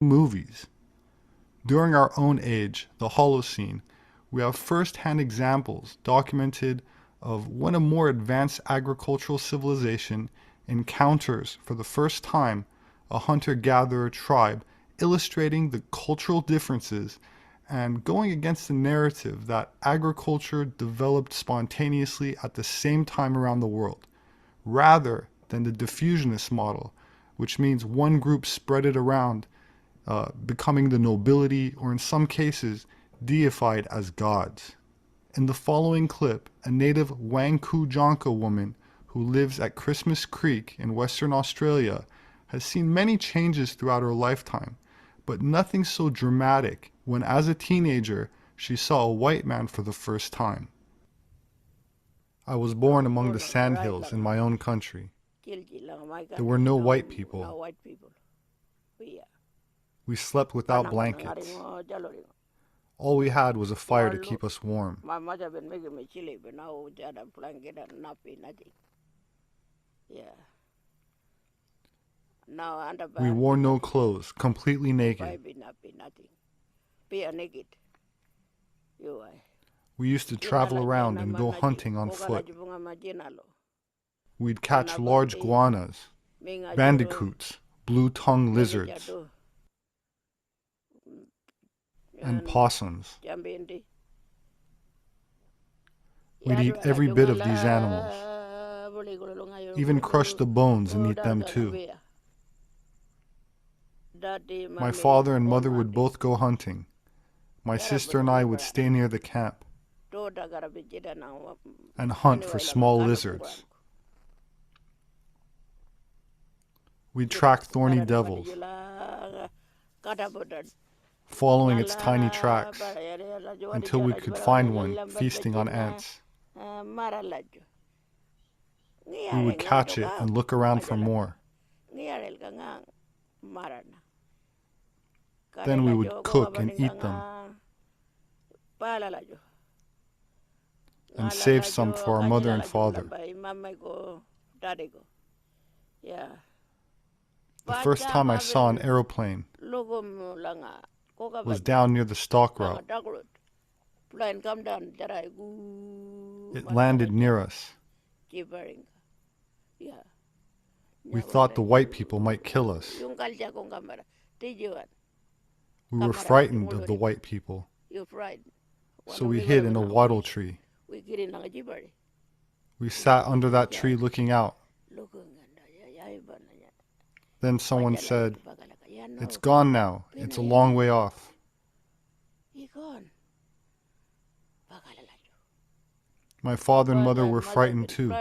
movies. During our own age, the Holocene, we have first-hand examples documented of when a more advanced agricultural civilization encounters for the first time a hunter-gatherer tribe, illustrating the cultural differences and going against the narrative that agriculture developed spontaneously at the same time around the world, rather than the diffusionist model, which means one group spread it around, becoming the nobility, or in some cases, deified as gods. In the following clip, a native Wangku-Jonka woman who lives at Christmas Creek in Western Australia has seen many changes throughout her lifetime, but nothing so dramatic when, as a teenager, she saw a white man for the first time. I was born among the sandhills in my own country. There were no white people. We slept without blankets. All we had was a fire to keep us warm. My mother been making me chili, but now had a blanket and nappy, nothing. Yeah. Now under We wore no clothes, completely naked. baby nappy, nothing. Be a naked. You are. We used to travel around and go hunting on foot. We'd catch large iguanas, bandicoots, blue-tongued lizards, and possums. We'd eat every bit of these animals, even crush the bones and eat them too. My father and mother would both go hunting. My sister and I would stay near the camp and hunt for small lizards. We'd track thorny devils, following its tiny tracks until we could find one feasting on ants. We would catch it and look around for more. Then we would cook and eat them and save some for our mother and father. The first time I saw an aeroplane was down near the stock route. It landed near us. We thought the white people might kill us. We were frightened of the white people, so we hid in a wattle tree. We sat under that tree looking out. Then someone said, "It's gone now. It's a long way off." My father and mother were frightened too,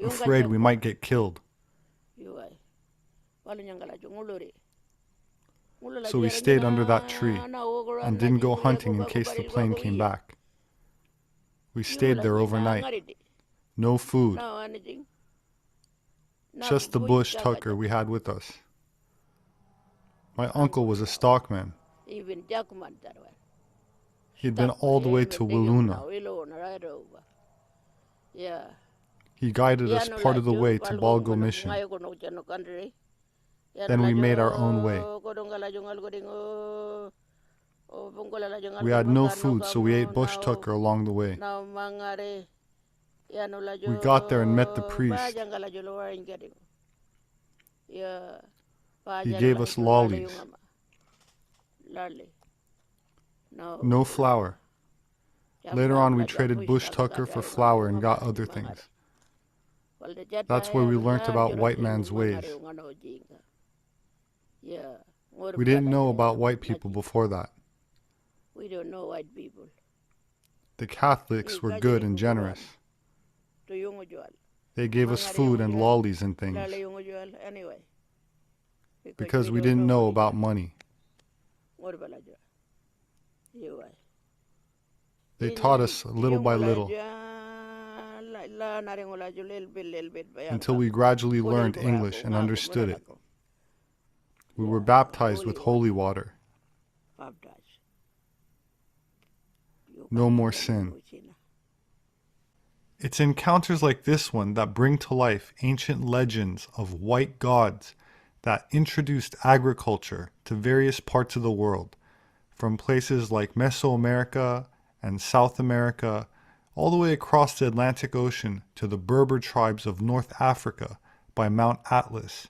afraid we might get killed. So we stayed under that tree and didn't go hunting in case the plane came back. We stayed there overnight. No food, just the bush tucker we had with us. My uncle was a stockman. He'd been all the way to Wiluna. He guided us part of the way to Balgo Mission. Then we made our own way. We had no food, so we ate bush tucker along the way. We got there and met the priest. He gave us lollies. No flour. Later on, we traded bush tucker for flour and got other things. That's where we learnt about white man's ways. We didn't know about white people before that. We don't know white people. The Catholics were good and generous. They gave us food and lollies and things because we didn't know about money. They taught us little by little until we gradually learned English and understood it. We were baptized with holy water. No more sin. It's encounters like this one that bring to life ancient legends of white gods that introduced agriculture to various parts of the world, from places like Mesoamerica and South America, all the way across the Atlantic Ocean to the Berber tribes of North Africa by Mount Atlas,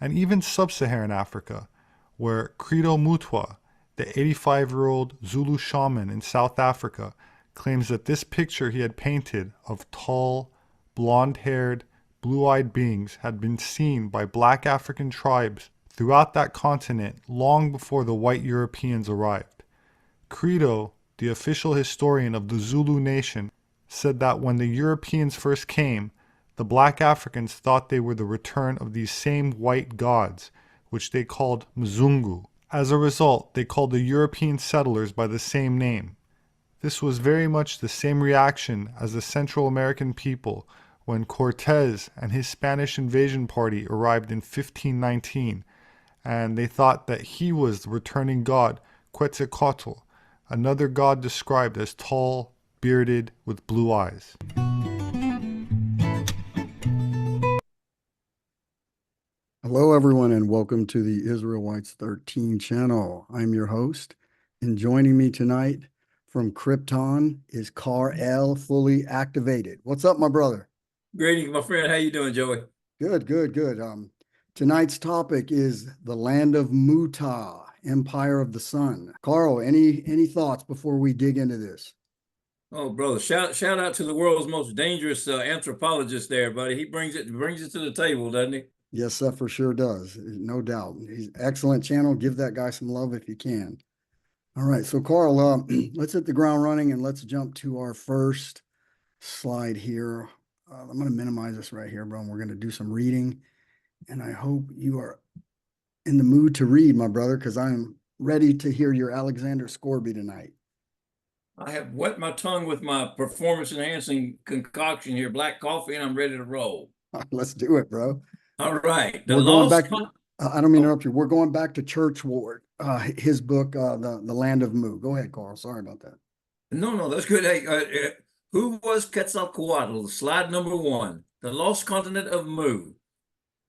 and even sub-Saharan Africa, where Credo Mutwa, the 85-year-old Zulu shaman in South Africa, claims that this picture he had painted of tall, blonde-haired, blue-eyed beings had been seen by black African tribes throughout that continent long before the white Europeans arrived. Credo, the official historian of the Zulu nation, said that when the Europeans first came, the black Africans thought they were the return of these same white gods, which they called Mzungu. As a result, they called the European settlers by the same name. This was very much the same reaction as the Central American people when Cortés and his Spanish invasion party arrived in 1519, and they thought that he was the returning god Quetzalcoatl, another god described as tall, bearded, with blue eyes. Hello, everyone, and welcome to the Israelites 13 channel. I'm your host, and joining me tonight from Krypton is Kar-El, fully activated. What's up, my brother? Greetings, my friend. How you doing, Joey? Good, good, good. Tonight's topic is the land of Muta, Empire of the Sun. Carl, any thoughts before we dig into this? Oh, brother, shout out to the world's most dangerous anthropologist there, buddy. He brings it to the table, doesn't he? Yes, that for sure does. No doubt. He's excellent channel. Give that guy some love if you can. All right, so Carl, let's hit the ground running and let's jump to our first slide here. I'm going to minimize this right here, bro, and we're going to do some reading. And I hope you are in the mood to read, my brother, because I'm ready to hear your Alexander Scorby tonight. I have wet my tongue with my performance-enhancing concoction here, black coffee, and I'm ready to roll. Let's do it, bro. All right. We're going back. I don't mean to interrupt you. We're going back to Churchward, his book, the Land of Mu. Go ahead, Carl. Sorry about that. No, that's good. Hey, who was Quetzalcoatl? Slide number 1, the lost continent of Mu.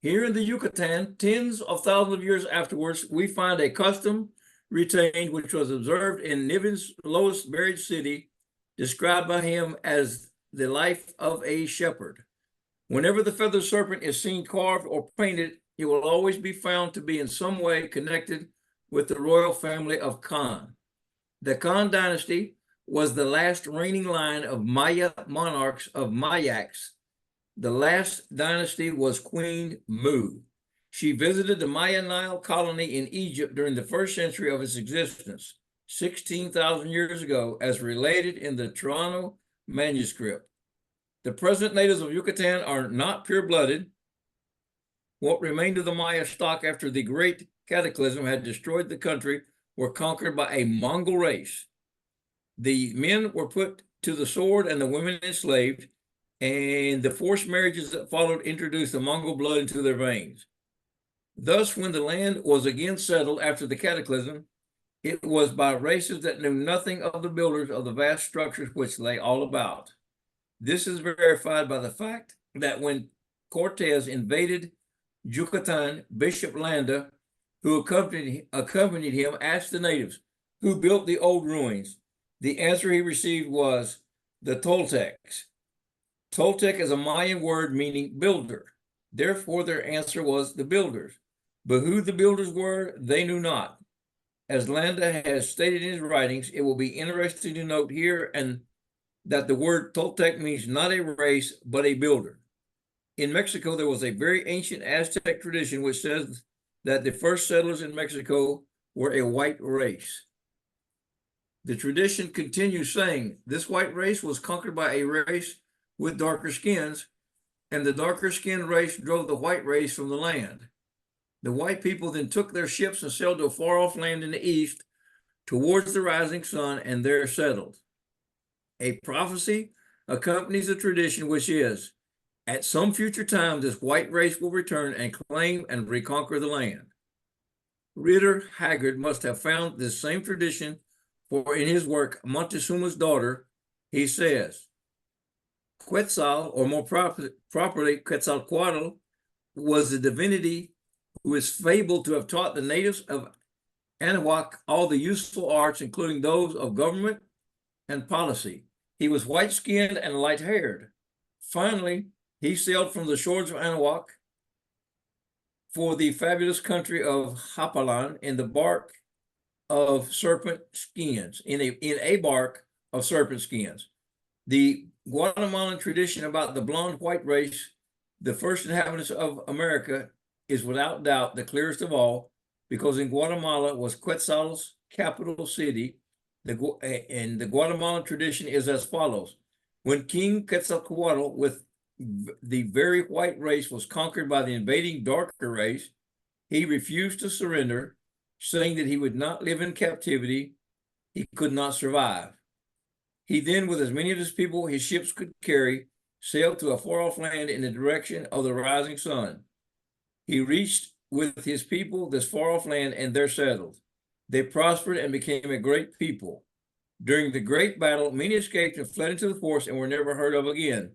Here in the Yucatan, tens of thousands of years afterwards, we find a custom retained which was observed in Niven's lowest buried city, described by him as the life of a shepherd. Whenever the feathered serpent is seen carved or painted, it will always be found to be in some way connected with the royal family of Khan. The Khan dynasty was the last reigning line of Maya monarchs of Mayaks. The last dynasty was Queen Mu. She visited the Maya Nile colony in Egypt during the first century of its existence, 16,000 years ago, as related in the Toronto manuscript. The present natives of Yucatan are not pure-blooded. What remained of the Maya stock after the Great Cataclysm had destroyed the country were conquered by a Mongol race. The men were put to the sword and the women enslaved, and the forced marriages that followed introduced the Mongol blood into their veins. Thus, when the land was again settled after the cataclysm, it was by races that knew nothing of the builders of the vast structures which lay all about. This is verified by the fact that when Cortés invaded Yucatan, Bishop Landa, who accompanied him, asked the natives, who built the old ruins? The answer he received was the Toltecs. Toltec is a Mayan word meaning builder. Therefore, their answer was the builders. But who the builders were, they knew not. As Landa has stated in his writings, it will be interesting to note here and that the word Toltec means not a race, but a builder. In Mexico, there was a very ancient Aztec tradition which says that the first settlers in Mexico were a white race. The tradition continues saying this white race was conquered by a race with darker skins, and the darker skinned race drove the white race from the land. The white people then took their ships and sailed to a far-off land in the east towards the rising sun and there settled. A prophecy accompanies the tradition, which is, at some future time, this white race will return and claim and reconquer the land. Ritter Haggard must have found this same tradition, for in his work, Montezuma's Daughter, he says, Quetzal, or more properly Quetzalcoatl, was the divinity who is fabled to have taught the natives of Anahuac all the useful arts, including those of government and policy. He was white-skinned and light-haired. Finally, he sailed from the shores of Anahuac for the fabulous country of Hapalan in the bark of serpent skins, in a bark of serpent skins. The Guatemalan tradition about the blonde white race, the first inhabitants of America, is without doubt the clearest of all, because in Guatemala was Quetzal's capital city. And the Guatemalan tradition is as follows. When King Quetzalcoatl with the very white race was conquered by the invading darker race, he refused to surrender, saying that he would not live in captivity. He could not survive. He then, with as many of his people his ships could carry, sailed to a far-off land in the direction of the rising sun. He reached with his people this far-off land and there settled. They prospered and became a great people. During the great battle, many escaped and fled into the forest and were never heard of again.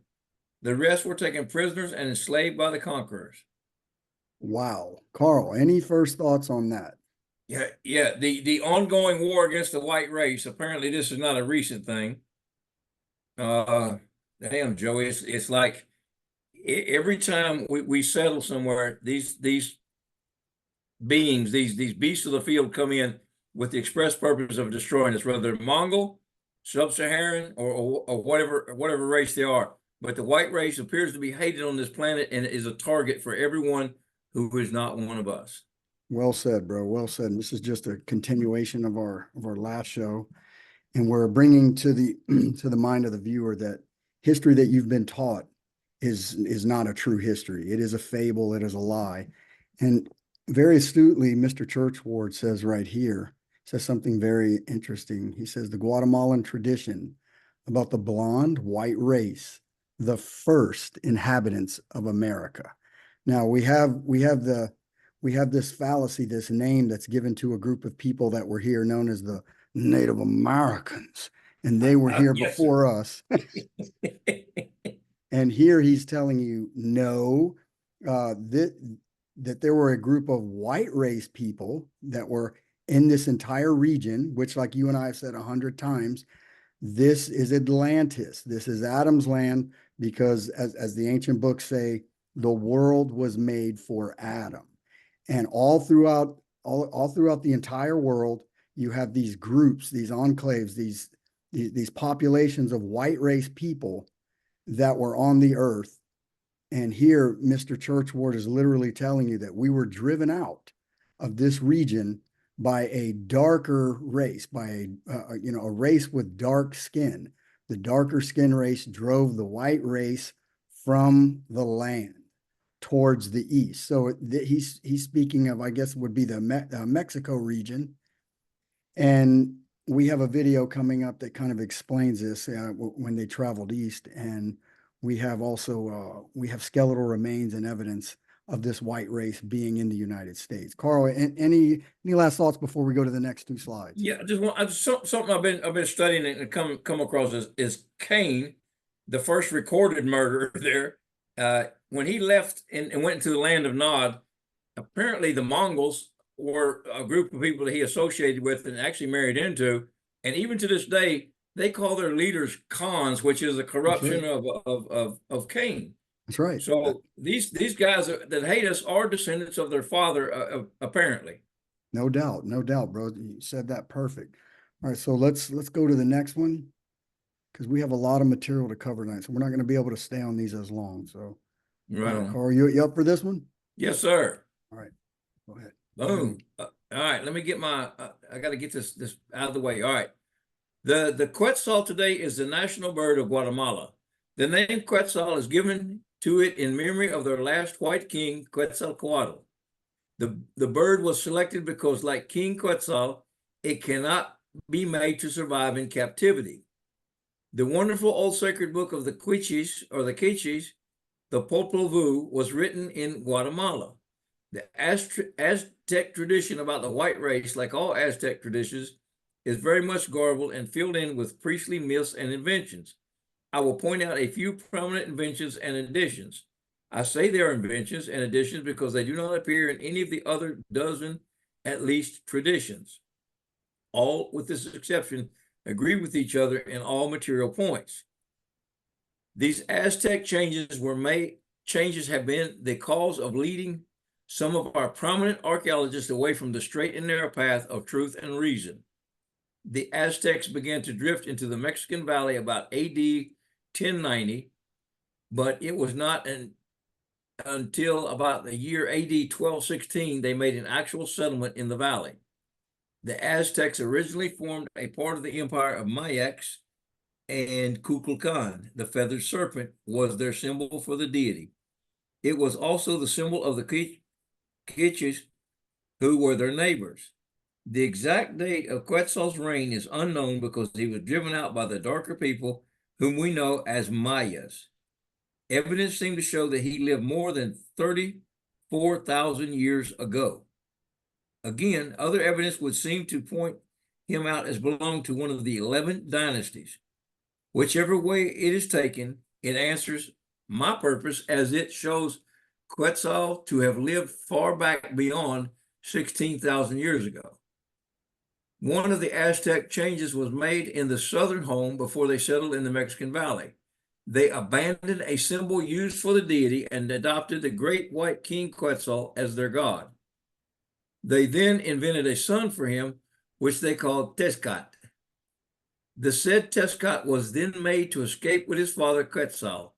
The rest were taken prisoners and enslaved by the conquerors. Wow. Carl, any first thoughts on that? Yeah. The ongoing war against the white race. Apparently, this is not a recent thing. Damn, Joey, it's like every time we settle somewhere, these beings, these beasts of the field come in with the express purpose of destroying us, whether they're Mongol, Sub-Saharan, or whatever race they are. But the white race appears to be hated on this planet and is a target for everyone who is not one of us. Well said, bro. Well said. And this is just a continuation of our last show, and we're bringing to the to the mind of the viewer that history that you've been taught is not a true history. It is a fable. It is a lie. And very astutely, Mr. Churchward says right here, says something very interesting. He says the Guatemalan tradition about the blonde white race, the first inhabitants of America. Now we have this fallacy, this name that's given to a group of people that were here known as the Native Americans, and they were here Yes, before us. And here he's telling you, no, that there were a group of white race people that were in this entire region, which, like you and I have said 100 times, this is Atlantis. This is Adam's land, because as the ancient books say, the world was made for Adam. And all throughout the entire world, you have these groups, these enclaves, these populations of white race people that were on the earth. And here, Mr. Churchward is literally telling you that we were driven out of this region by a darker race, by a race with dark skin. The darker skin race drove the white race from the land towards the east. So he's speaking of, I guess, would be the Mexico region. And we have a video coming up that kind of explains this when they traveled east. And we have also we have skeletal remains and evidence of this white race being in the United States. Carl, any last thoughts before we go to the next two slides? Yeah, something I've been studying and come across is Cain, the first recorded murderer there. When he left and went into the land of Nod, apparently the Mongols were a group of people that he associated with and actually married into, and even to this day, they call their leaders Khans, which is a corruption of Cain. That's right. So these guys that hate us are descendants of their father, apparently. No doubt, bro. You said that perfect. All right, so let's go to the next one, because we have a lot of material to cover tonight, so we're not going to be able to stay on these as long. So, Right. Carl, you up for this one? Yes, sir. All right, go ahead. Boom. All right, let me get my. I got to get this out of the way. All right. The Quetzal today is the national bird of Guatemala. The name Quetzal is given to it in memory of their last white king, Quetzalcoatl. The bird was selected because, like King Quetzal, it cannot be made to survive in captivity. The wonderful old sacred book of the Quiches, or the Quiches, the Popol Vuh, was written in Guatemala. The Aztec tradition about the white race, like all Aztec traditions, is very much garbled and filled in with priestly myths and inventions. I will point out a few prominent inventions and additions. I say they are inventions and additions because they do not appear in any of the other dozen, at least, traditions. All, with this exception, agree with each other in all material points. These Aztec changes have been the cause of leading some of our prominent archaeologists away from the straight and narrow path of truth and reason. The Aztecs began to drift into the Mexican Valley about AD 1090, but it was not until about the year AD 1216 they made an actual settlement in the valley. The Aztecs originally formed a part of the empire of Mayax, and Kukulkan, the feathered serpent, was their symbol for the deity. It was also the symbol of the Quiches, who were their neighbors. The exact date of Quetzal's reign is unknown because he was driven out by the darker people, whom we know as Mayas. Evidence seemed to show that he lived more than 34,000 years ago. Again, other evidence would seem to point him out as belonging to one of the 11 dynasties. Whichever way it is taken, it answers my purpose, as it shows Quetzal to have lived far back beyond 16,000 years ago. One of the Aztec changes was made in the southern home before they settled in the Mexican Valley. They abandoned a symbol used for the deity and adopted the great white king Quetzal as their god. They then invented a son for him, which they called Tezcat. The said Tezcat was then made to escape with his father Quetzal.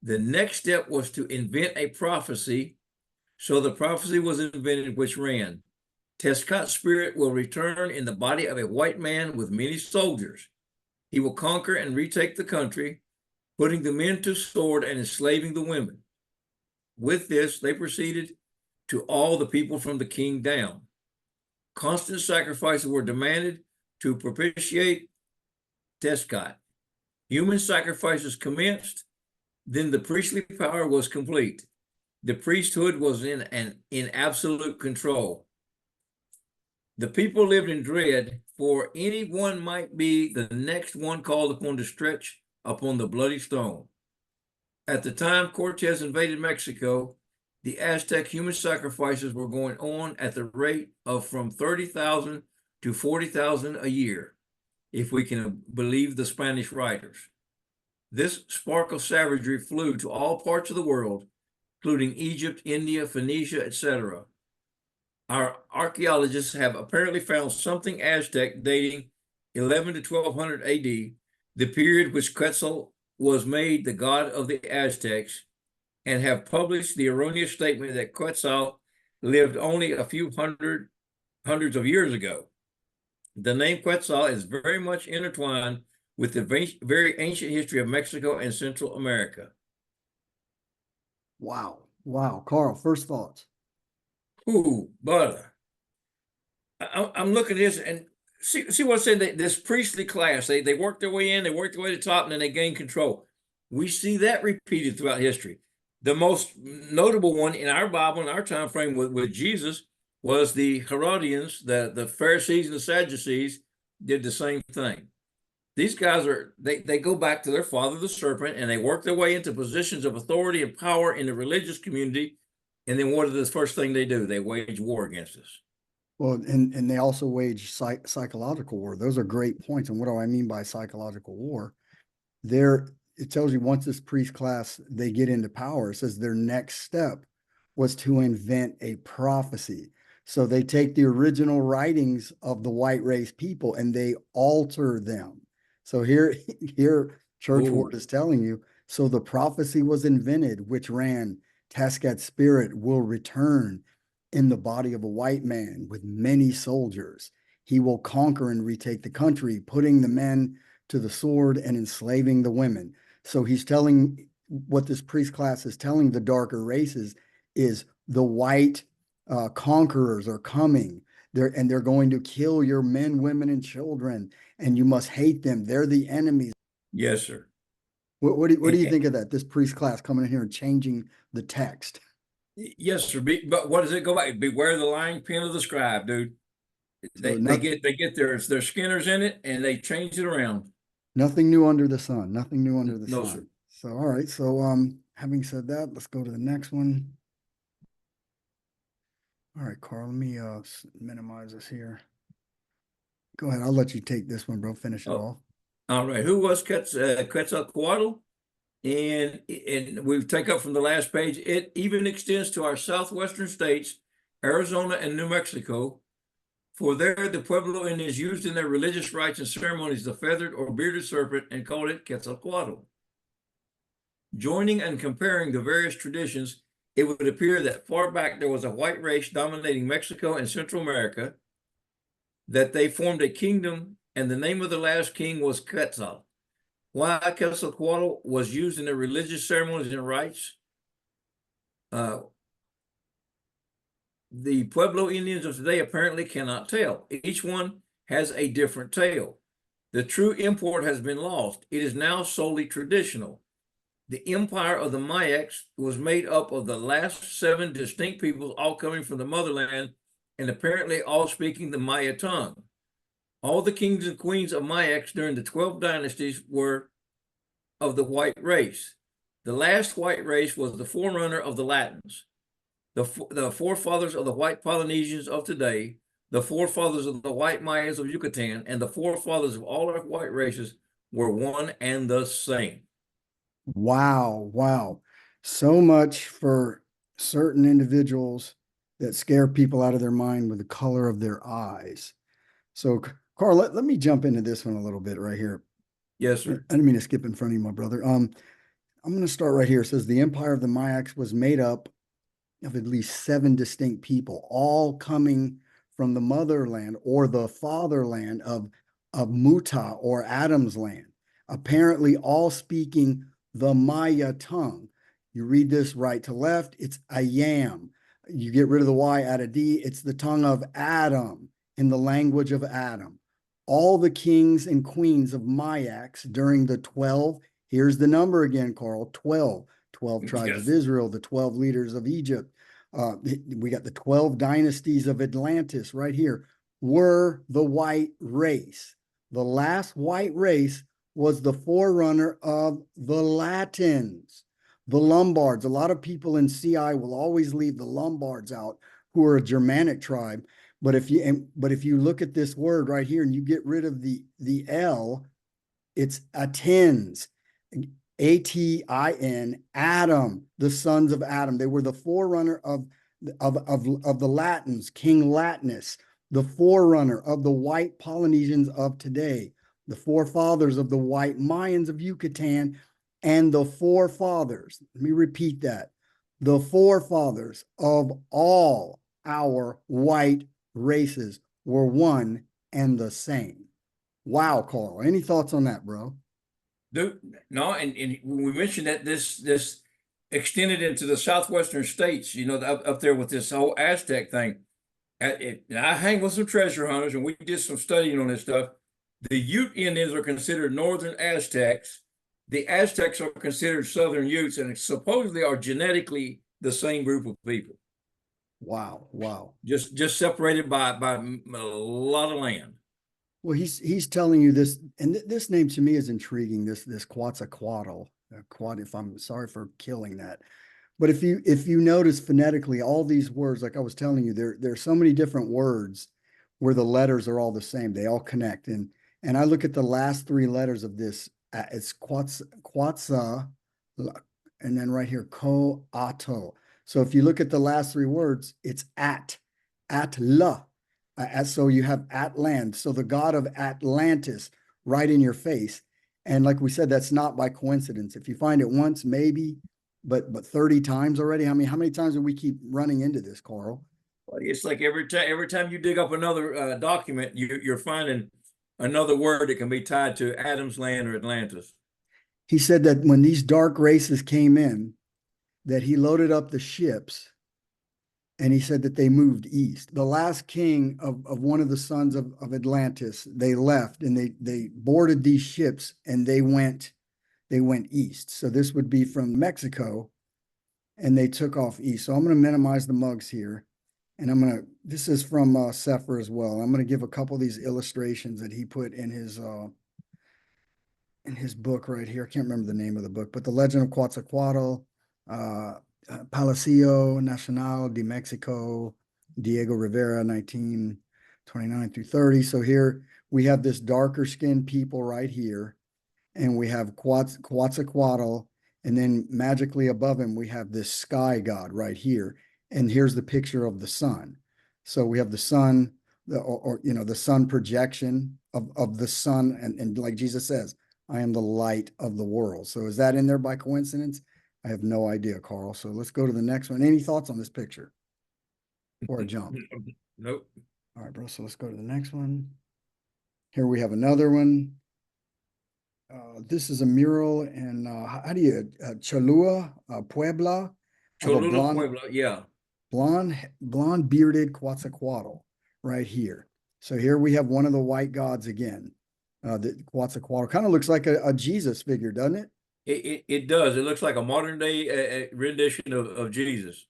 The next step was to invent a prophecy. So the prophecy was invented, which ran, Tezcat's spirit will return in the body of a white man with many soldiers. He will conquer and retake the country, putting the men to sword and enslaving the women. With this, they proceeded to all the people from the king down. Constant sacrifices were demanded to propitiate Tezcat. Human sacrifices commenced, then the priestly power was complete. The priesthood was in absolute control. The people lived in dread, for any one might be the next one called upon to stretch upon the bloody stone. At the time Cortez invaded Mexico, the Aztec human sacrifices were going on at the rate of from 30,000 to 40,000 a year, if we can believe the Spanish writers. This spark of savagery flew to all parts of the world, including Egypt, India, Phoenicia, etc. Our archaeologists have apparently found something Aztec dating 11 to 1200 AD, the period which Quetzal was made the god of the Aztecs, and have published the erroneous statement that Quetzal lived only a few hundreds of years ago. The name Quetzal is very much intertwined with the very ancient history of Mexico and Central America. Wow. Wow. Carl, first thoughts. Ooh, brother. I'm looking at this and see what I'm saying. This priestly class, they work their way in, they work their way to the top, and then they gain control. We see that repeated throughout history. The most notable one in our Bible, in our time frame with Jesus, was the Herodians, the Pharisees and the Sadducees did the same thing. These guys they go back to their father, the serpent, and they work their way into positions of authority and power in the religious community. And then what is the first thing they do? They wage war against us. Well, and they also wage psychological war. Those are great points. And what do I mean by psychological war? It tells you once this priest class, they get into power, it says their next step was to invent a prophecy. So they take the original writings of the white race people and they alter them. So here Church Ward is telling you, so the prophecy was invented, which ran, Tezcat's spirit will return in the body of a white man with many soldiers. He will conquer and retake the country, putting the men to the sword and enslaving the women. So he's telling, what this priest class is telling the darker races is the white conquerors are coming. They're going to kill your men, women, and children, and you must hate them. They're the enemies. Yes, sir. What do you think of that? This priest class coming in here and changing the text. Yes, sir. But what does it go back? Beware the lying pen of the scribe, dude. They get their skinners in it and they change it around. Nothing new under the sun. Nothing new under the No, sun. sir. So all right. So having said that, let's go to the next one. All right, Carl, let me minimize this here. Go ahead. I'll let you take this one, bro. Finish it Oh. off. All right, who was Quetzalcoatl? And we take up from the last page, it even extends to our southwestern states, Arizona and New Mexico. For there, the Pueblo Indians used in their religious rites and ceremonies the feathered or bearded serpent and called it Quetzalcoatl. Joining and comparing the various traditions, it would appear that far back there was a white race dominating Mexico and Central America, that they formed a kingdom, and the name of the last king was Quetzal. Why Quetzalcoatl was used in their religious ceremonies and rites? The Pueblo Indians of today apparently cannot tell. Each one has a different tale. The true import has been lost. It is now solely traditional. The empire of the Mayaks was made up of the last 7 distinct peoples, all coming from the motherland and apparently all speaking the Maya tongue. All the kings and queens of Mayaks during the 12 dynasties were of the white race. The last white race was the forerunner of the Latins, the forefathers of the white Polynesians of today, the forefathers of the white Mayas of Yucatan, and the forefathers of all our white races were one and the same. Wow, wow. So much for certain individuals that scare people out of their mind with the color of their eyes. So, Carl, let me jump into this one a little bit right here. Yes, sir. I didn't mean to skip in front of you, my brother. I'm going to start right here. It says the empire of the Mayaks was made up of at least 7 distinct people, all coming from the motherland or the fatherland of Muta or Adam's land, apparently all speaking the Maya tongue. You read this right to left, it's Ayam. You get rid of the Y, add a D, it's the tongue of Adam in the language of Adam. All the kings and queens of Mayaks during the 12, here's the number again, Carl, 12 tribes Yes. of Israel, the 12 leaders of Egypt. We got the 12 dynasties of Atlantis right here, were the white race. The last white race was the forerunner of the Latins, the Lombards. A lot of people in CI will always leave the Lombards out, who are a Germanic tribe. But if you look at this word right here and you get rid of the L, it's Atins. Atin, Adam, the sons of Adam. They were the forerunner of the Latins, King Latinus, the forerunner of the white Polynesians of today, the forefathers of the white Mayans of Yucatan, and the forefathers, let me repeat that, the forefathers of all our white races were one and the same. Wow, Carl. Any thoughts on that, bro? No, and when we mentioned that this extended into the southwestern states, you know, up there with this whole Aztec thing. And I hang with some treasure hunters, and we did some studying on this stuff. The Ute Indians are considered northern Aztecs. The Aztecs are considered southern Utes, and supposedly are genetically the same group of people. Wow, wow. Just separated by a lot of land. Well, he's telling you this, and this name to me is intriguing. This Quetzalcoatl, if I'm sorry for killing that, but if you notice phonetically, all these words, like I was telling you, there's so many different words where the letters are all the same. They all connect, and I look at the last 3 letters of this. It's Quetzal, and then right here Coatl. So if you look at the last 3 words, it's Atla. So you have Atlant, so the god of Atlantis right in your face. And like we said, that's not by coincidence. If you find it once, maybe, but 30 times already. I mean, how many times do we keep running into this, Carl? It's like every time you dig up another document, you're finding another word that can be tied to Adam's land or Atlantis. He said that when these dark races came in, that he loaded up the ships, and he said that they moved east. The last king of one of the sons of Atlantis, they left and they boarded these ships and they went east. So this would be from Mexico, and they took off east. So I'm going to minimize the mugs here, and this is from Sefer as well. I'm going to give a couple of these illustrations that he put in his book right here. I can't remember the name of the book, but The Legend of Quetzalcoatl. Palacio Nacional de Mexico, Diego Rivera, 1929 through 30. So here we have this darker skinned people right here, and we have Quetzalcoatl, and then magically above him, we have this sky god right here. And here's the picture of the sun. So we have the sun, the sun projection of the sun. And like Jesus says, I am the light of the world. So is that in there by coincidence? I have no idea, Carl. So let's go to the next one. Any thoughts on this picture before I jump? Nope. All right, bro. So let's go to the next one. Here we have another one. This is a mural in, how do you, Cholula, Puebla. of a Cholula, Puebla, yeah. blonde bearded Quetzalcoatl right here. So here we have one of the white gods again. The Quetzalcoatl kind of looks like a Jesus figure, doesn't it? It does. It looks like a modern day rendition of Jesus.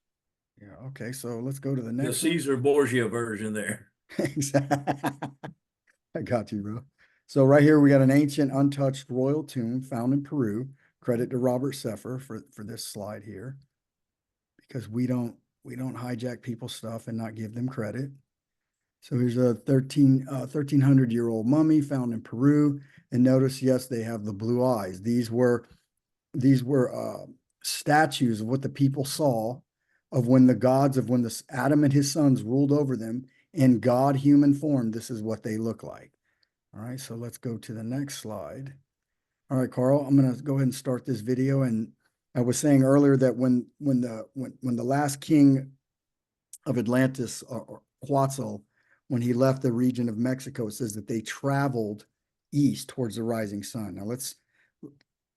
Yeah. Okay. So let's go to the The next Caesar Borgia version there. I got you, bro. So right here we got an ancient untouched royal tomb found in Peru. Credit to Robert Seffer for this slide here, because we don't hijack people's stuff and not give them credit. So here's a 1300-year-old mummy found in Peru, and notice, yes, they have the blue eyes. These were statues of what the people saw of when the Adam and his sons ruled over them in God human form. This is what they look like. All right, so let's go to the next slide. All right, Carl, I'm going to go ahead and start this video. And I was saying earlier that when the last king of Atlantis, or Quetzal, when he left the region of Mexico, it says that they traveled east towards the rising sun. Now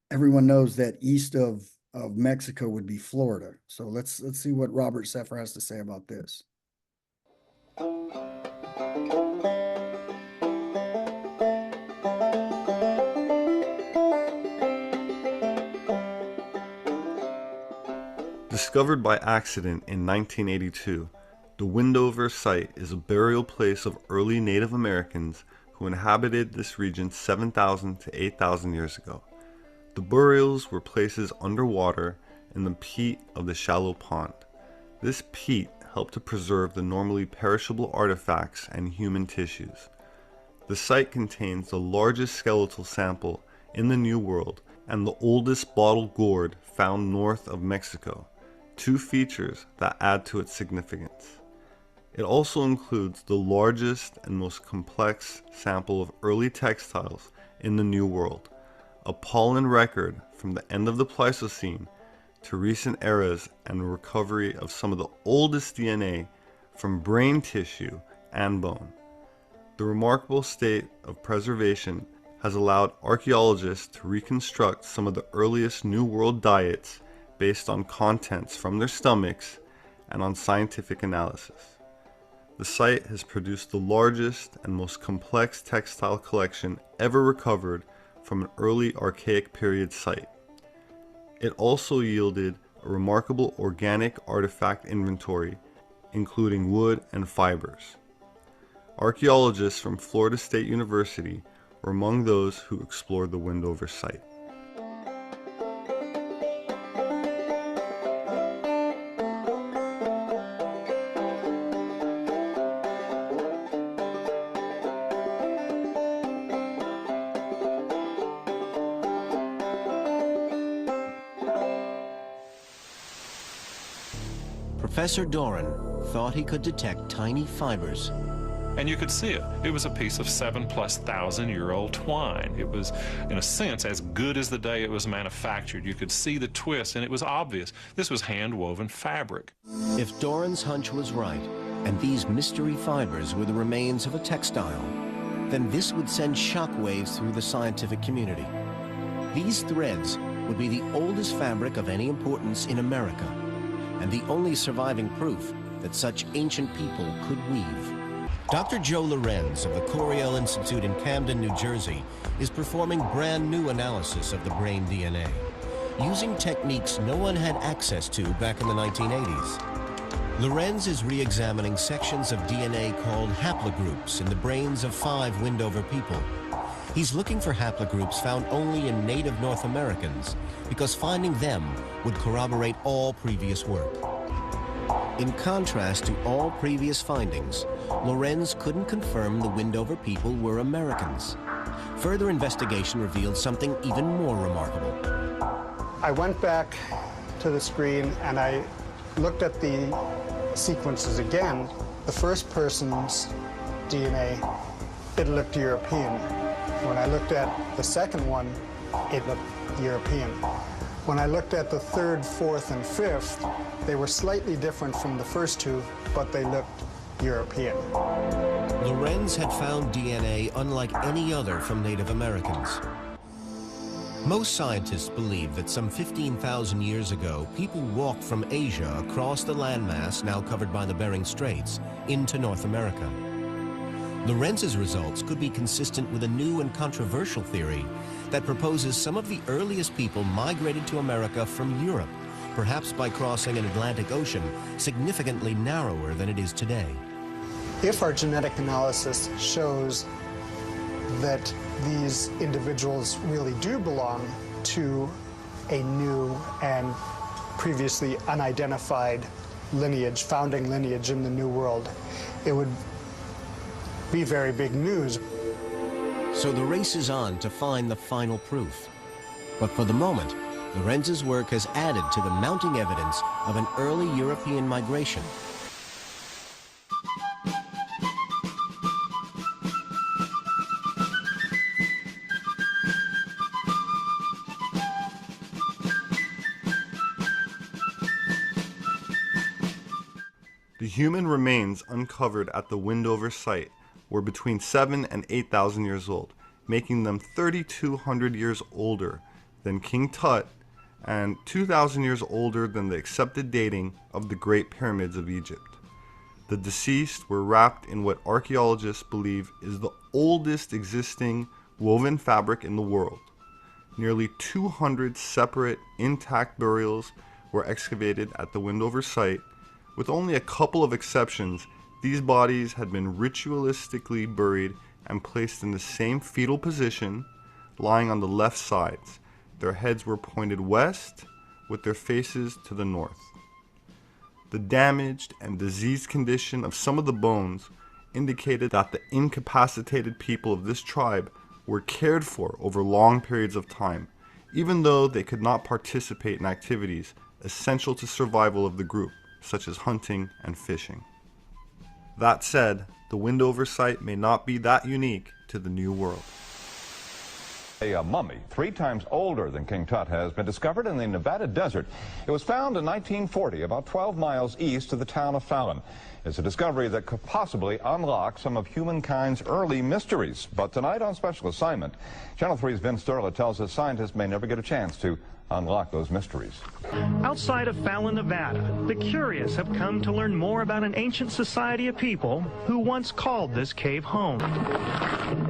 everyone knows that east of Mexico would be Florida. So let's see what Robert Seffer has to say about this. Discovered by accident in 1982, the Windover site is a burial place of early Native Americans who inhabited this region 7,000 to 8,000 years ago. The burials were places underwater in the peat of the shallow pond. This peat helped to preserve the normally perishable artifacts and human tissues. The site contains the largest skeletal sample in the New World and the oldest bottle gourd found north of Mexico, two features that add to its significance. It also includes the largest and most complex sample of early textiles in the New World, a pollen record from the end of the Pleistocene to recent eras and recovery of some of the oldest DNA from brain tissue and bone. The remarkable state of preservation has allowed archaeologists to reconstruct some of the earliest New World diets based on contents from their stomachs and on scientific analysis. The site has produced the largest and most complex textile collection ever recovered from an early Archaic period site. It also yielded a remarkable organic artifact inventory, including wood and fibers. Archaeologists from Florida State University were among those who explored the Windover site. Professor Doran thought he could detect tiny fibers. And you could see it. It was a piece of 7,000+ twine. It was, in a sense, as good as the day it was manufactured. You could see the twist, and it was obvious. This was hand-woven fabric. If Doran's hunch was right, and these mystery fibers were the remains of a textile, then this would send shockwaves through the scientific community. These threads would be the oldest fabric of any importance in America, and the only surviving proof that such ancient people could weave. Dr. Joe Lorenz of the Coriell Institute in Camden, New Jersey, is performing brand new analysis of the brain DNA, using techniques no one had access to back in the 1980s. Lorenz is re-examining sections of DNA called haplogroups in the brains of 5 Windover people. He's looking for haplogroups found only in native North Americans because finding them would corroborate all previous work. In contrast to all previous findings, Lorenz couldn't confirm the Windover people were Americans. Further investigation revealed something even more remarkable. I went back to the screen and I looked at the sequences again. The first person's DNA, it looked European. When I looked at the second one, it looked European. When I looked at the third, fourth, and fifth, they were slightly different from the first two, but they looked European. Lorenz had found DNA unlike any other from Native Americans. Most scientists believe that some 15,000 years ago, people walked from Asia across the landmass now covered by the Bering Straits into North America. Lorenz's results could be consistent with a new and controversial theory that proposes some of the earliest people migrated to America from Europe, perhaps by crossing an Atlantic Ocean significantly narrower than it is today. If our genetic analysis shows that these individuals really do belong to a new and previously unidentified lineage, founding lineage in the New World, it would be very big news. So the race is on to find the final proof. But for the moment, Lorenz's work has added to the mounting evidence of an early European migration. The human remains uncovered at the Windover site were between 7,000 and 8,000 years old, making them 3,200 years older than King Tut and 2,000 years older than the accepted dating of the Great Pyramids of Egypt. The deceased were wrapped in what archaeologists believe is the oldest existing woven fabric in the world. Nearly 200 separate, intact burials were excavated at the Windover site. With only a couple of exceptions, these bodies had been ritualistically buried and placed in the same fetal position, lying on the left sides. Their heads were pointed west, with their faces to the north. The damaged and diseased condition of some of the bones indicated that the incapacitated people of this tribe were cared for over long periods of time, even though they could not participate in activities essential to survival of the group, such as hunting and fishing. That said, the Windover site may not be that unique to the New World. A mummy 3 times older than King Tut has been discovered in the Nevada desert. It was found in 1940, about 12 miles east of the town of Fallon. It's a discovery that could possibly unlock some of humankind's early mysteries. But tonight on Special Assignment, Channel 3's Vince Sterla tells us scientists may never get a chance to unlock those mysteries. Outside of Fallon, Nevada, the curious have come to learn more about an ancient society of people who once called this cave home.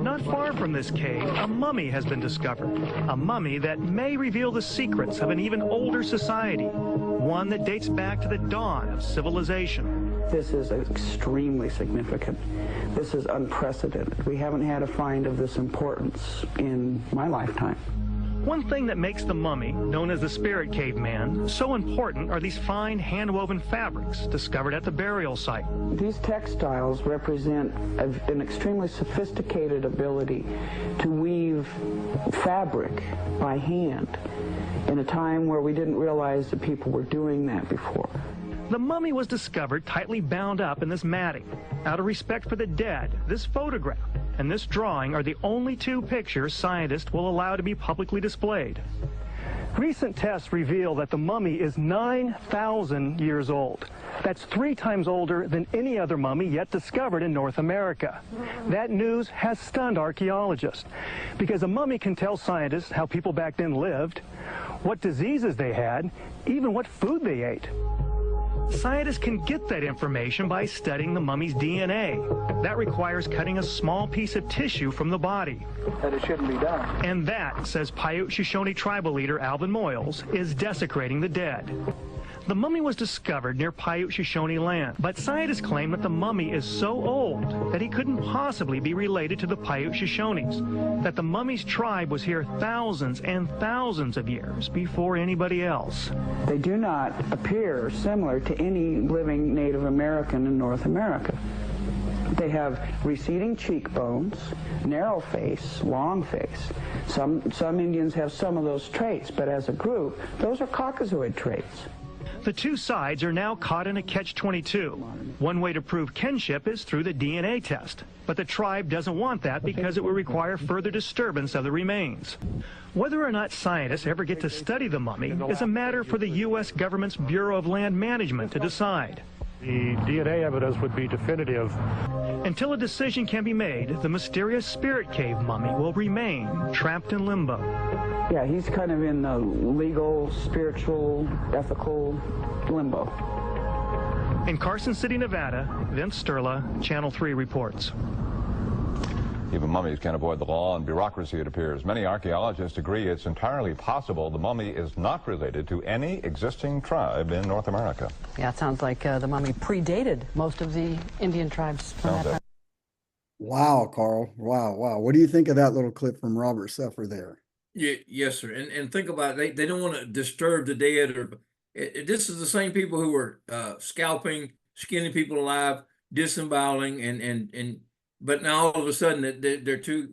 Not far from this cave, a mummy has been discovered. A mummy that may reveal the secrets of an even older society, one that dates back to the dawn of civilization. This is extremely significant. This is unprecedented. We haven't had a find of this importance in my lifetime. One thing that makes the mummy, known as the Spirit Caveman, so important are these fine hand-woven fabrics discovered at the burial site. These textiles represent an extremely sophisticated ability to weave fabric by hand in a time where we didn't realize that people were doing that before. The mummy was discovered tightly bound up in this matting. Out of respect for the dead, this photograph and this drawing are the only 2 pictures scientists will allow to be publicly displayed. Recent tests reveal that the mummy is 9,000 years old. That's 3 times older than any other mummy yet discovered in North America. That news has stunned archaeologists because a mummy can tell scientists how people back then lived, what diseases they had, even what food they ate. Scientists can get that information by studying the mummy's DNA. That requires cutting a small piece of tissue from the body. That it shouldn't be done. And that, says Paiute Shoshone tribal leader Alvin Moyles, is desecrating the dead. The mummy was discovered near Paiute Shoshone land, but scientists claim that the mummy is so old that he couldn't possibly be related to the Paiute Shoshones, that the mummy's tribe was here thousands and thousands of years before anybody else. They do not appear similar to any living Native American in North America. They have receding cheekbones, narrow face, long face. Some Indians have some of those traits, but as a group, those are Caucasoid traits. The two sides are now caught in a catch-22. One way to prove kinship is through the DNA test, but the tribe doesn't want that because it would require further disturbance of the remains. Whether or not scientists ever get to study the mummy is a matter for the U.S. government's Bureau of Land Management to decide. The DNA evidence would be definitive. Until a decision can be made, the mysterious Spirit Cave mummy will remain trapped in limbo. Yeah, he's kind of in the legal, spiritual, ethical limbo. In Carson City, Nevada, Vince Sterla, Channel 3 reports. Even mummies can't avoid the law and bureaucracy, it appears. Many archaeologists agree it's entirely possible the mummy is not related to any existing tribe in North America. Yeah, it sounds like the mummy predated most of the Indian tribes from that time. Wow, Carl. Wow, wow. What do you think of that little clip from Robert Suffer there? Yeah, yes, sir. And think about it. They don't want to disturb the dead. Or this is the same people who were scalping, skinning people alive, disemboweling, and but now all of a sudden they're too.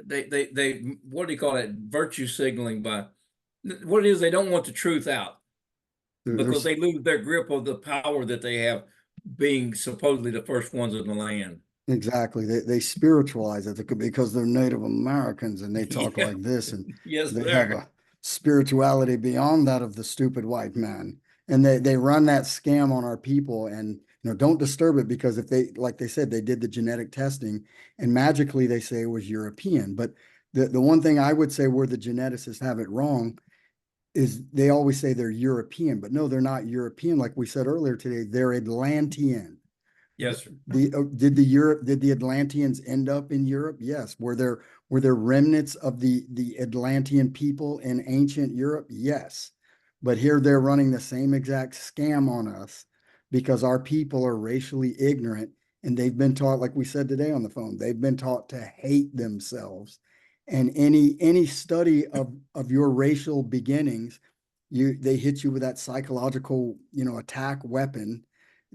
They what do you call that? Virtue signaling by what it is. They don't want the truth out because they lose their grip of the power that they have, being supposedly the first ones in the land. Exactly. They spiritualize it because they're Native Americans and they talk like this, and yes, they have a spirituality beyond that of the stupid white man. And they run that scam on our people, and don't disturb it, because if they, like they said, they did the genetic testing and magically they say it was European. But the one thing I would say where the geneticists have it wrong is they always say they're European, but no, they're not European. Like we said earlier today, they're Atlantean. Yes, sir. Did the Atlanteans end up in Europe? Yes. Were there remnants of the Atlantean people in ancient Europe? Yes. But here they're running the same exact scam on us because our people are racially ignorant, and they've been taught, like we said today on the phone, they've been taught to hate themselves. And any study of your racial beginnings, they hit you with that psychological, attack weapon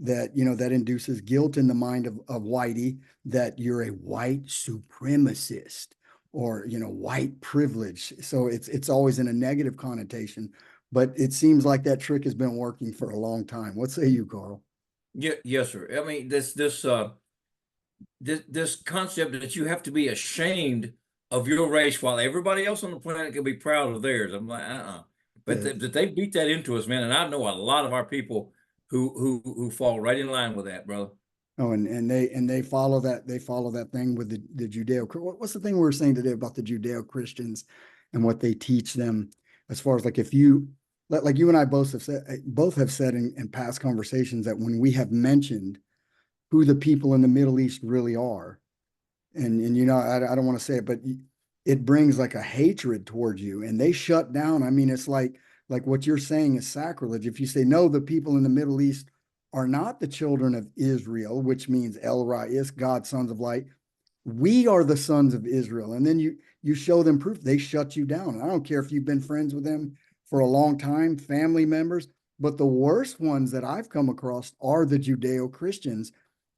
that, that induces guilt in the mind of whitey, that you're a white supremacist or, white privilege. So it's always in a negative connotation, but it seems like that trick has been working for a long time. What say you, Carl? Yeah, yes, sir. I mean, this concept that you have to be ashamed of your race while everybody else on the planet can be proud of theirs. I'm like, But Yeah. they beat that into us, man. And I know a lot of our people who fall right in line with that, brother. Oh, and they follow that thing with the Judeo. What's the thing we were saying today about the Judeo Christians and what they teach them, as far as like, if you, like you and I both have said in past conversations that when we have mentioned who the people in the Middle East really are, and I don't want to say it, but it brings like a hatred towards you, and they shut down. I mean, it's like what you're saying is sacrilege. If you say, no, the people in the Middle East are not the children of Israel, which means El Ra'is, God, sons of light. We are the sons of Israel. And then you show them proof, they shut you down. And I don't care if you've been friends with them for a long time, family members, but the worst ones that I've come across are the Judeo-Christians.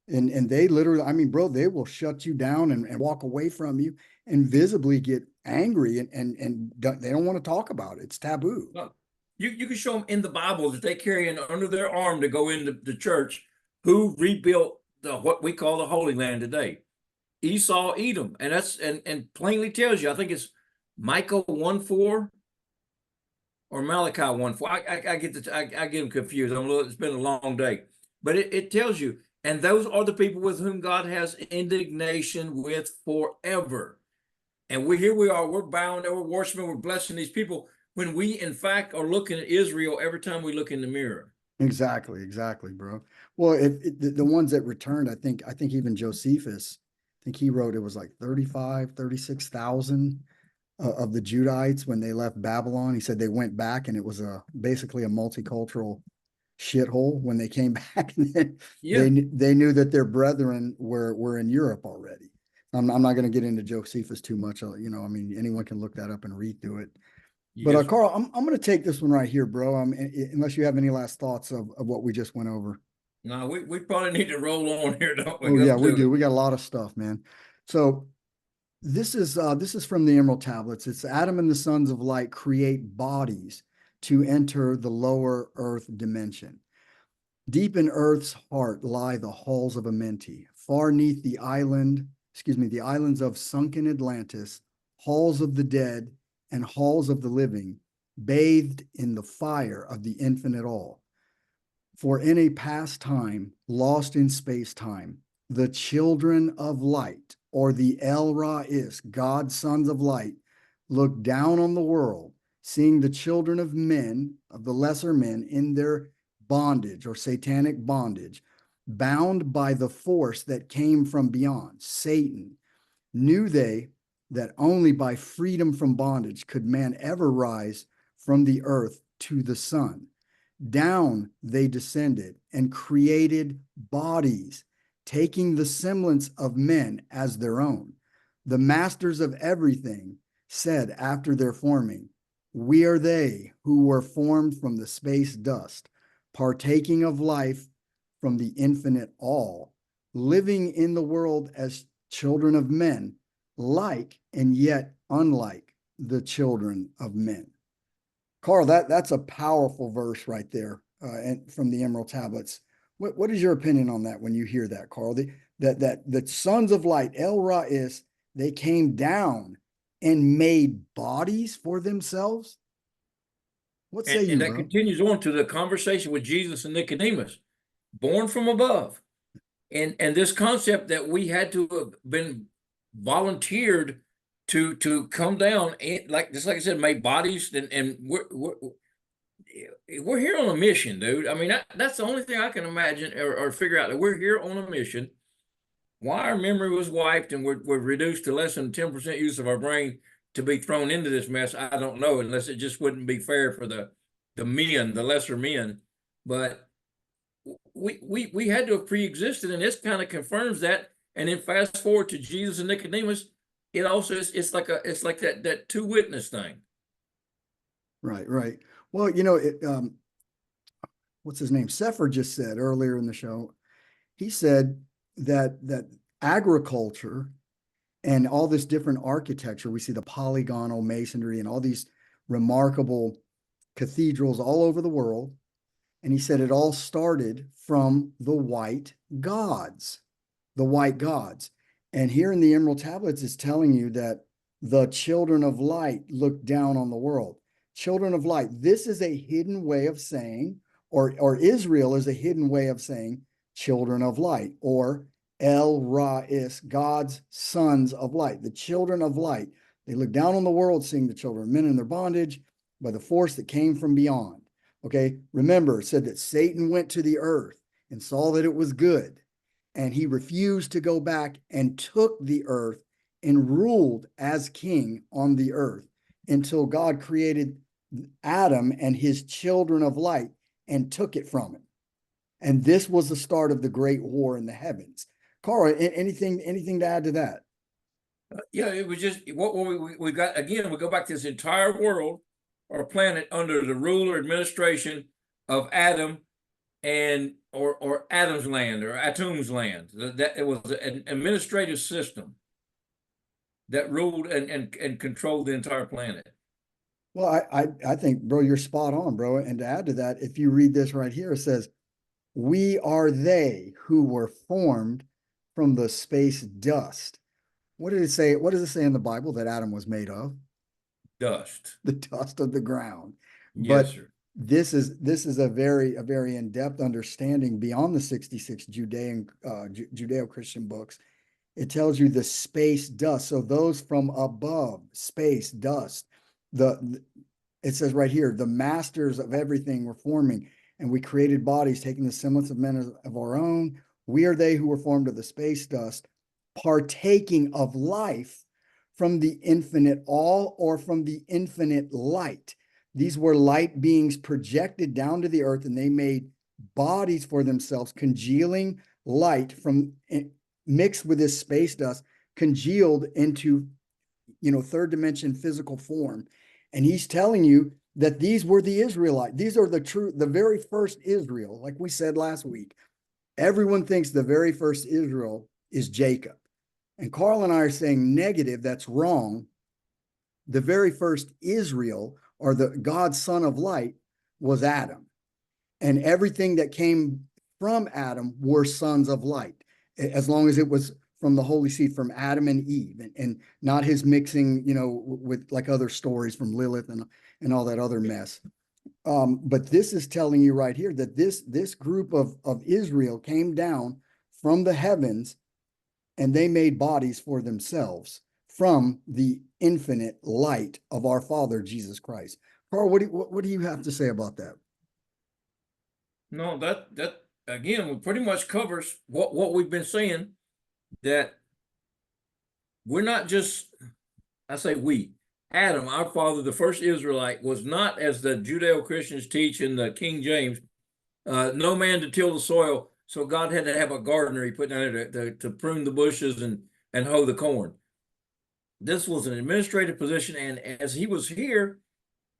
And they literally, I mean, bro, they will shut you down and walk away from you and visibly get angry and they don't want to talk about it. It's taboo. No. You can show them in the Bible that they carry under their arm to go into the church who rebuilt what we call the Holy Land today. Esau, Edom, and that's and plainly tells you. I think it's Micah 1:4 or Malachi 1:4. I get them confused. It's been a long day, but it tells you. And those are the people with whom God has indignation with forever. And we are. We're bound. We're worshiping. We're blessing these people, when we, in fact, are looking at Israel every time we look in the mirror. Exactly, bro. Well, the ones that returned, I think even Josephus, I think he wrote it was like 36,000 of the Judites when they left Babylon. He said they went back, and it was basically a multicultural shithole when they came back. And then Yeah. they knew that their brethren were in Europe already. I'm not going to get into Josephus too much. You know, I mean, anyone can look that up and read through it. But Yes. Carl, I'm going to take this one right here, bro. Unless you have any last thoughts of what we just went over. No, we probably need to roll on here, don't we? Oh Go yeah, we to do. it. We got a lot of stuff, man. So this is from the Emerald Tablets. It's Adam and the sons of light create bodies to enter the lower earth dimension. Deep in Earth's heart lie the halls of Amenti. Far neath the islands of sunken Atlantis, halls of the dead and halls of the living, bathed in the fire of the infinite all. For in a past time, lost in space-time, the children of light, or the El Ra'is, God's sons of light, look down on the world, seeing the children of men, of the lesser men, in their bondage or satanic bondage, bound by the force that came from beyond, Satan. Knew they that only by freedom from bondage could man ever rise from the earth to the sun. Down they descended and created bodies, taking the semblance of men as their own. The masters of everything said after their forming, we are they who were formed from the space dust, partaking of life from the infinite all, living in the world as children of men, like and yet unlike the children of men. Carl, that's a powerful verse right there, and from the Emerald Tablets. What is your opinion on that when you hear that, Carl? That the sons of light, El Ra'is, they came down and made bodies for themselves? What say you, and that bro? continues on to the conversation with Jesus and Nicodemus, born from above. And this concept that we had to have been volunteered to come down and just like I said, make bodies, and we're here on a mission, dude. I mean, that's the only thing I can imagine or figure out, that we're here on a mission. Why our memory was wiped and we're reduced to less than 10% use of our brain to be thrown into this mess, I don't know, unless it just wouldn't be fair for the men, the lesser men. But we had to have pre-existed, and this kind of confirms that. And then fast forward to Jesus and Nicodemus, it also it's like that two witness thing. Right. Well, you know, what's his name? Sefer just said earlier in the show, he said that agriculture and all this different architecture, we see the polygonal masonry and all these remarkable cathedrals all over the world. And he said it all started from the white gods. And here in the Emerald Tablets, it's telling you that the children of light look down on the world. Children of light, this is a hidden way of saying, or Israel is a hidden way of saying children of light, or El Ra'is, God's sons of light, the children of light. They look down on the world, seeing the children of men in their bondage by the force that came from beyond. Okay, remember, it said that Satan went to the earth and saw that it was good, and he refused to go back and took the earth and ruled as king on the earth until God created Adam and his children of light and took it from him. And this was the start of the great war in the heavens. Carl, anything to add to that? Yeah, it was just what we got. Again, we go back to this entire world or planet under the rule or administration of Adam and or Adam's land or Atum's land. That it was an administrative system that ruled and controlled the entire planet. Well, I think, bro, you're spot on, bro. And to add to that, if you read this right here, it says, we are they who were formed from the space dust. What did it say? What does it say in the Bible that Adam was made of? Dust. The dust of the ground. Yes, But sir. this is a very in-depth understanding beyond the 66 Judeo-Christian books. It tells you the space dust. So those from above, space dust. It says right here, the masters of everything were forming, and we created bodies, taking the semblance of men of our own. We are they who were formed of the space dust, partaking of life from the infinite all, or from the infinite light. These were light beings projected down to the earth, and they made bodies for themselves, congealing light from mixed with this space dust, congealed into, third dimension physical form. And he's telling you that these were the Israelites. These are the very first Israel, like we said last week. Everyone thinks the very first Israel is Jacob. And Carl and I are saying negative, that's wrong. The very first Israel, or the God's son of light, was Adam. And everything that came from Adam were sons of light, as long as it was from the holy seed, from Adam and Eve, and not his mixing, with like other stories from Lilith and all that other mess. But this is telling you right here that this group of Israel came down from the heavens, and they made bodies for themselves from the infinite light of our Father, Jesus Christ. Carl, what do you have to say about that? No, that again pretty much covers what we've been saying, that we're not just, I say we, Adam, our father, the first Israelite, was not, as the Judeo-Christians teach in the King James, no man to till the soil, so God had to have a gardener he put down there to prune the bushes and hoe the corn. This was an administrative position, and as he was here,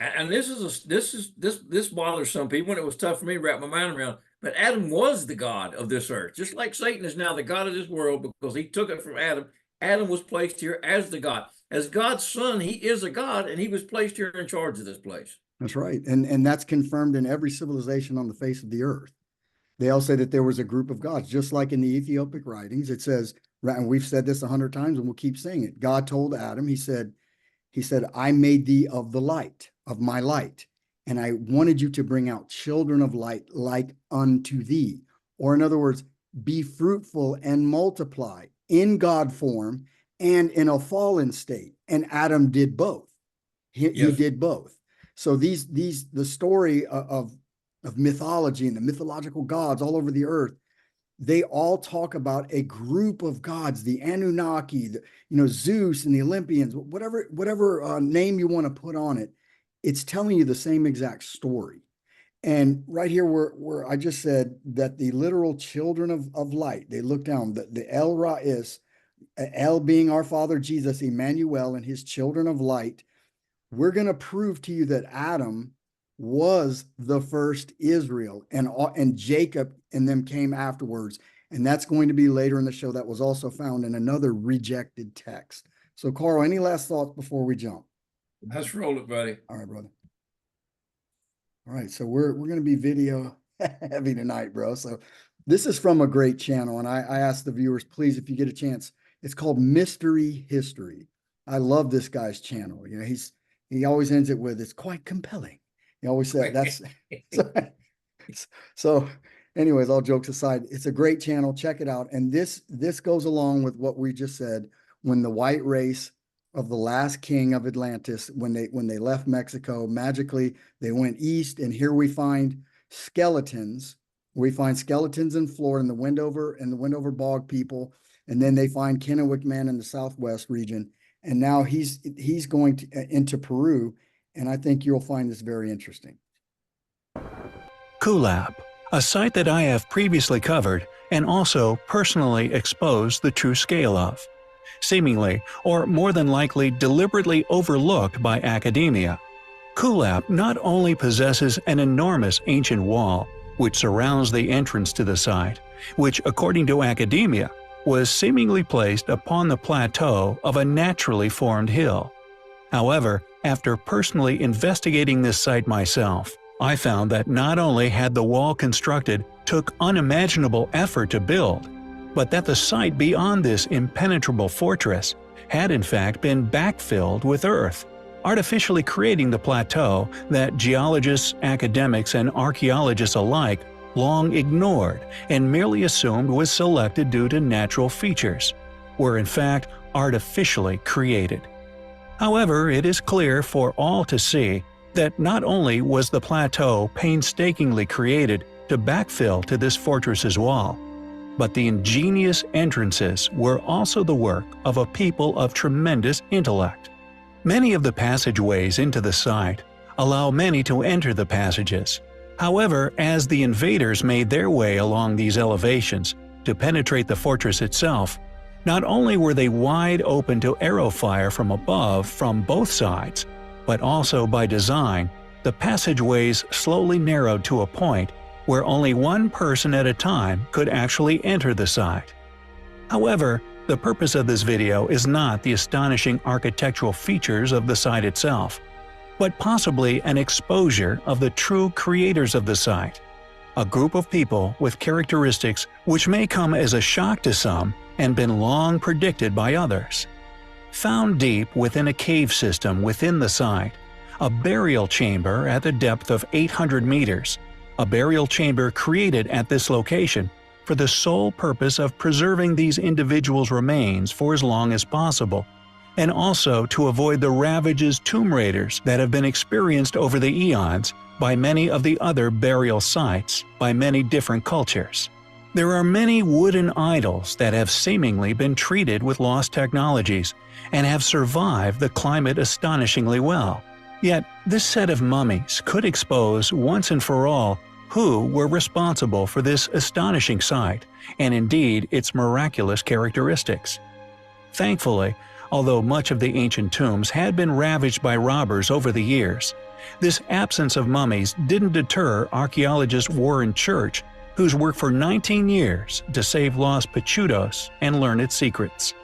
and this bothers some people, and it was tough for me to wrap my mind around, but Adam was the God of this earth, just like Satan is now the God of this world because he took it from Adam. Adam was placed here as the God. As God's son, he is a God, and he was placed here in charge of this place. That's right. And that's confirmed in every civilization on the face of the earth. They all say that there was a group of gods, just like in the Ethiopic writings. It says, and we've said this 100 times and we'll keep saying it. God told Adam, he said, I made thee of the light, of my light, and I wanted you to bring out children of light like unto thee. Or in other words, be fruitful and multiply in God form and in a fallen state. And Adam did both. He did both. So the story of mythology and the mythological gods all over the earth, they all talk about a group of gods, the Anunnaki, Zeus and the Olympians, whatever name you want to put on it. It's telling you the same exact story. And right here where I just said that the literal children of light, they look down, the El Ra'is, El being our Father Jesus, Emmanuel, and his children of light, we're going to prove to you that Adam was the first Israel, and Jacob and them came afterwards. And that's going to be later in the show. That was also found in another rejected text. So Carl, any last thoughts before we jump? Let's roll it, buddy. All right, brother. All right, so we're going to be video heavy tonight, bro. So this is from a great channel, and I ask the viewers, please, if you get a chance, it's called Mystery History. I love this guy's channel. He always ends it with, it's quite compelling. He always said that's so. Anyways, all jokes aside, it's a great channel. Check it out. And this goes along with what we just said. When the white race of the last king of Atlantis, when they left Mexico, magically they went east, and here we find skeletons. We find skeletons in Florida, in the Wendover Bog people, and then they find Kennewick Man in the Southwest region, and now he's going into Peru. And I think you'll find this very interesting. Kulab, a site that I have previously covered and also personally exposed the true scale of. Seemingly, or more than likely deliberately overlooked by academia, Kulab not only possesses an enormous ancient wall which surrounds the entrance to the site, which according to academia was seemingly placed upon the plateau of a naturally formed hill. However, after personally investigating this site myself, I found that not only had the wall constructed took unimaginable effort to build, but that the site beyond this impenetrable fortress had in fact been backfilled with earth, artificially creating the plateau that geologists, academics, and archaeologists alike long ignored and merely assumed was selected due to natural features, were in fact artificially created. However, it is clear for all to see that not only was the plateau painstakingly created to backfill to this fortress's wall, but the ingenious entrances were also the work of a people of tremendous intellect. Many of the passageways into the site allow many to enter the passages, However, as the invaders made their way along these elevations to penetrate the fortress itself, not only were they wide open to arrow fire from above from both sides, but also by design, the passageways slowly narrowed to a point where only one person at a time could actually enter the site. However, the purpose of this video is not the astonishing architectural features of the site itself, but possibly an exposure of the true creators of the site, a group of people with characteristics which may come as a shock to some and been long predicted by others. Found deep within a cave system within the site, a burial chamber at a depth of 800 meters, a burial chamber created at this location for the sole purpose of preserving these individuals' remains for as long as possible, and also to avoid the ravages tomb raiders that have been experienced over the eons by many of the other burial sites by many different cultures. There are many wooden idols that have seemingly been treated with lost technologies and have survived the climate astonishingly well. Yet, this set of mummies could expose once and for all who were responsible for this astonishing sight, and indeed its miraculous characteristics. Thankfully, although much of the ancient tombs had been ravaged by robbers over the years, this absence of mummies didn't deter archaeologist Warren Church, who's worked for 19 years to save lost Pachutos and learn its secrets,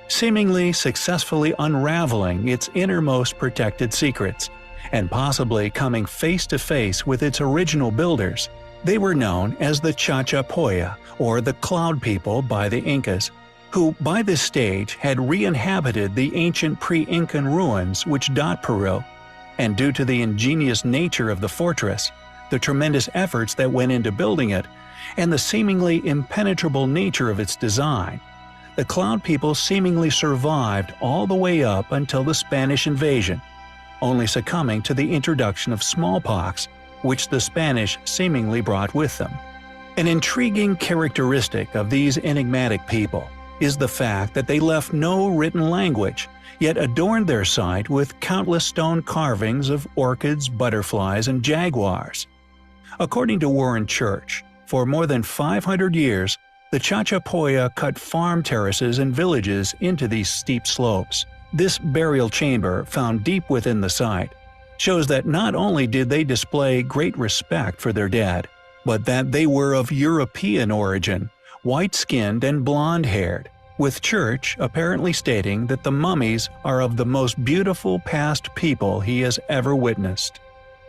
seemingly successfully unraveling its innermost protected secrets, and possibly coming face to face with its original builders. They were known as the Chachapoya, or the Cloud People by the Incas, who by this stage had re-inhabited the ancient pre-Incan ruins which dot Peru, and due to the ingenious nature of the fortress, the tremendous efforts that went into building it, and the seemingly impenetrable nature of its design, the Cloud People seemingly survived all the way up until the Spanish invasion, only succumbing to the introduction of smallpox, which the Spanish seemingly brought with them. An intriguing characteristic of these enigmatic people is the fact that they left no written language, yet adorned their site with countless stone carvings of orchids, butterflies, and jaguars. According to Warren Church, for more than 500 years, the Chachapoya cut farm terraces and villages into these steep slopes. This burial chamber, found deep within the site, shows that not only did they display great respect for their dead, but that they were of European origin, white-skinned and blonde-haired, with Church apparently stating that the mummies are of the most beautiful past people he has ever witnessed.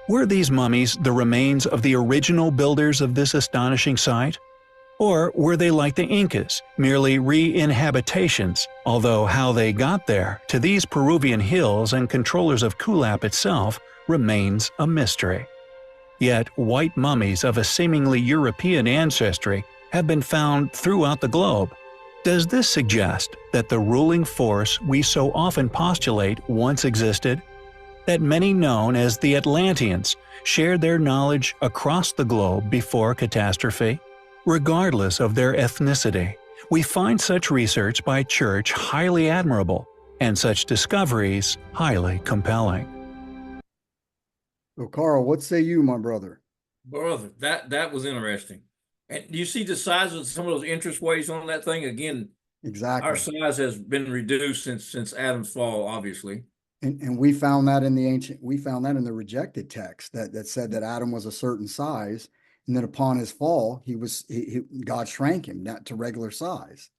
Were these mummies the remains of the original builders of this astonishing site? Or were they like the Incas, merely re-inhabitations, although how they got there, to these Peruvian hills and controllers of Kulap itself, remains a mystery. Yet white mummies of a seemingly European ancestry have been found throughout the globe. Does this suggest that the ruling force we so often postulate once existed? That many known as the Atlanteans shared their knowledge across the globe before catastrophe? Regardless of their ethnicity, we find such research by Church highly admirable, and such discoveries highly compelling. So, Carl, what say you, my brother? Brother, that was interesting. And do you see the size of some of those entranceways on that thing? Again, Exactly. our size has been reduced since Adam's fall, obviously. And we found that in the rejected text that said that Adam was a certain size, and that upon his fall, God shrank him to regular size.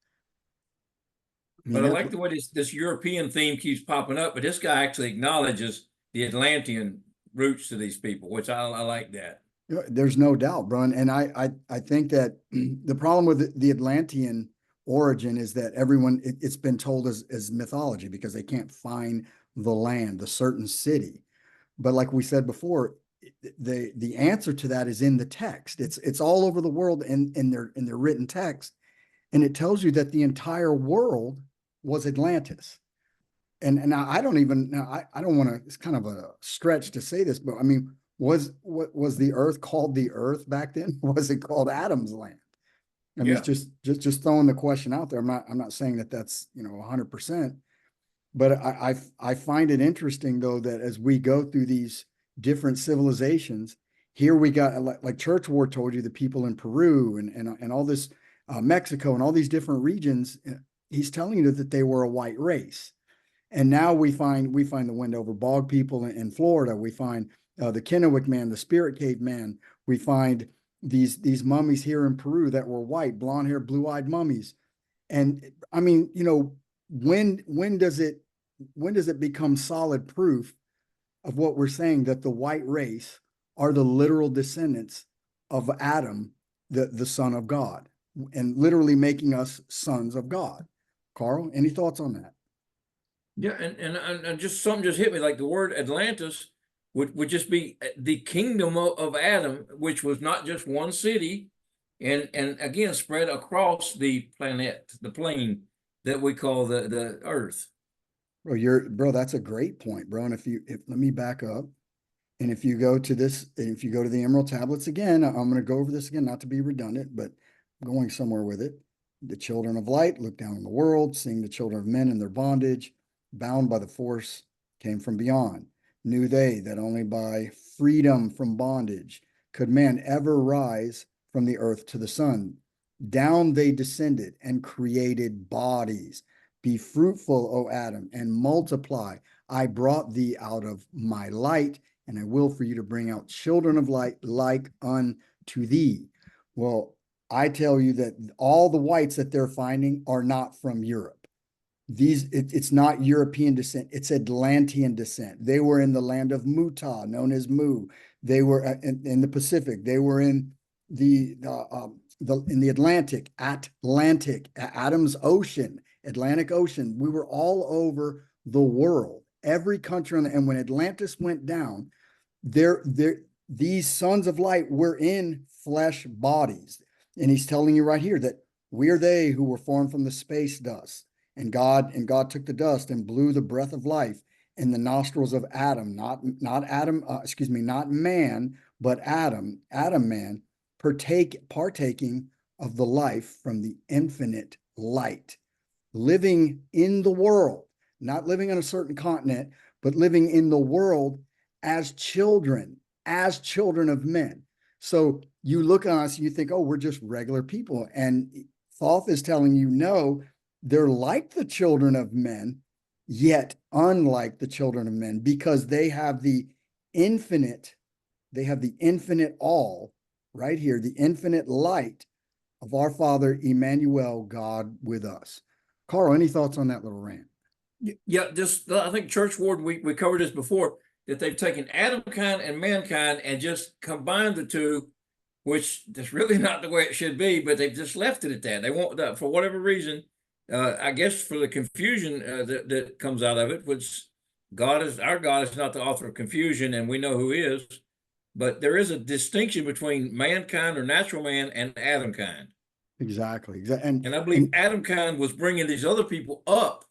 But I like the way this European theme keeps popping up, but this guy actually acknowledges the Atlantean roots to these people, which I like that. There's no doubt, bro. And I think that the problem with the Atlantean origin is that it's been told as mythology because they can't find the land, the certain city. But like we said before, the answer to that is in the text. It's all over the world in their written text, and it tells you that the entire world was Atlantis. And I don't want to. It's kind of a stretch to say this, but I mean, was the Earth called the Earth back then? Was it called Adam's land? I mean, it's just throwing the question out there. I'm not saying that that's 100%, but I find it interesting though that as we go through these different civilizations, Here we got, like Church Ward told you, the people in Peru and all this Mexico and all these different regions. He's telling you that they were a white race. And now we find the Wendover Bog people in Florida. We find the Kennewick man, the Spirit Cave man. We find these mummies here in Peru that were white, blonde hair, blue-eyed mummies. And I mean, you know, when does it become solid proof of what we're saying, that the white race are the literal descendants of Adam, the son of God, and literally making us sons of God? Carl, any thoughts on that? Yeah, and just something just hit me, like the word Atlantis would just be the kingdom of Adam, which was not just one city, and again spread across the planet, the plane that we call the Earth. Bro, that's a great point, bro. And if let me back up. And if you go to this, if you go to the Emerald Tablets again, I'm going to go over this again, not to be redundant, but I'm going somewhere with it. The children of light looked down on the world, seeing the children of men in their bondage, bound by the force, came from beyond. Knew they that only by freedom from bondage could man ever rise from the earth to the sun. Down they descended and created bodies. Be fruitful, O Adam, and multiply. I brought thee out of my light, and I will for you to bring out children of light like unto thee. Well, I tell you that all the whites that they're finding are not from Europe. It's not European descent, it's Atlantean descent. They were in the land of Muta, known as Mu. They were in the Pacific. They were in the Atlantic, Adam's Ocean, Atlantic Ocean. We were all over the world, every country and when Atlantis went down, these sons of light were in flesh bodies. And he's telling you right here that we're they who were formed from the space dust. And God took the dust and blew the breath of life in the nostrils of Adam, not man, but Adam man, partaking of the life from the infinite light, living in the world, not living on a certain continent, but living in the world as children of men. So you look at us, you think, oh, we're just regular people. And Thoth is telling you, no, they're like the children of men, yet unlike the children of men, because they have the infinite all right here, the infinite light of our Father, Emmanuel, God with us. Carl, any thoughts on that little rant? Yeah, just I think Church Ward, we covered this before, that they've taken Adamkind and mankind and just combined the two, which is really not the way it should be, but they've just left it at that. They want that for whatever reason. I guess for the confusion that comes out of it, which our God is not the author of confusion, and we know who is, but there is a distinction between mankind or natural man and Adamkind. Exactly. And I believe Adamkind was bringing these other people up,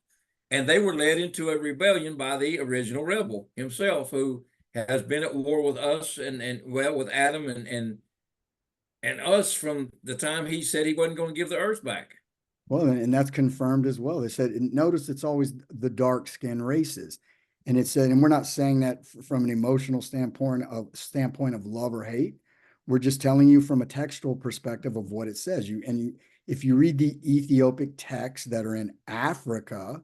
and they were led into a rebellion by the original rebel himself, who has been at war with us and with Adam and us from the time he said he wasn't going to give the earth back. Well, and that's confirmed as well. They said, notice it's always the dark skinned races. And it said, and we're not saying that from an emotional standpoint of love or hate. We're just telling you from a textual perspective of what it says. If you read the Ethiopic texts that are in Africa,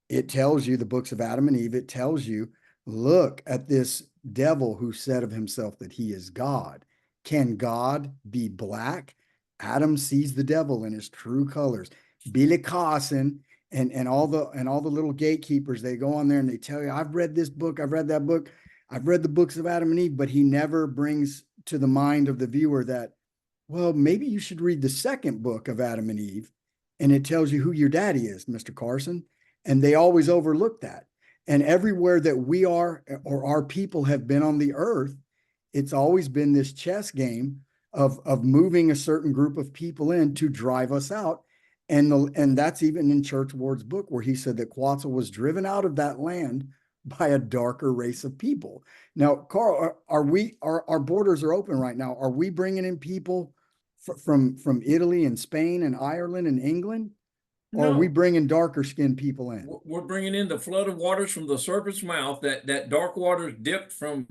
it tells you, the books of Adam and Eve, it tells you, look at this devil who said of himself that he is God. Can God be black? Adam sees the devil in his true colors. Billy Carson and all the little gatekeepers, they go on there and they tell you, I've read this book, I've read that book, I've read the books of Adam and Eve, but he never brings to the mind of the viewer that, well, maybe you should read the second book of Adam and Eve, and it tells you who your daddy is, Mr. Carson. And they always overlook that. And everywhere that we are or our people have been on the earth, it's always been this chess game of moving a certain group of people in to drive us out. And that's even in Church Ward's book, where he said that Quetzal was driven out of that land by a darker race of people. Now, Carl, our borders are open right now. Are we bringing in people from Italy and Spain and Ireland and England? Or are we bringing darker skinned people in? We're bringing in the flood of waters from the serpent's mouth, that dark water dipped from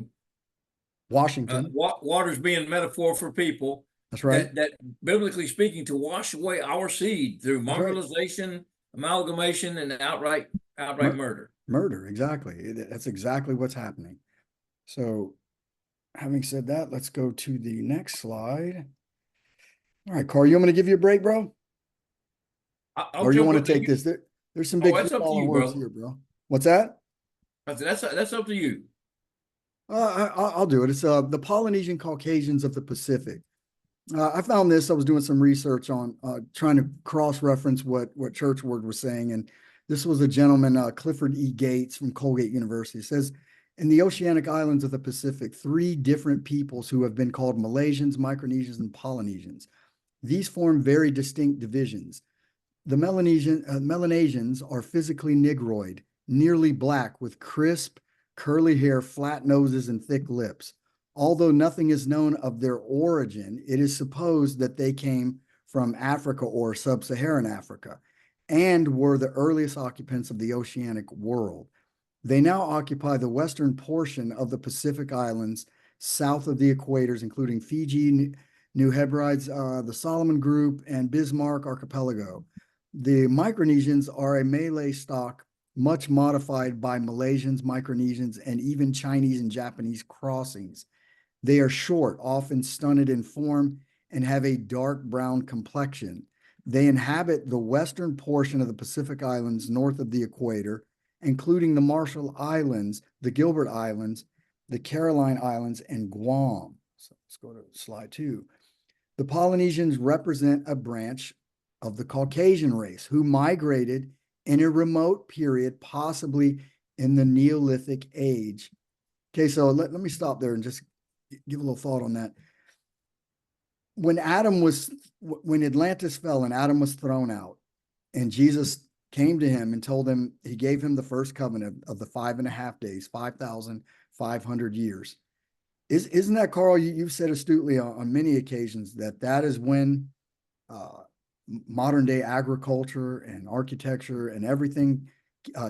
Washington. Waters being metaphor for people. That's right. That biblically speaking, to wash away our seed through That's right. mongrelization, amalgamation, and outright murder. Murder, exactly. That's exactly what's happening. So, having said that, let's go to the next slide. All right, Carl, you want me to give you a break, bro? Or you want to take this? There's some big that's up to you, words bro. here, bro. What's that? That's up to you. I'll do it. It's the Polynesian Caucasians of the Pacific. I found this. I was doing some research on trying to cross-reference what Churchward was saying, and this was a gentleman, Clifford E. Gates from Colgate University. It says, in the oceanic islands of the Pacific, 3 different peoples who have been called Malaysians, Micronesians, and Polynesians. These form very distinct divisions. The Melanesians are physically negroid, nearly black, with crisp, curly hair, flat noses, and thick lips. Although nothing is known of their origin, it is supposed that they came from Africa or sub-Saharan Africa and were the earliest occupants of the oceanic world. They now occupy the western portion of the Pacific Islands south of the equators, including Fiji, New Hebrides, the Solomon Group, and Bismarck Archipelago. The Micronesians are a Malay stock, much modified by Malaysians, Micronesians, and even Chinese and Japanese crossings. They are short, often stunted in form, and have a dark brown complexion. They inhabit the western portion of the Pacific Islands north of the equator, including the Marshall Islands, the Gilbert Islands, the Caroline Islands, and Guam. So let's go to slide 2. The Polynesians represent a branch of the Caucasian race who migrated in a remote period, possibly in the Neolithic age. Okay, so let me stop there and just give a little thought on that. When Atlantis fell and Adam was thrown out, and Jesus came to him and told him, he gave him the first covenant of the 5.5 days, 5,500 years. Isn't that, Carl, you've said astutely on many occasions that is when modern day agriculture and architecture and everything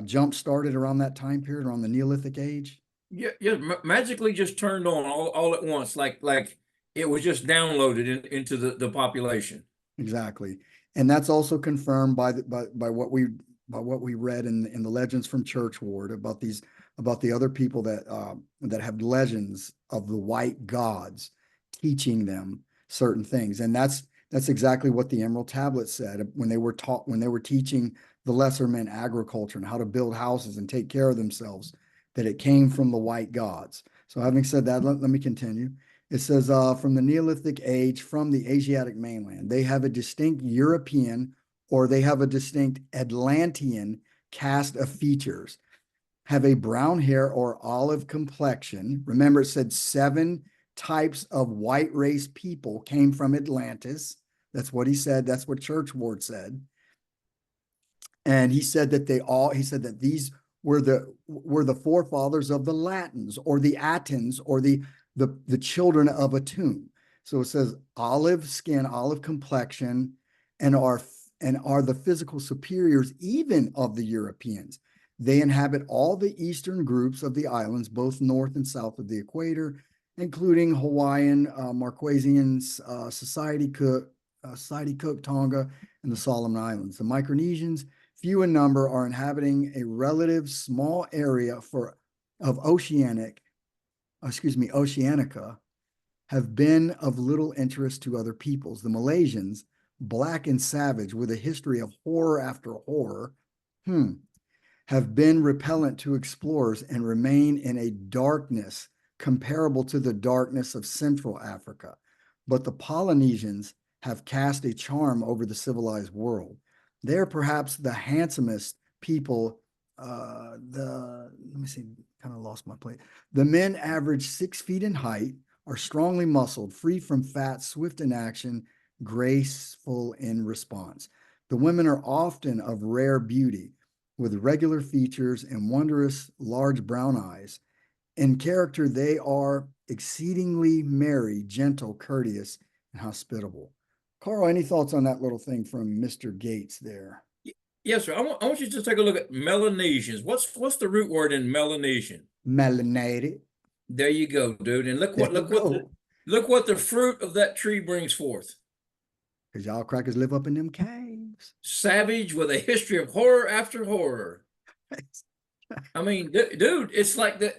jump started around that time period, around the Neolithic age? Yeah, magically just turned on all at once, like it was just downloaded into the population. Exactly, and that's also confirmed by what we read in the legends from Churchward about the other people that have legends of the white gods teaching them certain things, and that's exactly what the Emerald Tablet said when they were teaching the lesser men agriculture and how to build houses and take care of themselves, that it came from the white gods. So having said that, let me continue. It says, from the Neolithic age, from the Asiatic mainland, they have a distinct European or they have a distinct Atlantean cast of features, have a brown hair or olive complexion. Remember, it said 7 types of white race people came from Atlantis. That's what he said. That's what Churchward said. And he said that these were the forefathers of the Latins or the Attins or the children of Atum. So it says olive skin, olive complexion, and are the physical superiors even of the Europeans. They inhabit all the eastern groups of the islands, both north and south of the equator, including Hawaiian, Marquesans, Society Cook, Tonga, and the Solomon Islands. The Micronesians, few in number, are inhabiting a relative small area of Oceanica, have been of little interest to other peoples. The Malaysians, black and savage with a history of horror after horror, have been repellent to explorers and remain in a darkness comparable to the darkness of Central Africa. But the Polynesians have cast a charm over the civilized world. They are perhaps the handsomest people. Let me see, kind of lost my place. The men average 6 feet in height, are strongly muscled, free from fat, swift in action, graceful in response. The women are often of rare beauty, with regular features and wondrous large brown eyes. In character, they are exceedingly merry, gentle, courteous, and hospitable. Carl, any thoughts on that little thing from Mr. Gates there? Yes, sir. I want you to take a look at Melanesians. What's the root word in Melanesian? Melanated. There you go, dude. And look There what you look what the fruit of that tree brings forth. Because y'all crackers live up in them caves. Savage with a history of horror after horror. I mean, dude, it's like that.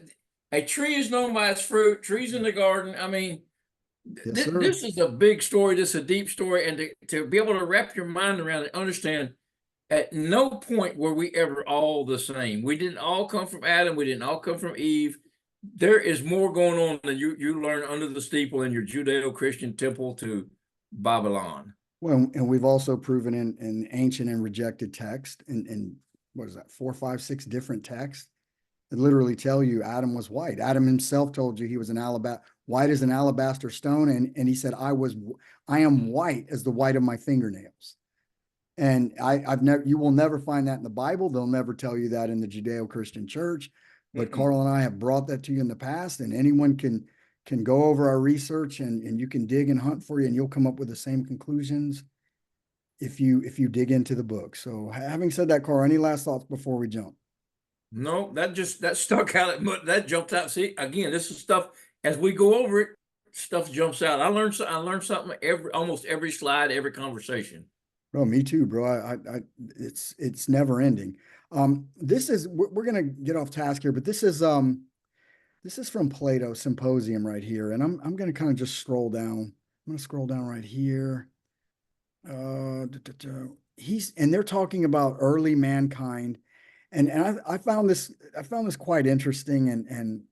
A tree is known by its fruit. Trees in the garden. I mean, Yes, sir. this is a big story. This is a deep story, and to be able to wrap your mind around it, understand. At no point were we ever all the same. We didn't all come from Adam. We didn't all come from Eve. There is more going on than you learn under the steeple in your Judeo-Christian temple to Babylon. Well, and we've also proven in ancient and rejected text, in what is that, 4, 5, 6 different texts that literally tell you Adam was white. Adam himself told you he was white as an alabaster stone, and he said, I am white as the white of my fingernails. And you will never find that in the Bible. They'll never tell you that in the Judeo-Christian church. But Carl and I have brought that to you in the past, and anyone can go over our research and you can dig and hunt for you, and you'll come up with the same conclusions if you dig into the book. So having said that, Carl, any last thoughts before we jump? No, that stuck out. That jumped out. See, again, this is stuff as we go over it, stuff jumps out. I learned something almost every slide, every conversation. Bro, me too, bro. It's never ending. We're gonna get off task here, but this is from Plato Symposium right here, and I'm gonna kind of just scroll down. I'm gonna scroll down right here. And they're talking about early mankind, and I found this quite interesting and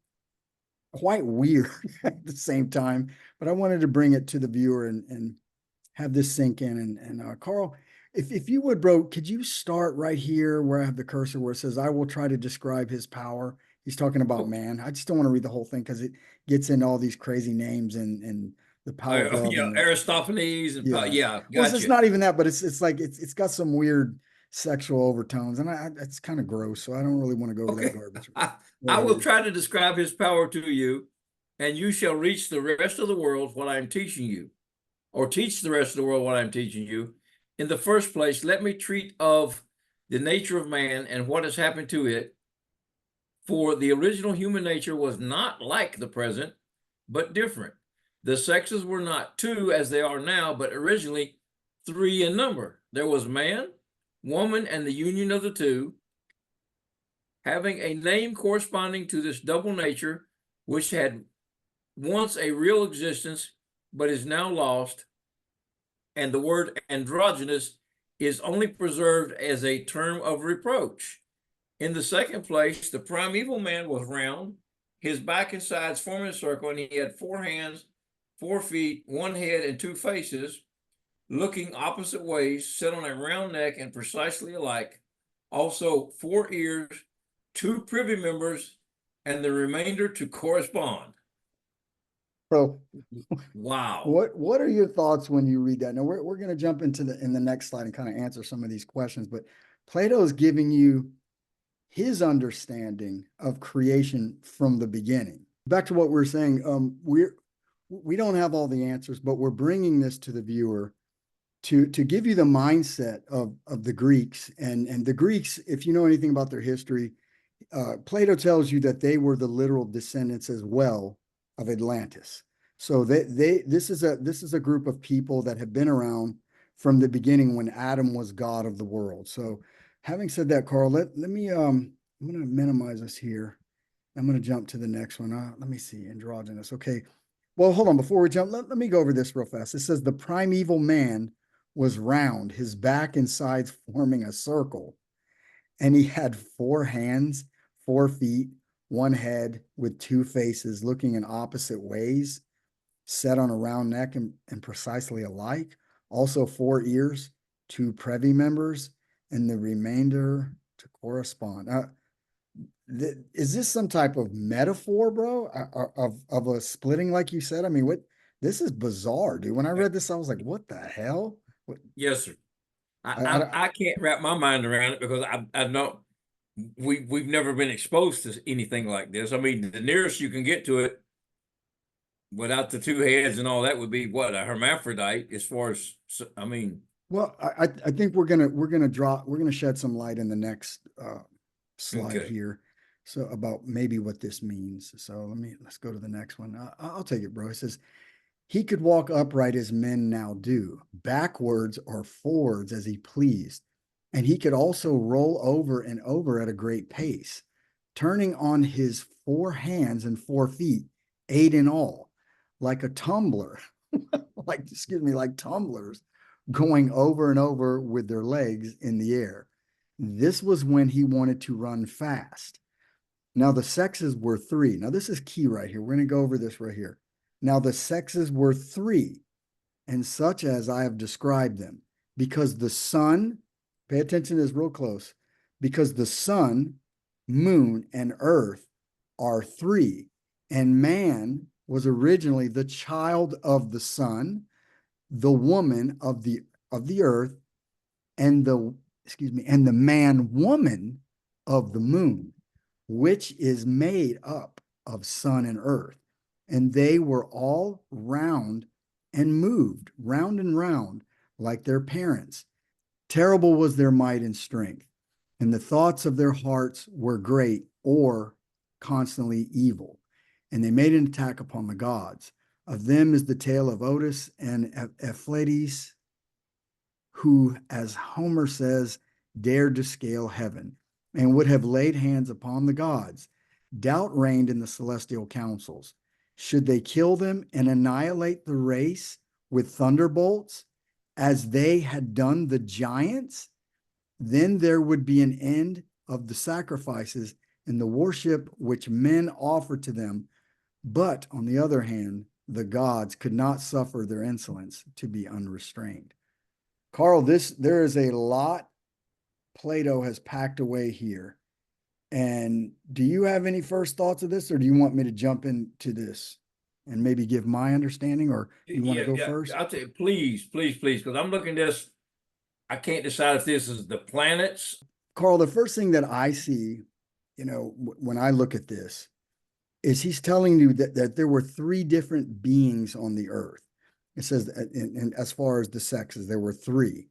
quite weird at the same time. But I wanted to bring it to the viewer and have this sink in. And Carl, if you would, bro, could you start right here where I have the cursor where it says, I will try to describe his power. He's talking about man. I just don't want to read the whole thing because it gets into all these crazy names and the power of Aristophanes and Well, gotcha. it's not even that, but it's like it's got some weird sexual overtones, and it's kind of gross, so I don't really want to go over that garbage. I will try to describe his power to you, and you shall reach the rest of the world what I am teaching you. Or teach the rest of the world what I'm teaching you. In the first place, let me treat of the nature of man and what has happened to it. For the original human nature was not like the present, but different. The sexes were not 2 as they are now, but originally 3 in number. There was man, woman, and the union of the 2, having a name corresponding to this double nature, which had once a real existence, but is now lost, and the word androgynous is only preserved as a term of reproach. In the second place, the primeval man was round, his back and sides forming a circle, and he had 4 hands, 4 feet, 1 head, and 2 faces, looking opposite ways, set on a round neck and precisely alike. Also 4 ears, 2 privy members, and the remainder to correspond. Bro, wow. What are your thoughts when you read that? Now we're going to jump into in the next slide and kind of answer some of these questions, but Plato is giving you his understanding of creation from the beginning. Back to what we're saying, we don't have all the answers, but we're bringing this to the viewer to give you the mindset of the Greeks, and the Greeks, if you know anything about their history, Plato tells you that they were the literal descendants as well of Atlantis. So this is a group of people that have been around from the beginning when Adam was God of the world. So having said that, Carl, let me I'm going to minimize this here. I'm going to jump to the next one. Let me see, androgynous. Okay. Well, hold on. Before we jump, let me go over this real fast. It says the primeval man was round, his back and sides forming a circle, and he had 4 hands, 4 feet, 1 head with 2 faces looking in opposite ways, set on a round neck and precisely alike. Also 4 ears, 2 privy members, and the remainder to correspond. Is this some type of metaphor, bro, of a splitting like you said? I mean, this is bizarre, dude. When I read this, I was like, what the hell? Yes, sir. I can't wrap my mind around it because I know we've never been exposed to anything like this. I mean, the nearest you can get to it without the 2 heads and all that would be what, a hermaphrodite, as far as, I mean. Well, I think we're gonna shed some light in the next slide here. So about maybe what this means. So let's go to the next one. I'll take it, bro. It says, he could walk upright as men now do, backwards or forwards as he pleased. And he could also roll over and over at a great pace, turning on his 4 hands and 4 feet, 8 in all, like a tumbler, like tumblers going over and over with their legs in the air. This was when he wanted to run fast. Now the sexes were 3. Now this is key right here. We're going to go over this right here. Now the sexes were 3, and such as I have described them, because the sun, pay attention to this real close, because the sun, moon, and earth are 3, and man was originally the child of the sun, the woman of the earth, and the man-woman of the moon, which is made up of sun and earth. And they were all round and moved round and round like their parents. Terrible was their might and strength, and the thoughts of their hearts were great or constantly evil. And they made an attack upon the gods. Of them is the tale of Otis and Ephialtes, who, as Homer says, dared to scale heaven and would have laid hands upon the gods. Doubt reigned in the celestial councils. Should they kill them and annihilate the race with thunderbolts, as they had done the giants? Then there would be an end of the sacrifices and the worship which men offered to them. But on the other hand, the gods could not suffer their insolence to be unrestrained. Carl, there is a lot Plato has packed away here. And do you have any first thoughts of this, or do you want me to jump into this and maybe give my understanding, or you want to go first? I'll tell you, please, because I'm looking at this. I can't decide if this is the planets. Carl, the first thing that I see, when I look at this, is he's telling you that there were 3 different beings on the earth. It says, and as far as the sexes, there were 3.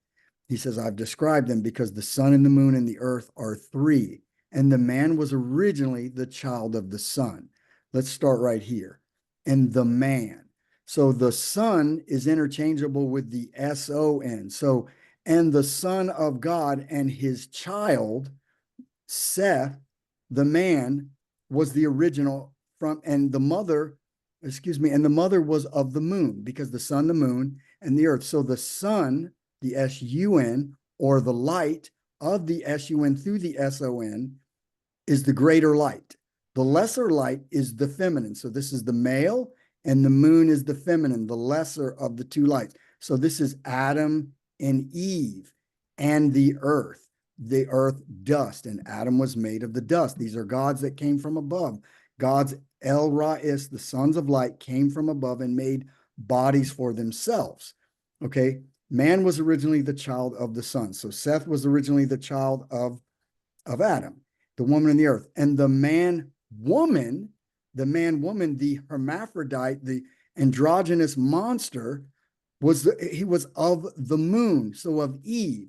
He says, I've described them because the sun and the moon and the earth are 3. And the man was originally the child of the sun. Let's start right here. And the man. So the son is interchangeable with the S-O-N. So, and the son of God and his child, Seth, the man, was the original and the mother was of the moon, because the sun, the moon, and the earth. So the sun, the S-U-N, or the light of the S-U-N through the S-O-N, is the greater light. The lesser light is the feminine. So this is the male, and the moon is the feminine, the lesser of the 2 lights. So this is Adam and Eve and the earth dust, and Adam was made of the dust. These are gods that came from above. Gods El Ra'is, the sons of light, came from above and made bodies for themselves. Okay, man was originally the child of the sun. So Seth was originally the child of Adam, the woman in the earth. And the man-woman, the hermaphrodite, the androgynous monster, he was of the moon, so of Eve.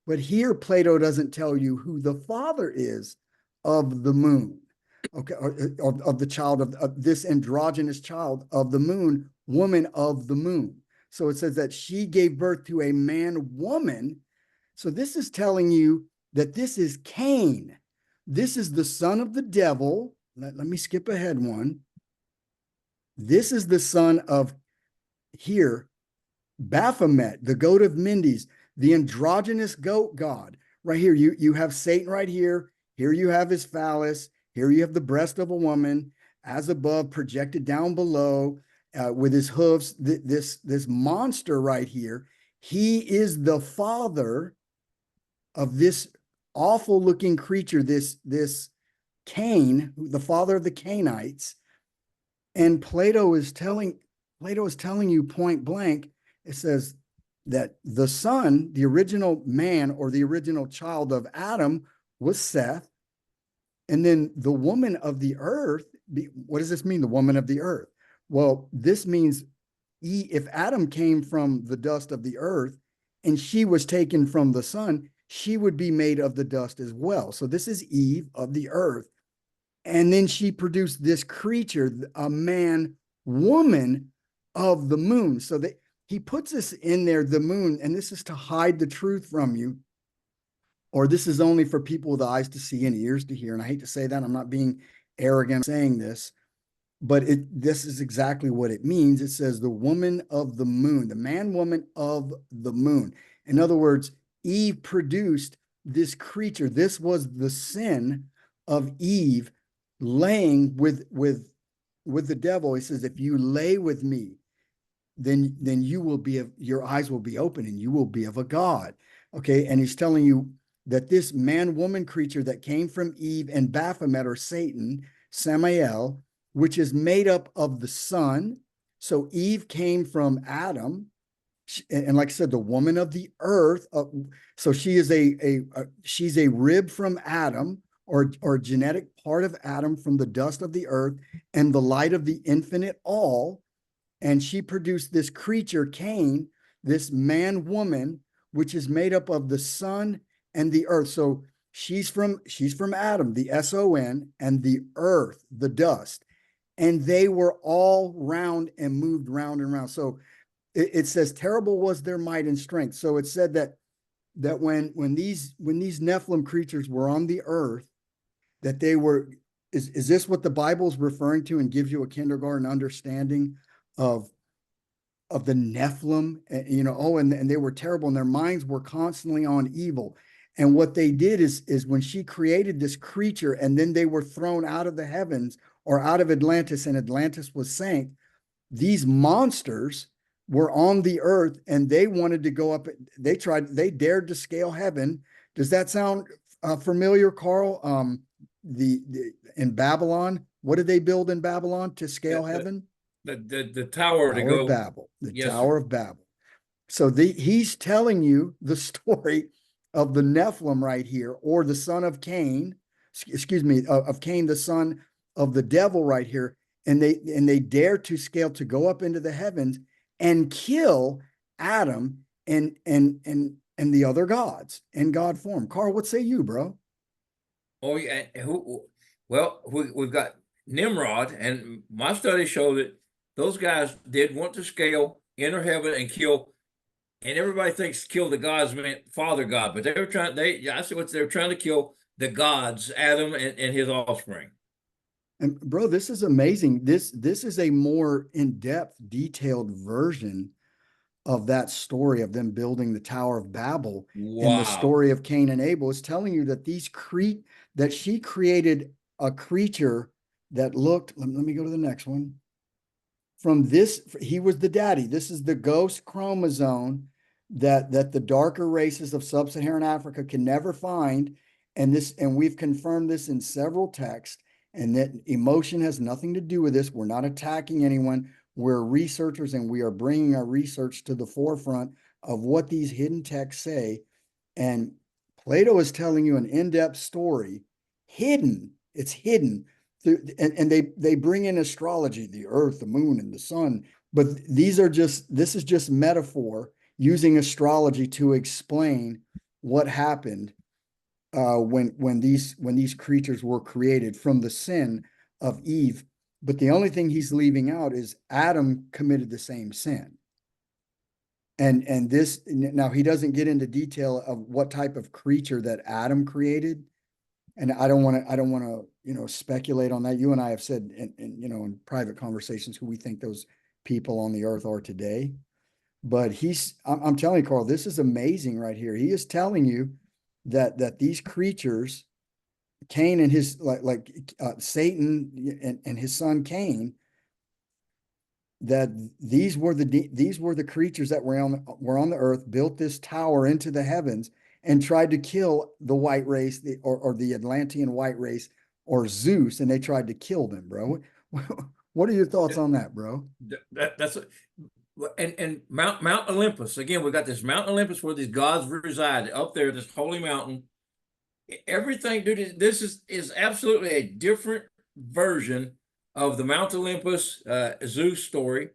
But here Plato doesn't tell you who the father is of the moon, okay, or of the child of this androgynous child of the moon, woman of the moon. So it says that she gave birth to a man-woman. So this is telling you that this is Cain. This is the son of the devil. Let me skip ahead one. This is the son of here, Baphomet, the goat of Mendes, the androgynous goat god. Right here, you have Satan right here. Here you have his phallus. Here you have the breast of a woman, as above, projected down below, with his hoofs. This monster right here, he is the father of this awful looking creature, this Cain, the father of the Cainites. And Plato is telling you point blank, it says that the son, the original man or the original child of Adam, was Seth. And then the woman of the earth, what does this mean, the woman of the earth? Well, this means if Adam came from the dust of the earth and she was taken from the sun, she would be made of the dust as well. So this is Eve of the earth. And then she produced this creature, a man, woman of the moon. So that he puts this in there, the moon, and this is to hide the truth from you. Or this is only for people with eyes to see and ears to hear. And I hate to say that, I'm not being arrogant saying this, but this is exactly what it means. It says the woman of the moon, the man, woman of the moon. In other words, Eve produced this creature. This was the sin of Eve laying with the devil. He says, if you lay with me, then you will be, your eyes will be open and you will be of a God. Okay. And he's telling you that this man-woman creature that came from Eve and Baphomet, or Satan, Samael, which is made up of the sun. So Eve came from Adam, and like I said, the woman of the earth. So she is she's a rib from Adam, or genetic part of Adam from the dust of the earth and the light of the infinite all. And she produced this creature, Cain, this man-woman, which is made up of the sun and the earth. So she's from Adam, the S-O-N, and the earth, the dust. And they were all round and moved round and round. So it says terrible was their might and strength. So it said that when these Nephilim creatures were on the earth, that they were, is this what the Bible is referring to, and gives you a kindergarten understanding of the Nephilim? You know, and they were terrible, and their minds were constantly on evil. And what they did is when she created this creature, and then they were thrown out of the heavens, or out of Atlantis, and Atlantis was sank, these monsters were on the earth, and they wanted to go up. They dared to scale heaven. Does that sound familiar, Carl? In Babylon, what did they build in Babylon to scale heaven? The tower to go. Of Babel, the Yes, Tower of Babel. So he's telling you the story of the Nephilim right here, or the son of Cain, excuse me, of Cain, the son of the devil right here. And they dare to scale, to go up into the heavens and kill Adam and the other gods in God form. Carl, what say you, bro? Oh yeah. Well, we've got Nimrod, and my studies show that those guys did want to scale, enter heaven, and kill. And everybody thinks kill the gods meant Father God, but they were trying. I see what they're trying to kill, the gods, Adam and his offspring. And bro, this is amazing. This is a more in-depth, detailed version of that story of them building the Tower of Babel. Wow. And the story of Cain and Abel is telling you that that she created a creature that looked. Let me go to the next one. From this, he was the daddy. This is the ghost chromosome that the darker races of sub-Saharan Africa can never find. And we've confirmed this in several texts, and that emotion has nothing to do with this. We're not attacking anyone. We're researchers, and we are bringing our research to the forefront of what these hidden texts say. And Plato is telling you an in-depth story, hidden. It's hidden. And they bring in astrology, the earth, the moon, and the sun. But this is just metaphor using astrology to explain what happened when these creatures were created from the sin of Eve. But the only thing he's leaving out is Adam committed the same sin. And this, now he doesn't get into detail of what type of creature that Adam created. And I don't want to, speculate on that. You and I have said in private conversations who we think those people on the earth are today. But I'm telling you, Carl, this is amazing right here. He is telling you that these creatures, Cain and his Satan and his son Cain, that these were the creatures that were on the earth, built this tower into the heavens, and tried to kill the white race, or the Atlantean white race, or Zeus, and they tried to kill them, bro. What are your thoughts on that, bro? And Mount Olympus, again, we got this Mount Olympus where these gods reside up there, this holy mountain. Everything, dude, this is absolutely a different version of the Mount Olympus Zeus story,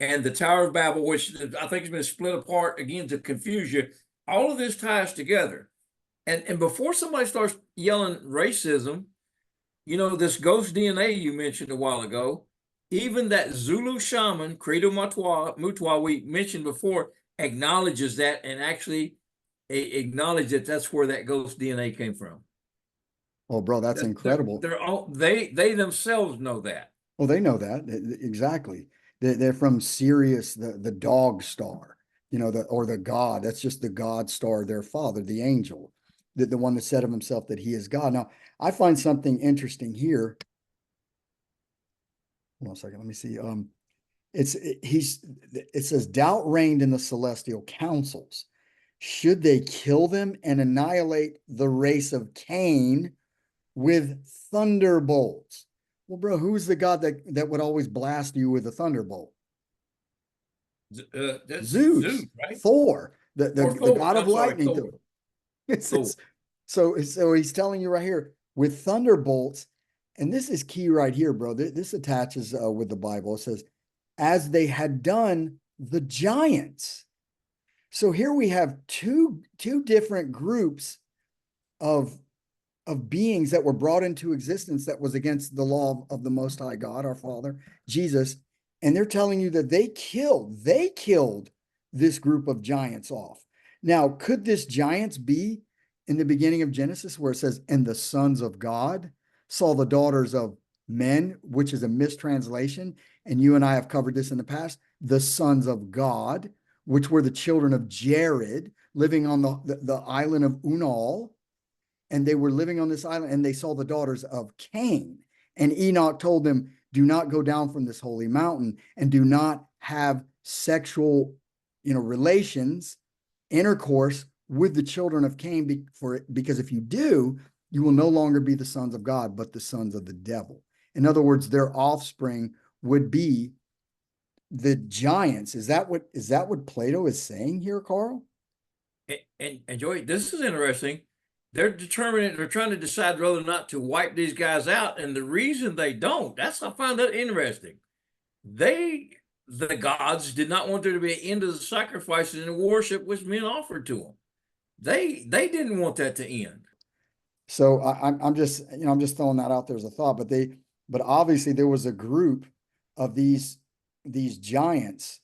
and the Tower of Babel, which I think has been split apart again to confuse you. All of this ties together. And before somebody starts yelling racism, You know, this ghost DNA you mentioned a while ago, even that Zulu shaman, Credo Mutwa, we mentioned before, acknowledges that and actually acknowledge that that's where that ghost DNA came from. Oh, bro, that's incredible. They themselves know that. Well, they know that exactly. They're from Sirius, the dog star, you know, or the god. That's just the god star, their father, the angel, the one that said of himself that he is God. Now, I find something interesting here. Hold on a second. Let me see. It says doubt reigned in the celestial councils. Should they kill them and annihilate the race of Cain with thunderbolts? Well, bro, who's the god that would always blast you with a thunderbolt? That's Zeus, right? Thor, the god of lightning. Thor. So he's telling you right here with thunderbolts, and this is key right here, bro. This attaches with the Bible. It says, as they had done the giants. So here we have two different groups of beings that were brought into existence that was against the law of the Most High God, our Father, Jesus. And they're telling you that they killed this group of giants off. Now, could this giants be in the beginning of Genesis where it says, and the sons of God saw the daughters of men, which is a mistranslation. And you and I have covered this in the past, the sons of God, which were the children of Jared living on the island of Unal. And they were living on this island and they saw the daughters of Cain. And Enoch told them, do not go down from this holy mountain and do not have sexual, relations, intercourse with the children of Cain because if you do, you will no longer be the sons of God, but the sons of the devil. In other words, their offspring would be the giants. Is that what Plato is saying here, Carl? And Joey, this is interesting. They're trying to decide whether or not to wipe these guys out. And the reason they don't, I find that interesting. The gods did not want there to be an end to the sacrifices and worship which men offered to them. They didn't want that to end. So I'm just throwing that out there as a thought, but obviously there was a group of these giants.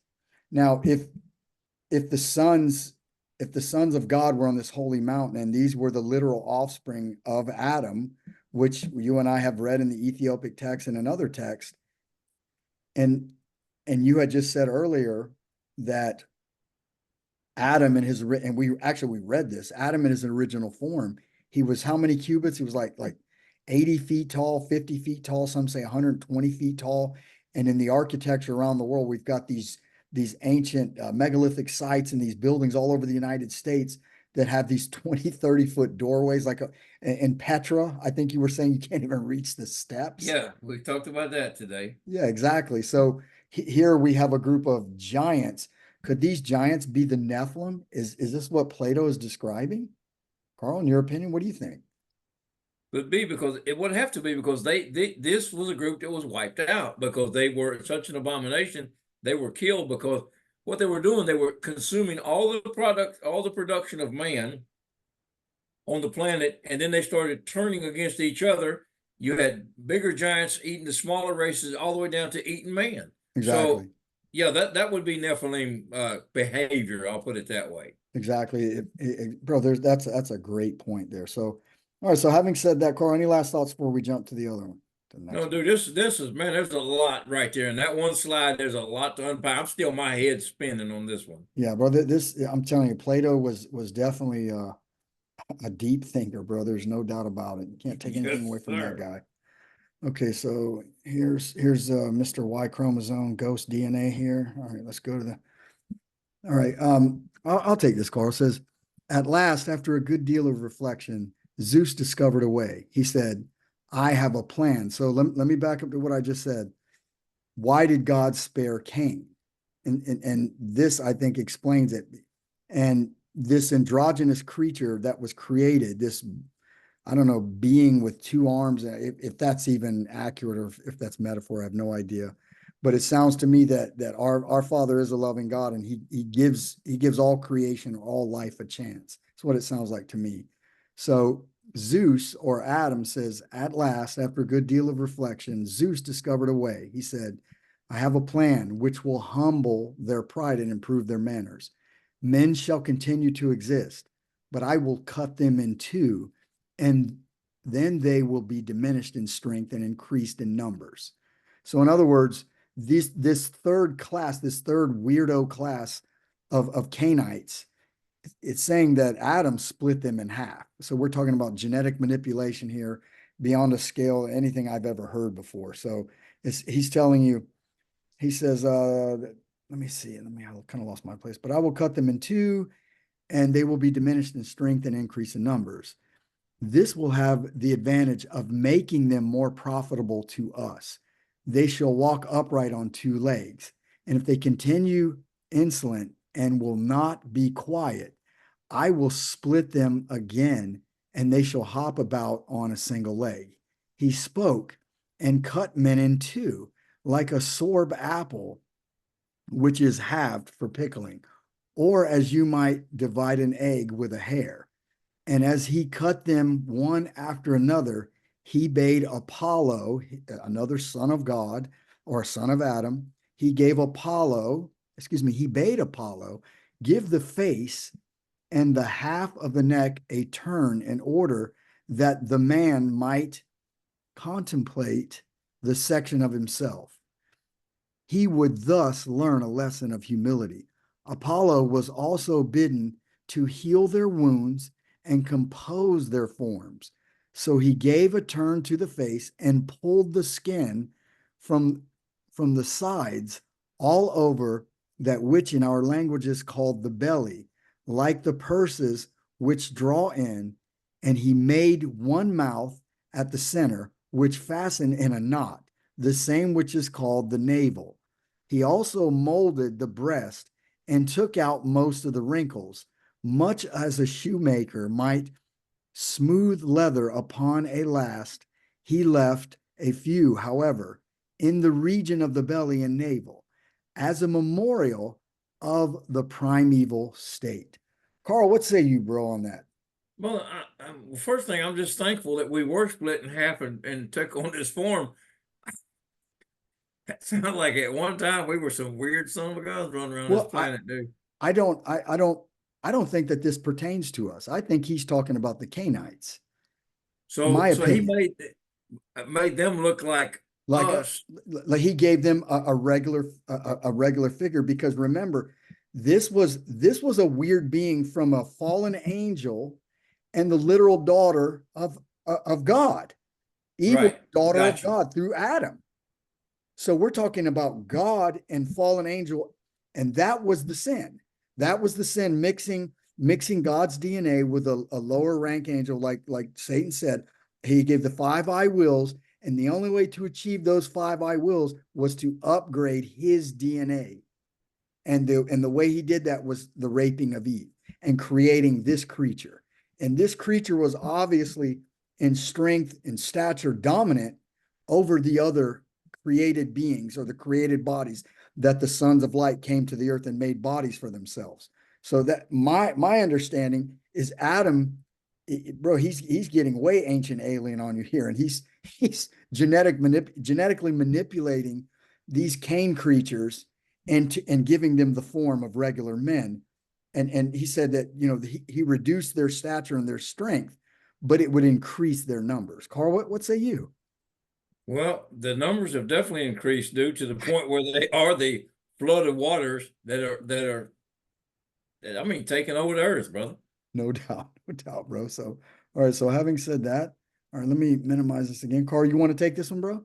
Now, if the sons of God were on this holy mountain and these were the literal offspring of Adam, which you and I have read in the Ethiopic text and another text, and you had just said earlier that Adam we read this, Adam in his original form, he was how many cubits? He was like 80 feet tall, 50 feet tall, some say 120 feet tall. And in the architecture around the world, we've got these ancient megalithic sites and these buildings all over the United States that have these 20, 30-foot doorways, like in Petra, I think you were saying you can't even reach the steps. Yeah, we talked about that today. Yeah, exactly. So here we have a group of giants. Could these giants be the Nephilim? Is this what Plato is describing? Carl, in your opinion, what do you think? Would be because it would have to be because this was a group that was wiped out because they were such an abomination. They were killed because what they were doing, they were consuming all the production of man on the planet, and then they started turning against each other. You had bigger giants eating the smaller races all the way down to eating man. Exactly. So, yeah, that would be Nephilim behavior. I'll put it that way. Exactly, bro. That's a great point there. So, all right. So, having said that, Carl, any last thoughts before we jump to the other one? No, dude, this is, man, there's a lot right there. And that one slide, there's a lot to unpack. I'm still, my head spinning on this one. Yeah, bro, I'm telling you, Plato was definitely a deep thinker, bro. There's no doubt about it. You can't take anything away from that guy. Okay, so here's Mr. Y chromosome ghost DNA here. All right, let's go to all right. I'll take this, Carl. It says, at last, after a good deal of reflection, Zeus discovered a way. He said, I have a plan. So let me back up to what I just said. Why did God spare Cain? And this, I think, explains it. And this androgynous creature that was created, this, I don't know, being with two arms, if that's even accurate or if that's metaphor, I have no idea. But it sounds to me that our Father is a loving God, and he gives all creation, all life a chance. That's what it sounds like to me. So Zeus, or Adam, says, at last, after a good deal of reflection, Zeus discovered a way. He said, I have a plan which will humble their pride and improve their manners. Men shall continue to exist, but I will cut them in two, and then they will be diminished in strength and increased in numbers. So in other words, this third class, this third weirdo class of Cainites, it's saying that Adam split them in half. So we're talking about genetic manipulation here beyond a scale of anything I've ever heard before. So he's telling you, he says, let me see, I kind of lost my place, but I will cut them in two, and they will be diminished in strength and increase in numbers. This will have the advantage of making them more profitable to us. They shall walk upright on two legs. And if they continue insolent and will not be quiet, I will split them again, and they shall hop about on a single leg. He spoke and cut men in two, like a sorb apple, which is halved for pickling, or as you might divide an egg with a hair. And as he cut them one after another, he bade Apollo, another son of God, or son of Adam, he bade Apollo, give the face and the half of the neck a turn, in order that the man might contemplate the section of himself. He would thus learn a lesson of humility. Apollo was also bidden to heal their wounds and compose their forms. So he gave a turn to the face and pulled the skin from the sides all over that which in our language is called the belly, like the purses which draw in, and he made one mouth at the center, which fastened in a knot, the same which is called the navel. He also molded the breast and took out most of the wrinkles, much as a shoemaker might smooth leather upon a last. He left a few, however, in the region of the belly and navel, as a memorial of the primeval state. Carl, what say you, bro, on that? Well, first thing, I'm just thankful that we were split in half and took on this form. That sounded like at one time we were some weird son of a guns running around this planet, dude. I don't think that this pertains to us. I think he's talking about the Cainites. So he made them look like us. Like he gave them a regular figure, because remember, this was a weird being from a fallen angel and the literal daughter of God, evil daughter of God through Adam. So we're talking about God and fallen angel, and that was the sin. That was the sin, mixing God's DNA with a lower rank angel, like Satan said. He gave the 5 I wills, and the only way to achieve those 5 I wills was to upgrade his DNA. And the way he did that was the raping of Eve and creating this creature. And this creature was obviously in strength and stature dominant over the other created beings, or the created bodies that the sons of light came to the earth and made bodies for themselves. So that my understanding is Adam, bro, he's getting way ancient alien on you here, and he's genetically manipulating these Cain creatures and giving them the form of regular men. And he said that, he reduced their stature and their strength, but it would increase their numbers. Carl, what say you? Well, the numbers have definitely increased due to the point where they are the flooded waters that are taking over the earth, brother. No doubt, bro. So, all right. So having said that, all right, let me minimize this again. Carl, you want to take this one, bro?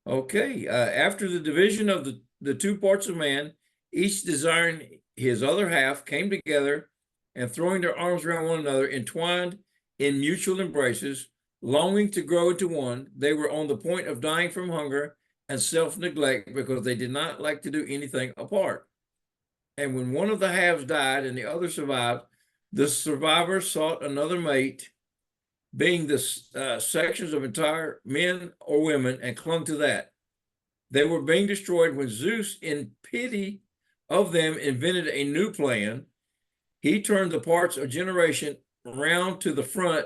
Okay. After the division of the 2 parts of man, each desiring his other half, came together, and throwing their arms around one another, entwined in mutual embraces, longing to grow into one. They were on the point of dying from hunger and self-neglect, because they did not like to do anything apart. And when one of the halves died and the other survived, the survivor sought another mate, being the sections of entire men or women, and clung to that. They were being destroyed when Zeus, in pity of them, invented a new plan. He turned the parts of generation round to the front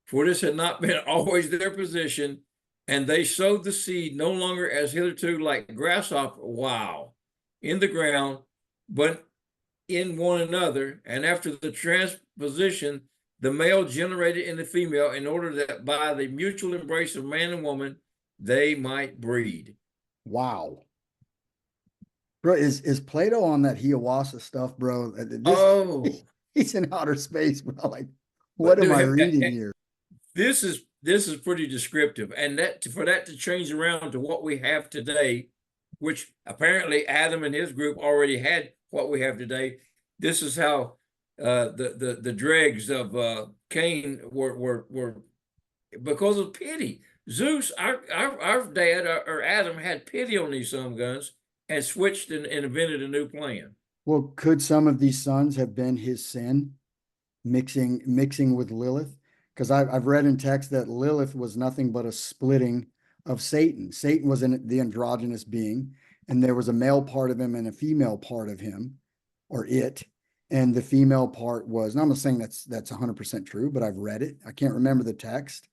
for this had not been always their position, and they sowed the seed no longer as hitherto like grasshopper, wow, in the ground, but in one another. And after the transposition, the male generated in the female, in order that by the mutual embrace of man and woman, they might breed. Wow. Bro, is Plato on that Hiawatha stuff, bro? Oh, He's in outer space, bro. Like, what am I reading here? This is pretty descriptive, and that for that to change around to what we have today, which apparently Adam and his group already had what we have today. This is how the dregs of Cain were because of pity. Zeus, our dad or Adam had pity on these sun guns and switched and invented a new plan. Well, could some of these sons have been his sin, mixing with Lilith? Because I've read in text that Lilith was nothing but a splitting of Satan. Satan was the androgynous being, and there was a male part of him and a female part of him, or it. And the female part was, and I'm not saying that's 100% true, but I've read it. I can't remember the text,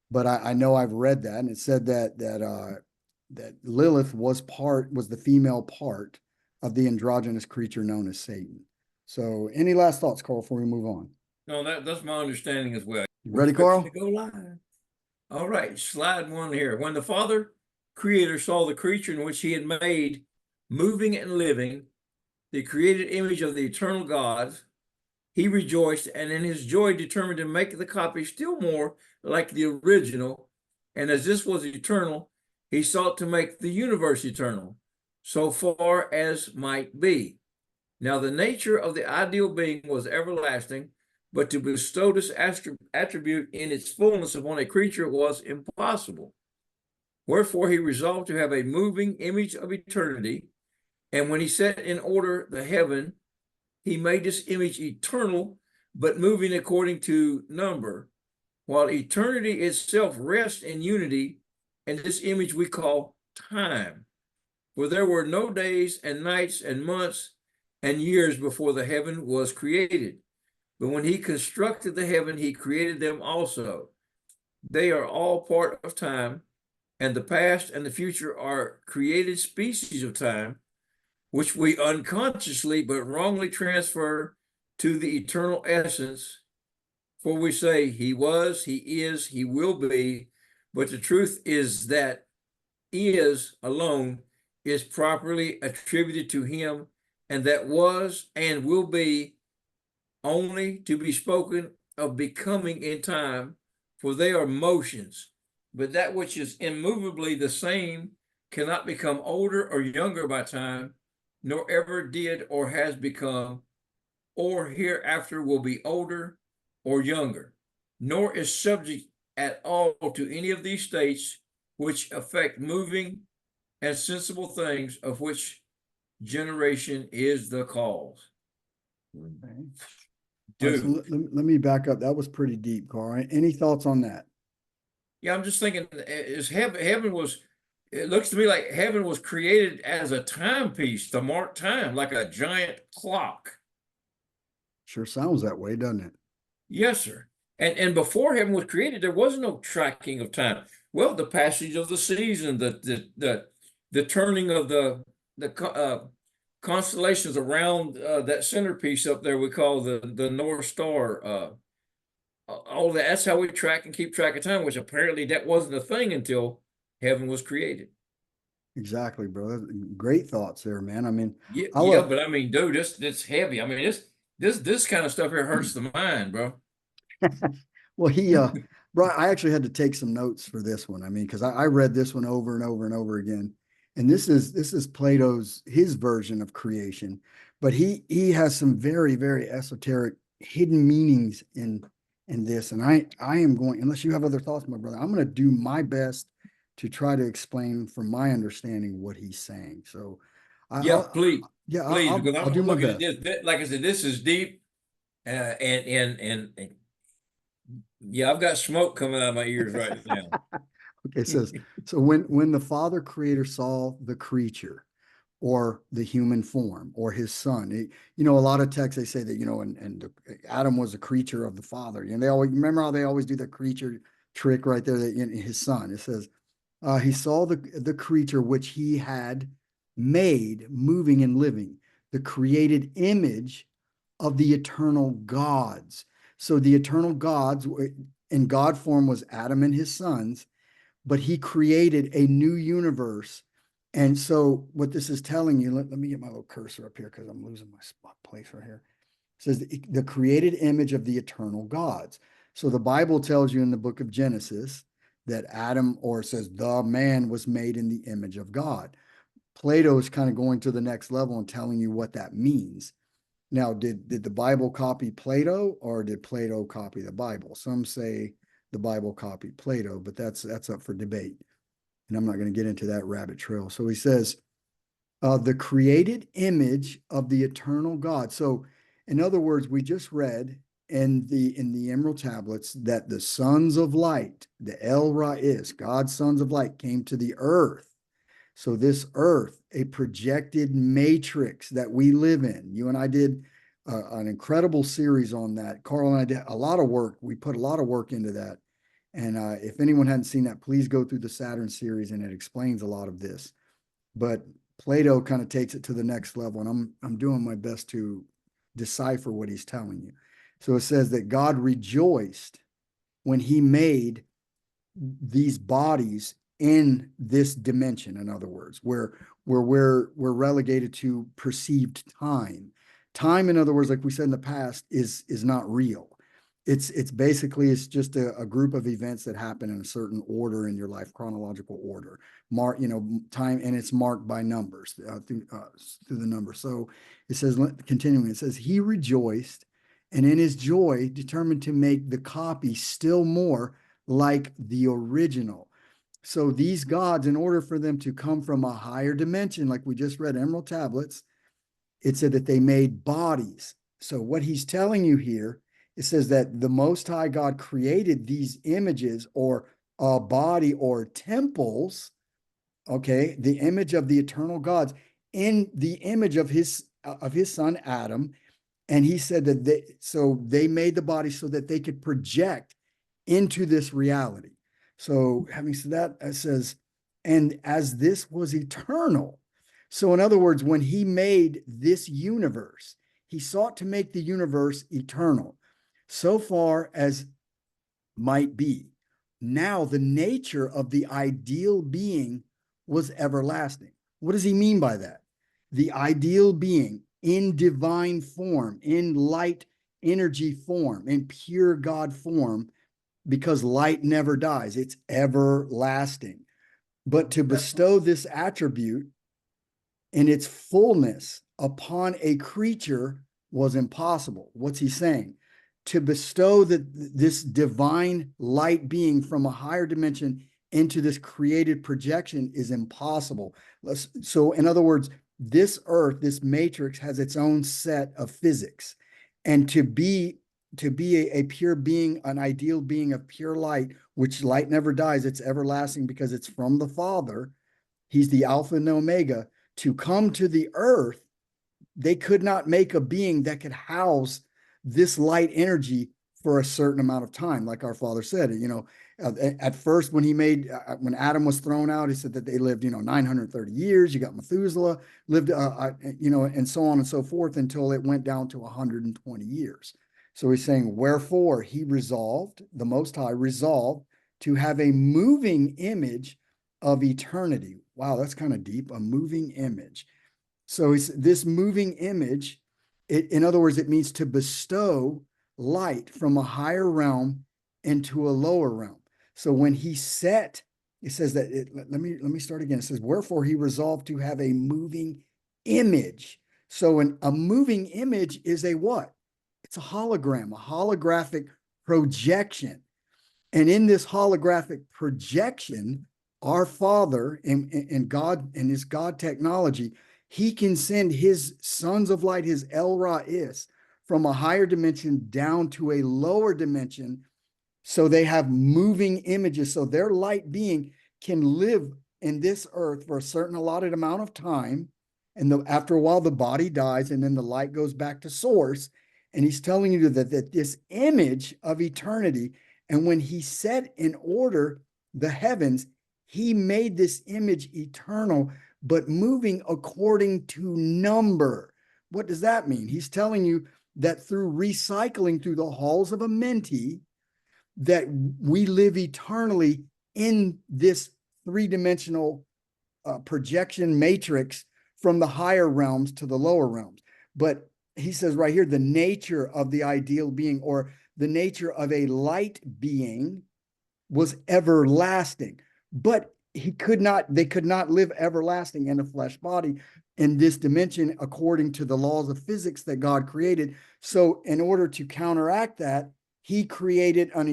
but I know I've read that, and it said that Lilith was the female part of the androgynous creature known as Satan. So, any last thoughts, Carl, before we move on? No, that's my understanding as well. You ready, Carl? To go live. All right, slide one here. When the Father Creator saw the creature in which he had made moving and living, the created image of the eternal God, he rejoiced, and in his joy determined to make the copy still more like the original. And as this was eternal, he sought to make the universe eternal, so far as might be. Now the nature of the ideal being was everlasting, but to bestow this attribute in its fullness upon a creature was impossible. Wherefore he resolved to have a moving image of eternity, and when he set in order the heaven, he made this image eternal, but moving according to number, while eternity itself rests in unity, and this image we call time. For there were no days and nights and months and years before the heaven was created. But when he constructed the heaven, he created them also. They are all part of time, and the past and the future are created species of time, which we unconsciously but wrongly transfer to the eternal essence. For we say he was, he is, he will be, but the truth is that is alone is properly attributed to him, and that was and will be only to be spoken of becoming in time, for they are motions. But that which is immovably the same cannot become older or younger by time, nor ever did or has become, or hereafter will be older or younger, nor is subject at all to any of these states which affect moving and sensible things, of which generation is the cause. Okay. Dude. So let me back up. That was pretty deep, Carl. Any thoughts on that? Yeah, I'm just thinking, is heaven was, it looks to me like heaven was created as a timepiece to mark time, like a giant clock. Sure sounds that way, doesn't it? Yes, sir. And before heaven was created, there was no tracking of time. Well, the passage of the season, the turning of the constellations around that centerpiece up there we call the North Star. All that's how we track and keep track of time, which apparently that wasn't a thing until heaven was created. Exactly, bro. Great thoughts there, man. I mean, Yeah, yeah, but I mean, dude, it's heavy. I mean, this kind of stuff here hurts the mind, bro. well, bro, I actually had to take some notes for this one. I mean, because I read this one over and over and over again. And this is Plato's, his version of creation, but he has some very, very esoteric hidden meanings in this. And I am going, unless you have other thoughts, my brother, I'm going to do my best to try to explain from my understanding what he's saying. So Please, because I'll do my best. Like I said, this is deep, and yeah, I've got smoke coming out of my ears right now. Okay, it says, so when the Father Creator saw the creature, or the human form or his son. You know, a lot of texts, they say that, you know, and Adam was a creature of the Father. And they always, remember how they always do the creature trick right there, that in his son, it says, he saw the creature which he had made moving and living, the created image of the eternal gods. So the eternal gods in God form was Adam and his sons, but he created a new universe. And so what this is telling you, let me get my little cursor up here because I'm losing my spot place right here. It says the created image of the eternal gods. So the Bible tells you in the book of Genesis that Adam, or it says the man was made in the image of God. Plato is kind of going to the next level and telling you what that means. Now, did the Bible copy Plato, or did Plato copy the Bible? Some say the Bible copied Plato, but that's up for debate. And I'm not going to get into that rabbit trail. So he says, the created image of the eternal God. So in other words, we just read in the Emerald Tablets that the sons of light, the El Ra'is, God's sons of light, came to the earth. So this earth, a projected matrix that we live in. You and I did an incredible series on that. Carl and I did a lot of work. We put a lot of work into that. And if anyone hadn't seen that, please go through the Saturn series, and it explains a lot of this. But Plato kind of takes it to the next level, and I'm doing my best to decipher what he's telling you. So it says that God rejoiced when he made these bodies in this dimension. In other words, where we're relegated to perceived time. Time, in other words, like we said in the past, is not real. It's basically, it's just a group of events that happen in a certain order in your life, chronological order. Time, and it's marked by numbers through the numbers. So it says, continuing, it says, he rejoiced, and in his joy determined to make the copy still more like the original. So these gods, in order for them to come from a higher dimension, like we just read Emerald Tablets, it said that they made bodies. So what he's telling you here, it says that the Most High God created these images, or a body, or temples, okay, the image of the eternal gods, in the image of his son Adam. And he said that they made the body so that they could project into this reality. So having said that, it says, and as this was eternal. So in other words, when he made this universe, he sought to make the universe eternal, so far as might be. Now the nature of the ideal being was everlasting. What does he mean by that? The ideal being in divine form, in light energy form, in pure God form, because light never dies, it's everlasting. But to bestow this attribute in its fullness upon a creature was impossible. What's he saying? To bestow this divine light being from a higher dimension into this created projection is impossible. So in other words, this earth, this matrix, has its own set of physics. And to be a pure being, an ideal being of pure light, which light never dies, it's everlasting because it's from the Father. He's the Alpha and Omega. To come to the earth, they could not make a being that could house this light energy for a certain amount of time. Like our Father said, at first when Adam was thrown out, he said that they lived, 930 years. You got Methuselah lived, and so on and so forth until it went down to 120 years. So he's saying, wherefore he resolved, the Most High resolved to have a moving image of eternity. Wow, that's kind of deep, a moving image. So this moving image, in other words, it means to bestow light from a higher realm into a lower realm. So when he set, it says that, let me start again. It says, wherefore he resolved to have a moving image. So a moving image is a what? It's a hologram, a holographic projection. And in this holographic projection, our Father and God and his God technology, he can send his sons of light, his El Ra'is, from a higher dimension down to a lower dimension. So they have moving images. So their light being can live in this earth for a certain allotted amount of time. And after a while, the body dies, and then the light goes back to source. And he's telling you that this image of eternity, and when he set in order the heavens, he made this image eternal, but moving according to number. What does that mean? He's telling you that through recycling through the halls of Amenti, that we live eternally in this three-dimensional projection matrix from the higher realms to the lower realms. But he says right here, the nature of the ideal being, or the nature of a light being, was everlasting. But they could not live everlasting in a flesh body in this dimension according to the laws of physics that God created. So in order to counteract that, he created an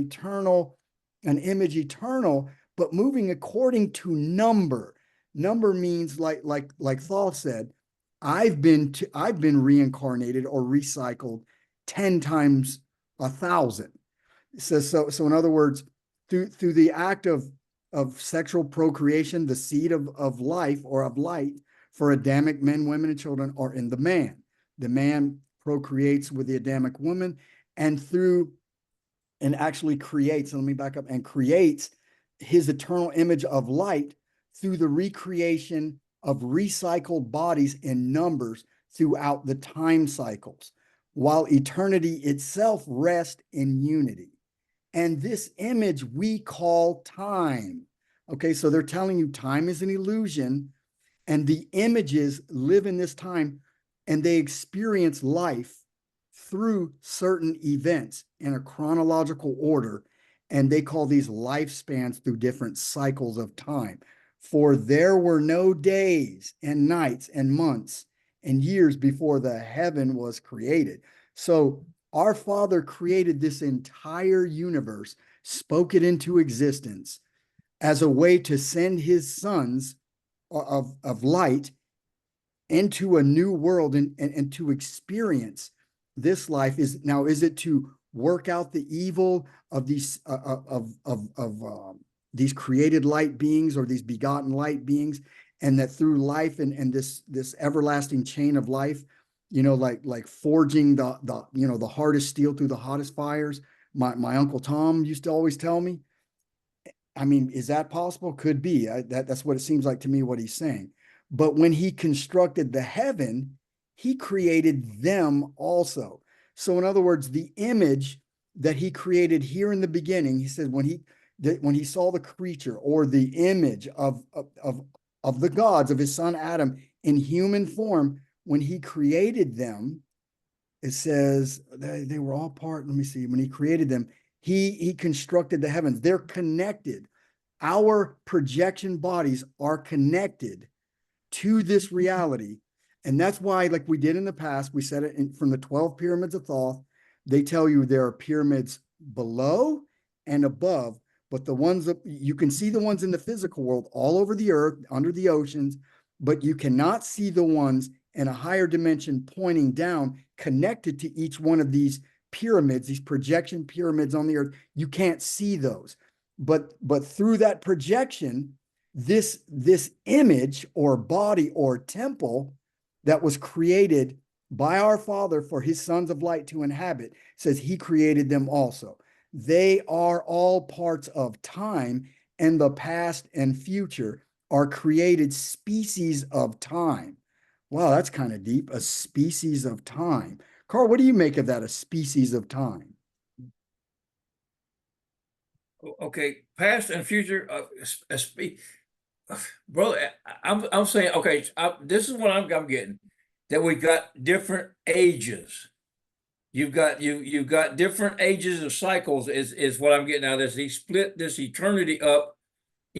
image eternal, but moving according to number. Number means, like Thal said, I've been reincarnated or recycled 10 times 1,000. So in other words, through the act of sexual procreation, the seed of life or of light for Adamic men, women, and children are in the man. The man procreates with the Adamic woman, and actually creates, let me back up, and creates his eternal image of light through the recreation of recycled bodies in numbers throughout the time cycles, while eternity itself rests in unity. And this image we call time. Okay, so they're telling you time is an illusion, and the images live in this time, and they experience life through certain events in a chronological order, and they call these lifespans through different cycles of time. For there were no days and nights and months and years before the heaven was created. So our Father created this entire universe, spoke it into existence as a way to send his sons of light into a new world and to experience this life. Is it to work out the evil of these these created light beings, or these begotten light beings, and that through life and this everlasting chain of life, like forging the hardest steel through the hottest fires. My Uncle Tom used to always tell me. I mean, is that possible? Could be. That's what it seems like to me, what he's saying. But when he constructed the heaven, he created them also. So in other words, the image that he created here in the beginning, he said when he saw the creature, or the image of the gods, of his son Adam in human form, when he created them, it says they were all part. Let me see. When he created them, he constructed the heavens. They're connected. Our projection bodies are connected to this reality. And that's why, like we did in the past, we said it from the 12 pyramids of Thoth. They tell you there are pyramids below and above, but the ones that you can see, the ones in the physical world all over the earth, under the oceans, but you cannot see the ones in a higher dimension pointing down, connected to each one of these pyramids, these projection pyramids on the earth. You can't see those. But through that projection, this image or body or temple that was created by our Father for his sons of light to inhabit, says he created them also. They are all parts of time, and the past and future are created species of time. Wow, that's kind of deep. A species of time. Carl, what do you make of that? A species of time? Okay, past and future. Brother, I'm saying, okay, this is what I'm getting. That we've got different ages. You've got different ages of cycles is what I'm getting out of this. He split this eternity up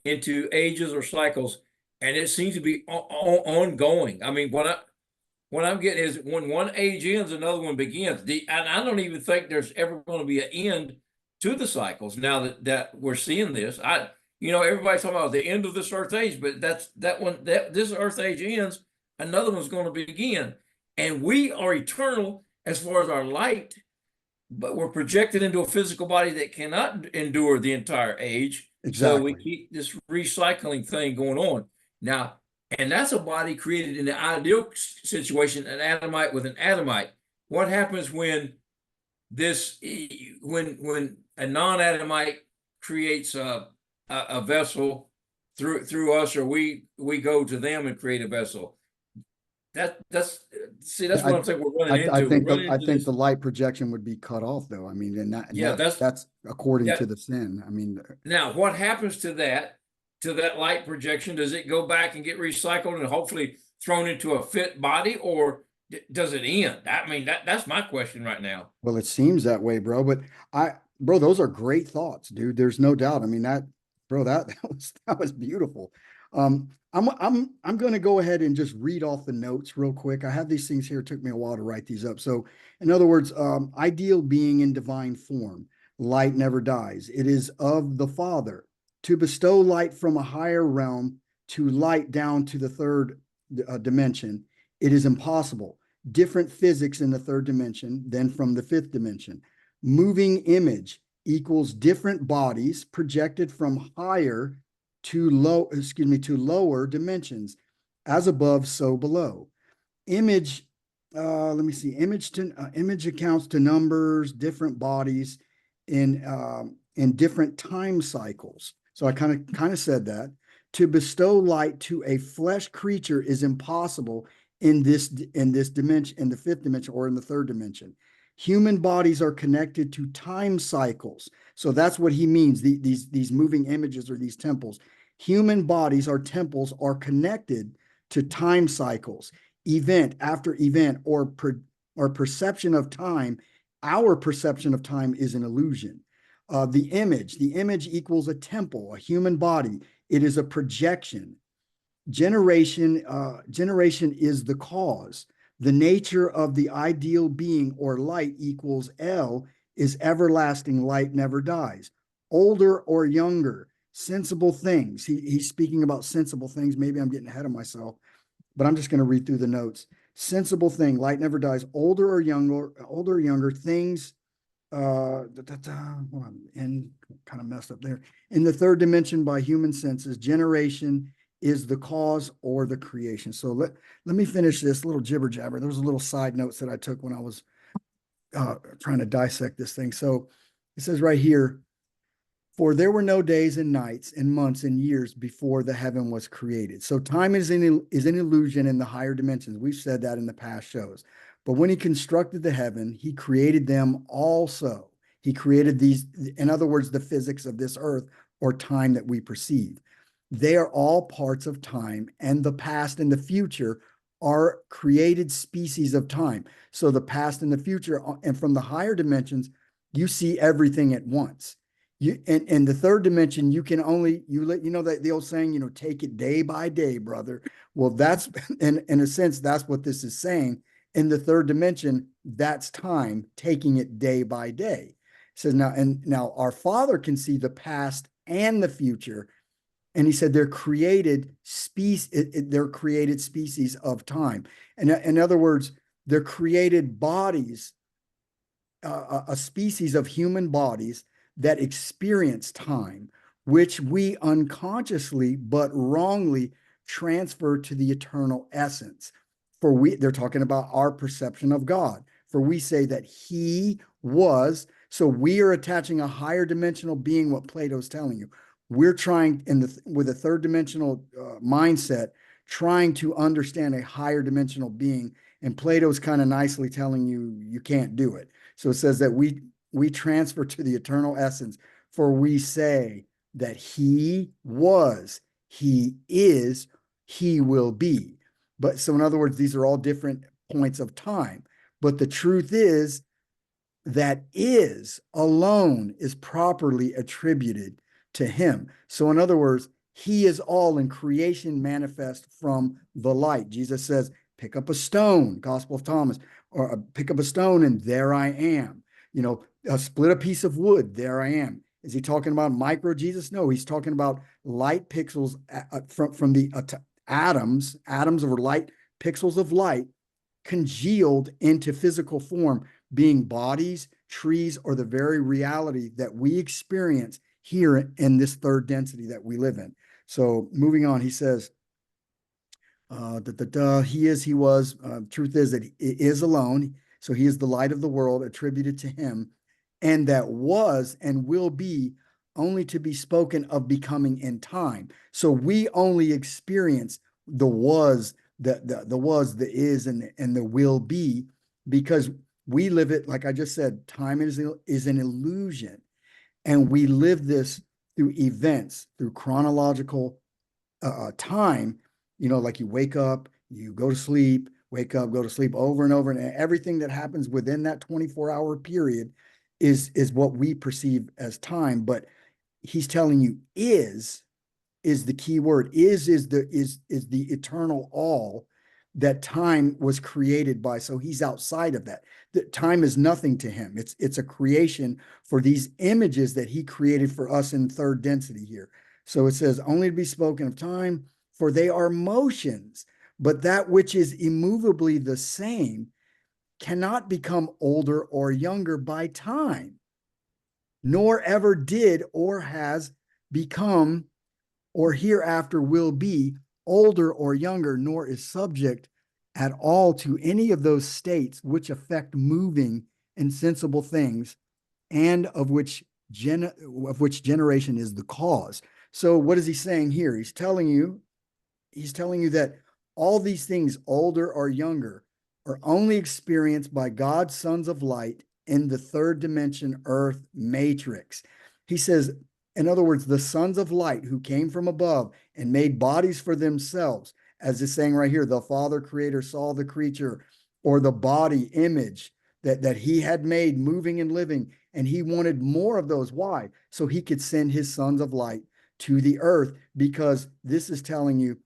into ages or cycles, and it seems to be ongoing. I mean, what I'm getting is when one age ends, another one begins. And I don't even think there's ever going to be an end to the cycles. Now that we're seeing this, everybody's talking about the end of this Earth age, but this Earth age ends, another one's going to begin, and we are eternal as far as our light, but we're projected into a physical body that cannot endure the entire age. Exactly. So we keep this recycling thing going on. Now, And that's a body created in the ideal situation, an atomite with an atomite. What happens when when a non-atomite creates a vessel through us, or we go to them and create a vessel? That's what I'm saying we're running into. I think the light projection would be cut off, though. I mean, that's according to the sin. I mean, now what happens to that light projection? Does it go back and get recycled and hopefully thrown into a fit body, or does it end? I mean, that's my question right now. Well, it seems that way, bro. But bro, those are great thoughts, dude. There's no doubt. I mean, that was beautiful. I'm going to go ahead and just read off the notes real quick. I have these things here. It took me a while to write these up. So, in other words, ideal being in divine form, light never dies. It is of the Father to bestow light from a higher realm to light down to the third dimension. It is impossible. Different physics in the third dimension than from the fifth dimension. Moving image equals different bodies projected from higher to lower dimensions, as above, so below. Image, let me see, image accounts to numbers, different bodies in different time cycles. So I kind of said that. To bestow light to a flesh creature is impossible in this dimension, in the fifth dimension or in the third dimension. Human bodies are connected to time cycles. So that's what he means, these moving images or these temples. Human bodies, our temples, are connected to time cycles, event after event, or perception of time. Our perception of time is an illusion. The image equals a temple, a human body. It is a projection. Generation is the cause. The nature of the ideal being or light equals L is everlasting light never dies. Older or younger, sensible things. He's speaking about sensible things. Maybe I'm getting ahead of myself, but I'm just going to read through the notes. Sensible thing, light never dies. Older or younger things. Hold on, and kind of messed up there. In the third dimension by human senses, generation is the cause or the creation. So let me finish this little jibber jabber. There was a little side notes that I took when I was trying to dissect this thing. So it says right here, for there were no days and nights and months and years before the heaven was created. So time is an illusion in the higher dimensions. We've said that in the past shows. But when he constructed the heaven, he created them also. He created these, in other words, the physics of this earth or time that we perceive. They are all parts of time, and the past and the future are created species of time. So the past and the future, and from the higher dimensions, you see everything at once. In the third dimension, you can only, that the old saying, take it day by day, brother. Well, that's, in a sense, that's what this is saying. In the third dimension, that's time, taking it day by day. It says now our Father can see the past and the future. And he said they're created species of time. And in other words, they're created bodies, a species of human bodies that experience time, which we unconsciously but wrongly transfer to the eternal essence. They're talking about our perception of God. For we say that he was, so we are attaching a higher dimensional being, what Plato's telling you. We're trying with a third dimensional mindset, trying to understand a higher dimensional being. And Plato's kind of nicely telling you, you can't do it. So it says that we transfer to the eternal essence, for we say that he was, he is, he will be. But so in other words, these are all different points of time. But the truth is that is alone is properly attributed to him. So in other words, he is all in creation manifest from the light. Jesus says, pick up a stone, Gospel of Thomas, or pick up a stone and there I am. Split a piece of wood, there I am. Is he talking about micro Jesus? No, he's talking about light pixels from the atoms of light, pixels of light congealed into physical form, being bodies, trees, or the very reality that we experience here in this third density that we live in. So moving on, he says, He is, he was. Truth is that he is alone. So he is the light of the world attributed to him, and that was and will be only to be spoken of becoming in time. So we only experience the was, the was, the is, and the will be, because we live it, like I just said, time is an illusion. And we live this through events, through chronological time, like you wake up, you go to sleep, wake up, go to sleep, over and over. And everything that happens within that 24-hour period is what we perceive as time. But he's telling you is the key word. Is the eternal all that time was created by. So he's outside of that. That time is nothing to him. It's a creation for these images that he created for us in third density here. So it says, only to be spoken of time, for they are motions, but that which is immovably the same cannot become older or younger by time, nor ever did or has become or hereafter will be older or younger, nor is subject at all to any of those states which affect moving and sensible things, and of which generation is the cause. So what is he saying here? He's telling you that all these things, older or younger, are only experienced by God's sons of light in the third dimension earth matrix. He says, in other words, the sons of light who came from above and made bodies for themselves, as it's saying right here, the Father Creator saw the creature, or the body image that he had made moving and living, and he wanted more of those. Why? So he could send his sons of light to the earth, because this is telling you,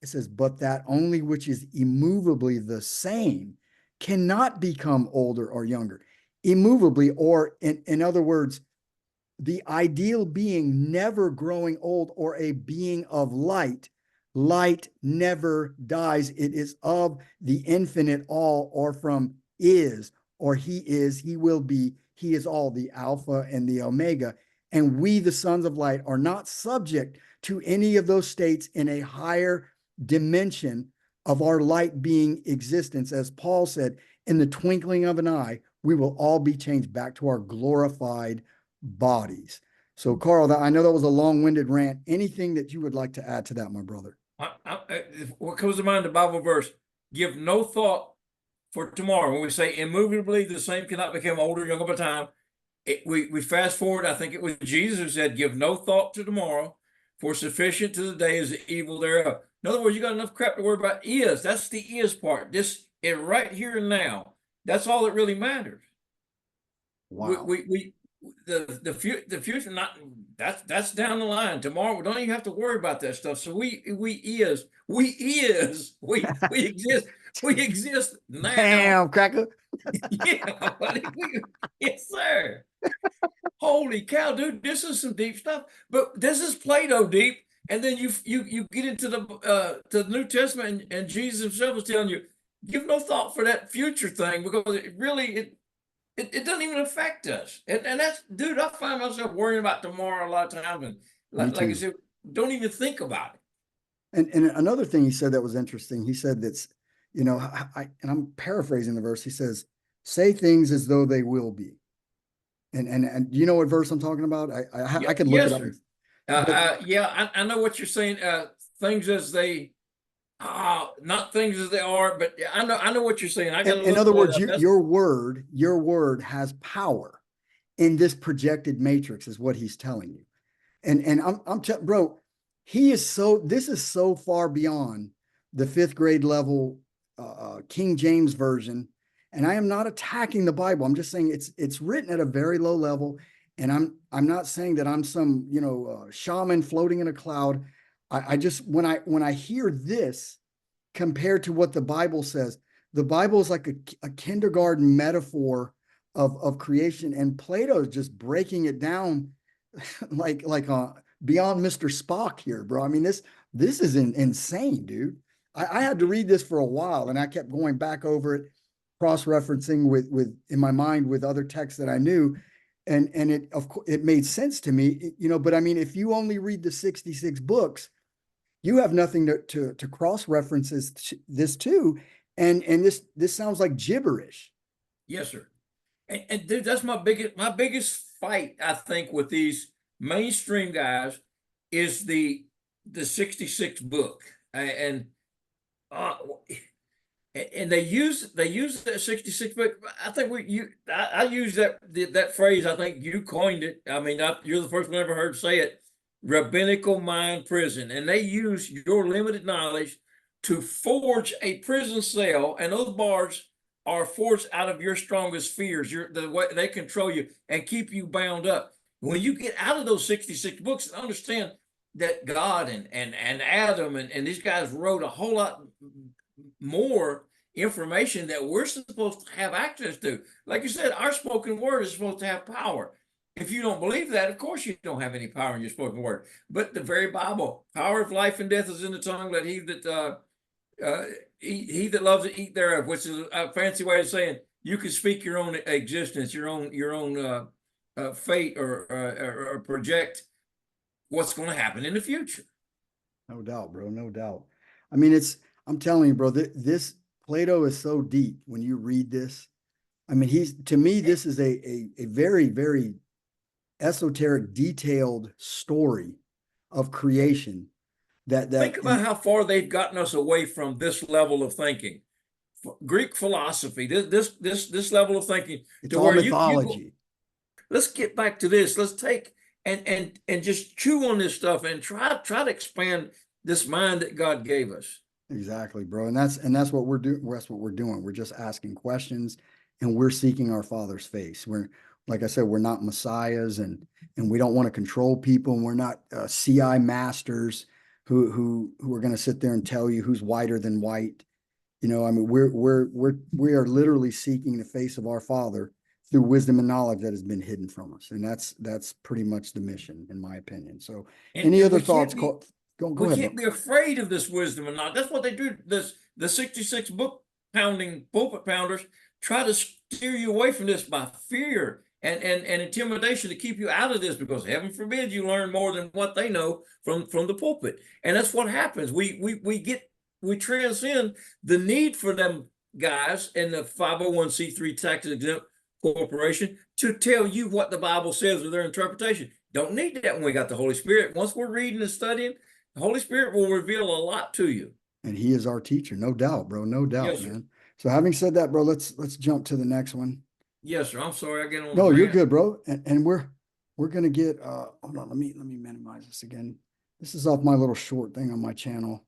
it says, but that only which is immovably the same cannot become older or younger. Immovably, or in other words, the ideal being never growing old, or a being of light. Light never dies. It is of the infinite all, or from is, or he is, he will be, he is all, the Alpha and the Omega. And we, the sons of light, are not subject to any of those states in a higher dimension of our light being existence. As Paul said, in the twinkling of an eye, we will all be changed back to our glorified bodies. So, Carl, I know that was a long-winded rant. Anything that you would like to add to that, my brother? What comes to mind, the Bible verse, give no thought for tomorrow. When we say immovably the same cannot become older or younger by time, we fast forward. I think it was Jesus who said, give no thought to tomorrow, for sufficient to the day is the evil thereof. In other words, you got enough crap to worry about. That's the is part. This is right here and now. That's all that really matters. Wow. The future, not that's down the line. Tomorrow we don't even have to worry about that stuff. So we exist. We exist now. Damn, cracker. Yeah, buddy. Yes, sir. Holy cow, dude! This is some deep stuff. But this is Plato deep. And then you get into the New Testament, and Jesus himself is telling you, give no thought for that future thing, because it doesn't even affect us. And that's, dude, I find myself worrying about tomorrow a lot of times, and like I said, don't even think about it. And another thing he said that was interesting, he said that's, and I'm paraphrasing the verse, he says, say things as though they will be. And do you know what verse I'm talking about? I could look it up. Yeah, I know what you're saying. Things as they, not things as they are, but I know what you're saying. In other words, your word has power in this projected matrix, is what he's telling you. And bro, this is so far beyond the 5th grade level King James version. And I am not attacking the Bible. I'm just saying it's written at a very low level. And I'm not saying that I'm some, shaman floating in a cloud. I just, when I hear this compared to what the Bible says, the Bible is like a kindergarten metaphor of creation, and Plato is just breaking it down like beyond Mr. Spock here, bro. I mean, this is insane, dude. I had to read this for a while, and I kept going back over it, cross-referencing with in my mind with other texts that I knew. And it made sense to me, but I mean, if you only read the 66 books, you have nothing to cross-reference this to, and this sounds like gibberish. Yes, sir. And dude, that's my biggest fight, I think, with these mainstream guys is the 66 book. And they use that 66 book. I think I use that phrase. I think you coined it. I mean, you're the first one I ever heard say it. Rabbinical mind prison, and they use your limited knowledge to forge a prison cell, and those bars are forged out of your strongest fears. The way they control you and keep you bound up. When you get out of those 66 books and understand that God and Adam and these guys wrote a whole lot more information that we're supposed to have access to. Like you said, our spoken word is supposed to have power. If you don't believe that, of course you don't have any power in your spoken word. But the very Bible, power of life and death is in the tongue. Let he that loves to eat thereof, which is a fancy way of saying you can speak your own existence, your own fate, or project what's going to happen in the future. No doubt, bro. No doubt. I mean, I'm telling you, bro, this Plato is so deep when you read this. I mean, to me, this is a very, very esoteric, detailed story of creation. Think about how far they've gotten us away from this level of thinking. Greek philosophy, this level of thinking. It's all mythology. Let's get back to this. Let's take and just chew on this stuff and try to expand this mind that God gave us. Exactly, bro. And that's what we're doing. That's what we're doing. We're just asking questions, and we're seeking our Father's face. We're, like I said, we're not messiahs, and we don't want to control people, and we're not CI masters who are going to sit there and tell you who's whiter than white. You know, I mean, we are literally seeking the face of our Father through wisdom and knowledge that has been hidden from us, and that's pretty much the mission, in my opinion. So, any other thoughts? Go we ahead. Can't be afraid of this wisdom and knowledge. That's what they do. The 66 book pounding pulpit pounders try to steer you away from this by fear and intimidation to keep you out of this, because heaven forbid you learn more than what they know from the pulpit. And that's what happens. We transcend the need for them guys in the 501c3 tax exempt corporation to tell you what the Bible says with their interpretation. Don't need that when we got the Holy Spirit. Once we're reading and studying, the Holy Spirit will reveal a lot to you. And he is our teacher, no doubt, bro. No doubt, Yes, man. So having said that, bro, let's jump to the next one. Yes, sir. I'm sorry I get on. No, you're good, bro. And we're gonna get hold on, let me minimize this again. This is off my little short thing on my channel.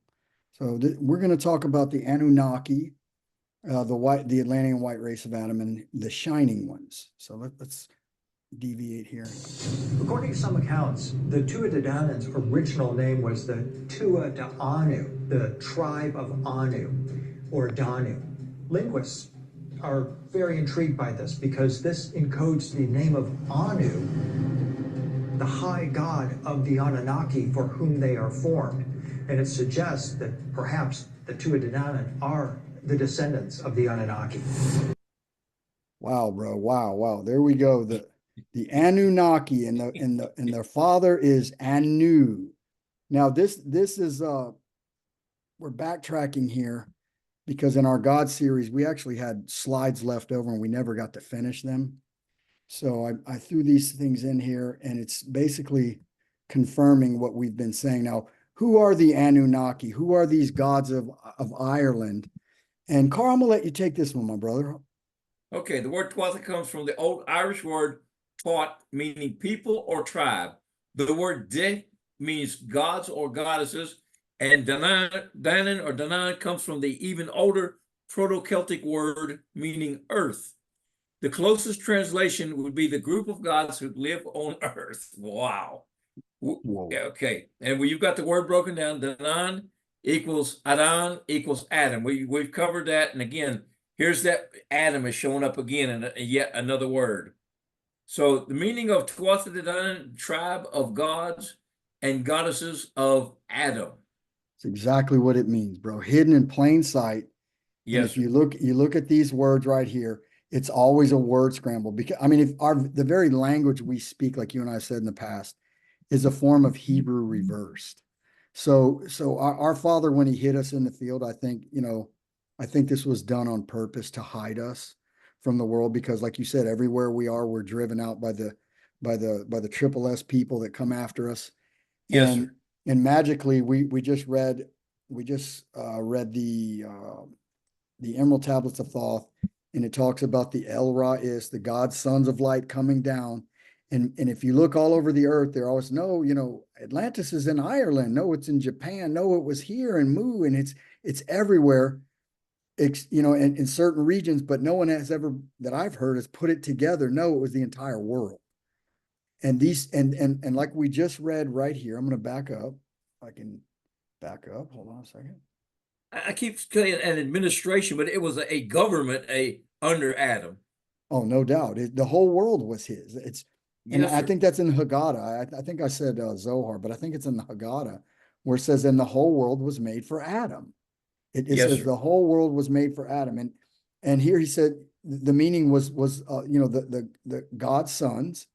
So we're gonna talk about the Anunnaki, the Atlantean white race of Adam, and the shining ones. So let's deviate here. According to some accounts, the Tuatha original name was the Tua de Anu, the tribe of Anu, or Danu. Linguists are very intrigued by this because this encodes the name of Anu, the high god of the Anunnaki for whom they are formed. And it suggests that perhaps the Tuatha are the descendants of the Anunnaki. Wow, bro. Wow. There we go. The Anunnaki and their father is Anu. Now this is we're backtracking here because in our God series we actually had slides left over and we never got to finish them. So I threw these things in here, and it's basically confirming what we've been saying. Now, who are the Anunnaki? Who are these gods of Ireland? And Carl, I'm gonna let you take this one, my brother. Okay, the word Tuatha comes from the old Irish word Tuat, meaning people or tribe. The word De means gods or goddesses, and Danan or Danan comes from the even older Proto-Celtic word meaning earth. The closest translation would be the group of gods who live on earth. Wow. Whoa. Okay, and you've got the word broken down. Danan equals Adan equals Adam. We've covered that, and again, here's that Adam is showing up again in yet another word. So the meaning of Tuatha De Danann, tribe of gods and goddesses of Adam. It's exactly what it means, bro. Hidden in plain sight. Yes. And if you look at these words right here, it's always a word scramble. Because I mean, the very language we speak, like you and I said in the past, is a form of Hebrew reversed. So our Father, when he hid us in the field, I think, I think this was done on purpose to hide us from the world, because like you said, everywhere we are, we're driven out by the triple S people that come after us. Yes, and sir. and magically we just read the Emerald Tablets of Thoth, and it talks about the El Ra-Is, the God sons of light coming down. And if you look all over the earth, they're always, no, Atlantis is in Ireland. No, it's in Japan. No, it was here in Mu, and it's everywhere. In certain regions, but no one has ever, that I've heard, has put it together. No, it was the entire world. And these, and like we just read right here, I'm going to back up. I can back up. Hold on a second. I keep saying an administration, but it was a government under Adam. Oh, no doubt. The whole world was his. And Yes, I sir. think that's in Haggadah. I think I said Zohar, but I think it's in the Haggadah where it says, and the whole world was made for Adam. It Yes, says sir. the whole world was made for Adam. And here he said the meaning was the God's sons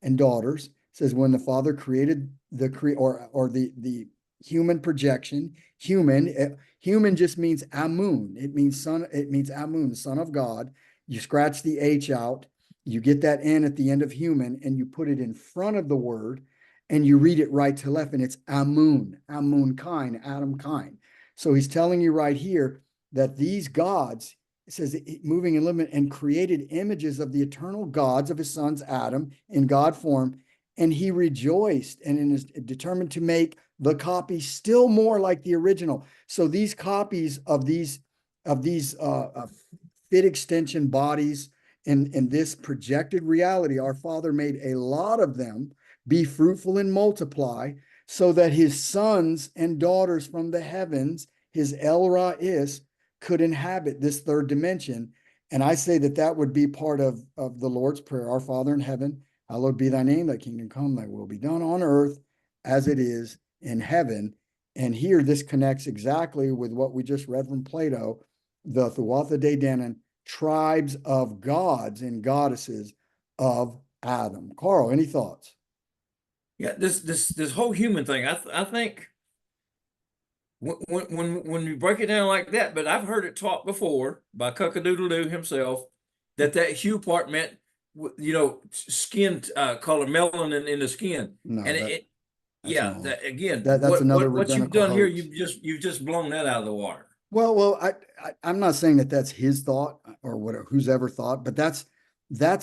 and daughters. It says when the Father created the human projection, human just means Amun. It means son, it means Amun, son of God. You scratch the H out, you get that N at the end of human, and you put it in front of the word, and you read it right to left, and it's Amun, Amun kind, Adam kind. So he's telling you right here that these gods, it says, moving in limit, and created images of the eternal gods of his sons Adam in God form, and he rejoiced and is determined to make the copy still more like the original. So these copies of these fit extension bodies in this projected reality, our Father made a lot of them be fruitful and multiply, so that his sons and daughters from the heavens, his El Ra-Is, could inhabit this third dimension. And I say that would be part of the Lord's Prayer. Our Father in heaven, hallowed be thy name, thy kingdom come, thy will be done on earth as it is in heaven. And here this connects exactly with what we just read from Plato, the Tuatha De Danann, tribes of gods and goddesses of Adam. Carl, any thoughts? Yeah, this whole human thing, I think when you break it down like that, but I've heard it taught before by Cuck-a-Doodle-Doo himself, that hue part meant, skin color, melanin in the skin. No, and wrong. Again, That's another what you've rabbinical done here, hoax. you've just blown that out of the water. Well, I'm not saying that's his thought or whatever, who's ever thought, but that's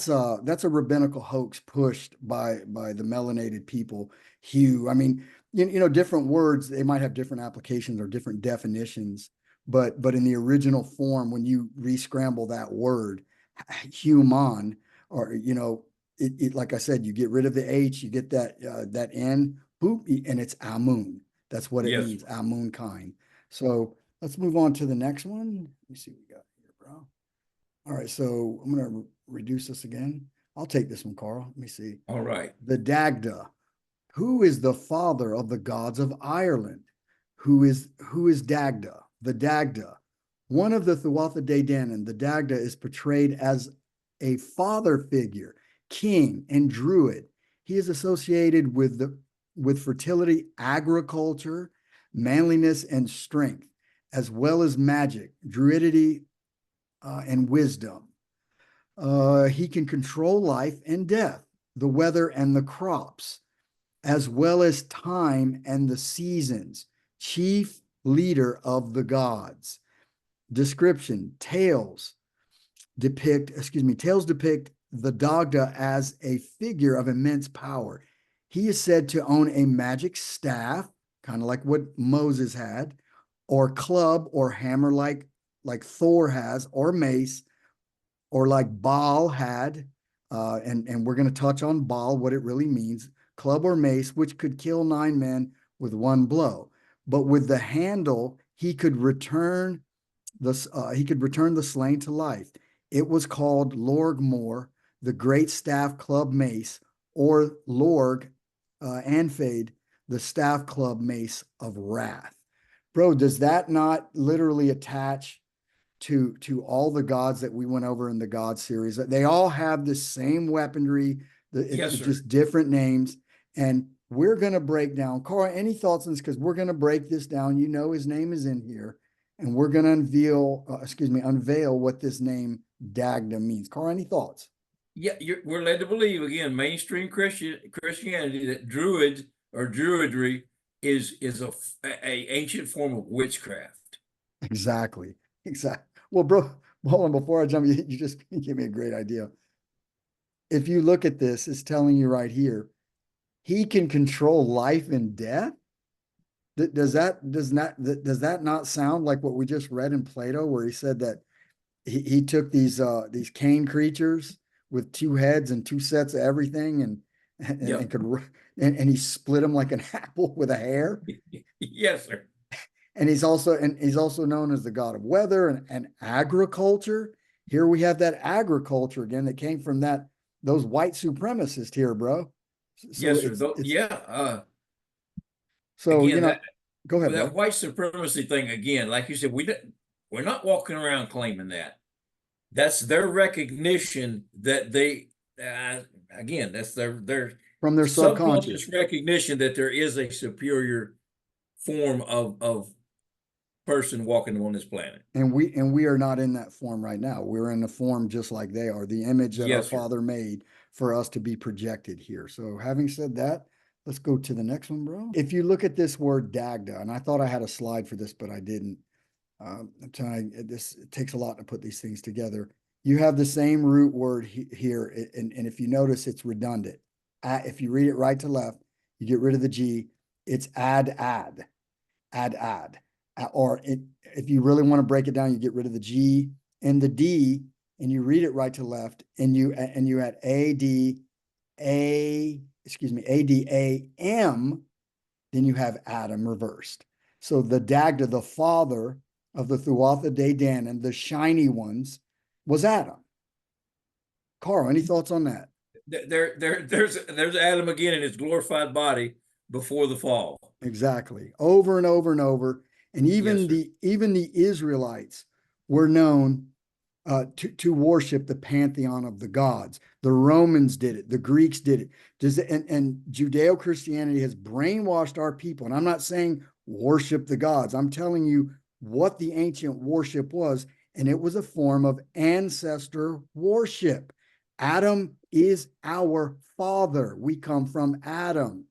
a rabbinical hoax pushed by the melanated people. Hue. I mean, different words, they might have different applications or different definitions, but in the original form, when you re-scramble that word, human, or it like I said, you get rid of the H, you get that N, boop, and it's Amun. That's what it Yes. means, Amun kind. So let's move on to the next one. Let me see what we got here, bro. All right, so I'm going to reduce this again. I'll take this one, Carl. Let me see. All right. The Dagda. Who is the father of the gods of Ireland? Who is Dagda? The Dagda. One of the Tuatha De Danann, the Dagda is portrayed as a father figure, king, and druid. He is associated with fertility, agriculture, manliness, and strength, as well as magic, druidity, and wisdom. He can control life and death, the weather and the crops, as well as time and the seasons. Chief leader of the gods. Description: tales depict the Dagda as a figure of immense power. He is said to own a magic staff, kind of like what Moses had, or club or hammer like Thor has, or mace, or like Baal had, and we're going to touch on Baal, what it really means, club or mace, which could kill 9 men with one blow. But with the handle, he could return the slain to life. It was called Lorg Mor, the great staff club mace, or Lorg Anfade, the staff club mace of wrath. Bro, does that not literally attach to all the gods that we went over in the God series? They all have the same weaponry. It's Yes, sir. just different names. And we're going to break down. Carl, any thoughts on this? Because we're going to break this down. You know, his name is in here, and we're going to unveil what this name Dagda means. Carl, any thoughts? Yeah, we're led to believe, again, mainstream Christianity, that druids or druidry is a ancient form of witchcraft. Exactly. Well, bro, hold on, before I jump, you just gave me a great idea. If you look at this, it's telling you right here, he can control life and death. Does that not sound like what we just read in Plato, where he said that he took these cane creatures with two heads and two sets of everything, and he split them like an apple with a hair? Yes, sir. And he's also known as the god of weather and agriculture. Here we have that agriculture again that came from those white supremacists here, bro. So yes, sir. So again, go ahead. That white supremacy thing again, like you said, we're not walking around claiming that. That's their recognition that they again, that's their from their subconscious recognition that there is a superior form of person walking on this planet. And we are not in that form right now. We're in a form just like they are, the image that our Father made for us to be projected here. So having said that, let's go to the next one, bro. If you look at this word Dagda, and I thought I had a slide for this, but I didn't. It takes a lot to put these things together. You have the same root word here, and if you notice, it's redundant. If you read it right to left, you get rid of the G. It's add. Or if you really want to break it down, you get rid of the G and the D, and you read it right to left, and you add ADAM, then you have Adam reversed. So the Dagda, the father of the Tuatha De Danann, the shiny ones, was Adam. Carl, any thoughts on that? There's Adam again in his glorified body before the fall. Exactly. Over and over and over. And even the Israelites were known to worship the pantheon of the gods. The Romans did it. The Greeks did it. And Judeo-Christianity has brainwashed our people. And I'm not saying worship the gods. I'm telling you what the ancient worship was. And it was a form of ancestor worship. Adam is our father. We come from Adam.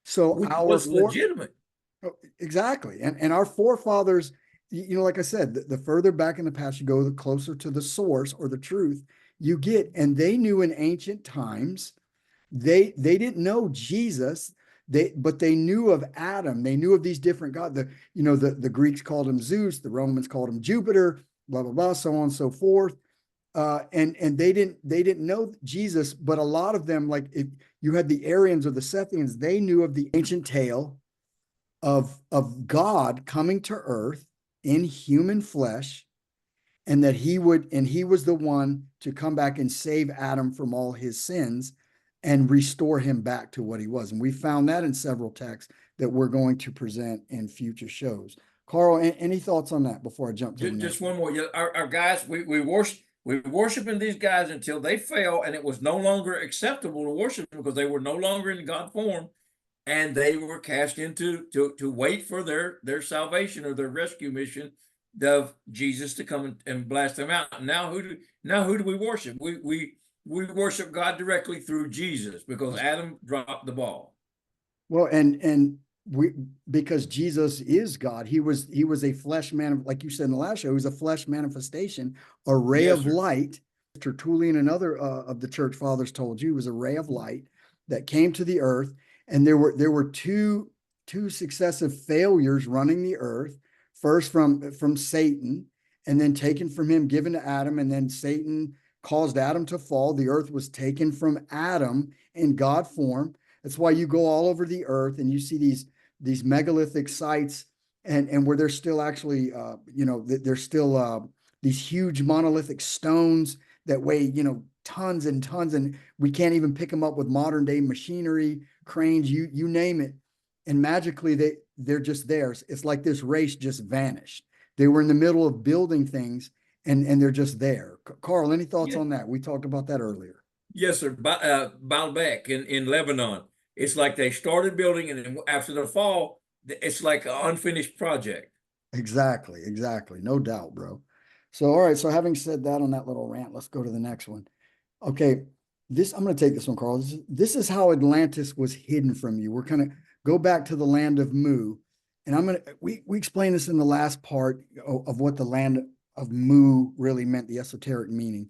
So which was legitimate. Exactly. And our forefathers, like I said, the further back in the past you go, the closer to the source or the truth you get. And they knew in ancient times, they didn't know Jesus, but they knew of Adam. They knew of these different gods. The Greeks called him Zeus, the Romans called him Jupiter, blah, blah, blah, so on and so forth. And they didn't know Jesus, but a lot of them, like if you had the Aryans or the Sethians, they knew of the ancient tale of God coming to earth in human flesh, and that he was the one to come back and save Adam from all his sins and restore him back to what he was. And we found that in several texts that we're going to present in future shows. Carl, any thoughts on that before I jump to just one more? Our guys, we worshiping these guys until they fell, and it was no longer acceptable to worship them because they were no longer in God form. And they were cast into to wait for their salvation or their rescue mission of Jesus to come and blast them out. Now who do we worship? We worship God directly through Jesus because Adam dropped the ball. Well, because Jesus is God, he was a flesh man, like you said in the last show, he was a flesh manifestation, a ray of light. Tertullian and other of the church fathers told you, was a ray of light that came to the earth. And there were two successive failures running the earth, first from Satan, and then taken from him, given to Adam, and then Satan caused Adam to fall. The earth was taken from Adam in God form. That's why you go all over the earth and you see these megalithic sites, and where there's still actually there's still these huge monolithic stones that weigh tons and tons, and we can't even pick them up with modern day machinery, cranes, you name it. And magically they're just there. It's like this race just vanished. They were in the middle of building things and they're just there. Carl, any thoughts on that? We talked about that earlier. Yes, sir. Baalbek in Lebanon. It's like they started building, and then after the fall, it's like an unfinished project. Exactly, exactly. No doubt, bro. So, all right. So having said that on that little rant, let's go to the next one. Okay. I'm going to take this one, Carl. This is how Atlantis was hidden from you. We're kind of go back to the land of Mu. And we explained this in the last part of what the land of Mu really meant, the esoteric meaning.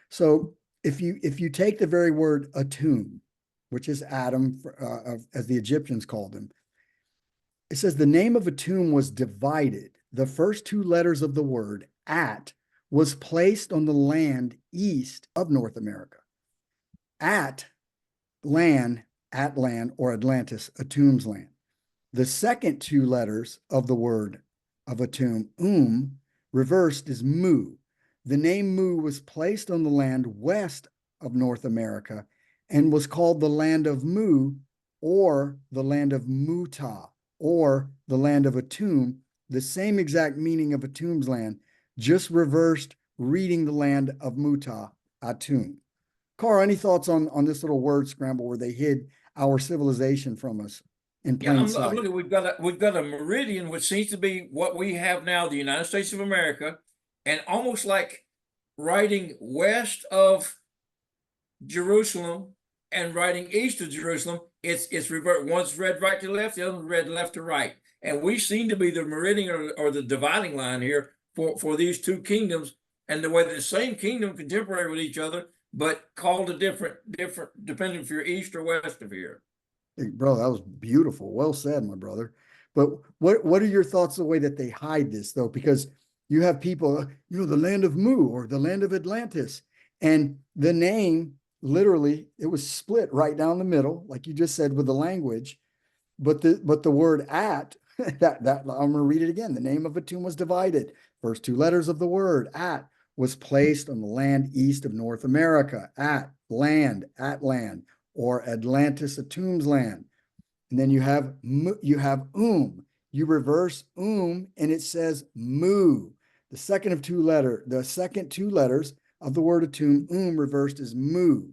So if you take the very word Atum, which is Adam, as the Egyptians called him, it says the name of Atum was divided. The first two letters of the word At was placed on the land east of North America. At land, or Atlantis, Atum's land. The second two letters of the word of Atum, reversed is Mu. The name Mu was placed on the land west of North America and was called the land of Mu, or the land of Muta, or the land of Atum, the same exact meaning of Atum's land, just reversed, reading the land of Muta, Atum. Carl, any thoughts on this little word scramble where they hid our civilization from us in plain sight? I'm looking, we've got a meridian, which seems to be what we have now, the United States of America, and almost like riding west of Jerusalem and riding east of Jerusalem, it's reversed. One's read right to left, the other read left to right. And we seem to be the meridian or the dividing line here for these two kingdoms, and the way the same kingdom contemporary with each other, but called a different depending if you're east or west of here. Hey, bro, that was beautiful. Well said, my brother. But what are your thoughts the way that they hide this, though? Because you have people, the land of Mu or the land of Atlantis, and the name, literally, it was split right down the middle, like you just said with the language. But the word At, that I'm going to read it again. The name of Atum was divided. First two letters of the word At was placed on the land east of North America. At land, or Atlantis, Atum's land. And then you have you reverse and it says Mu. The second two letters of the word Atum, reversed is Mu.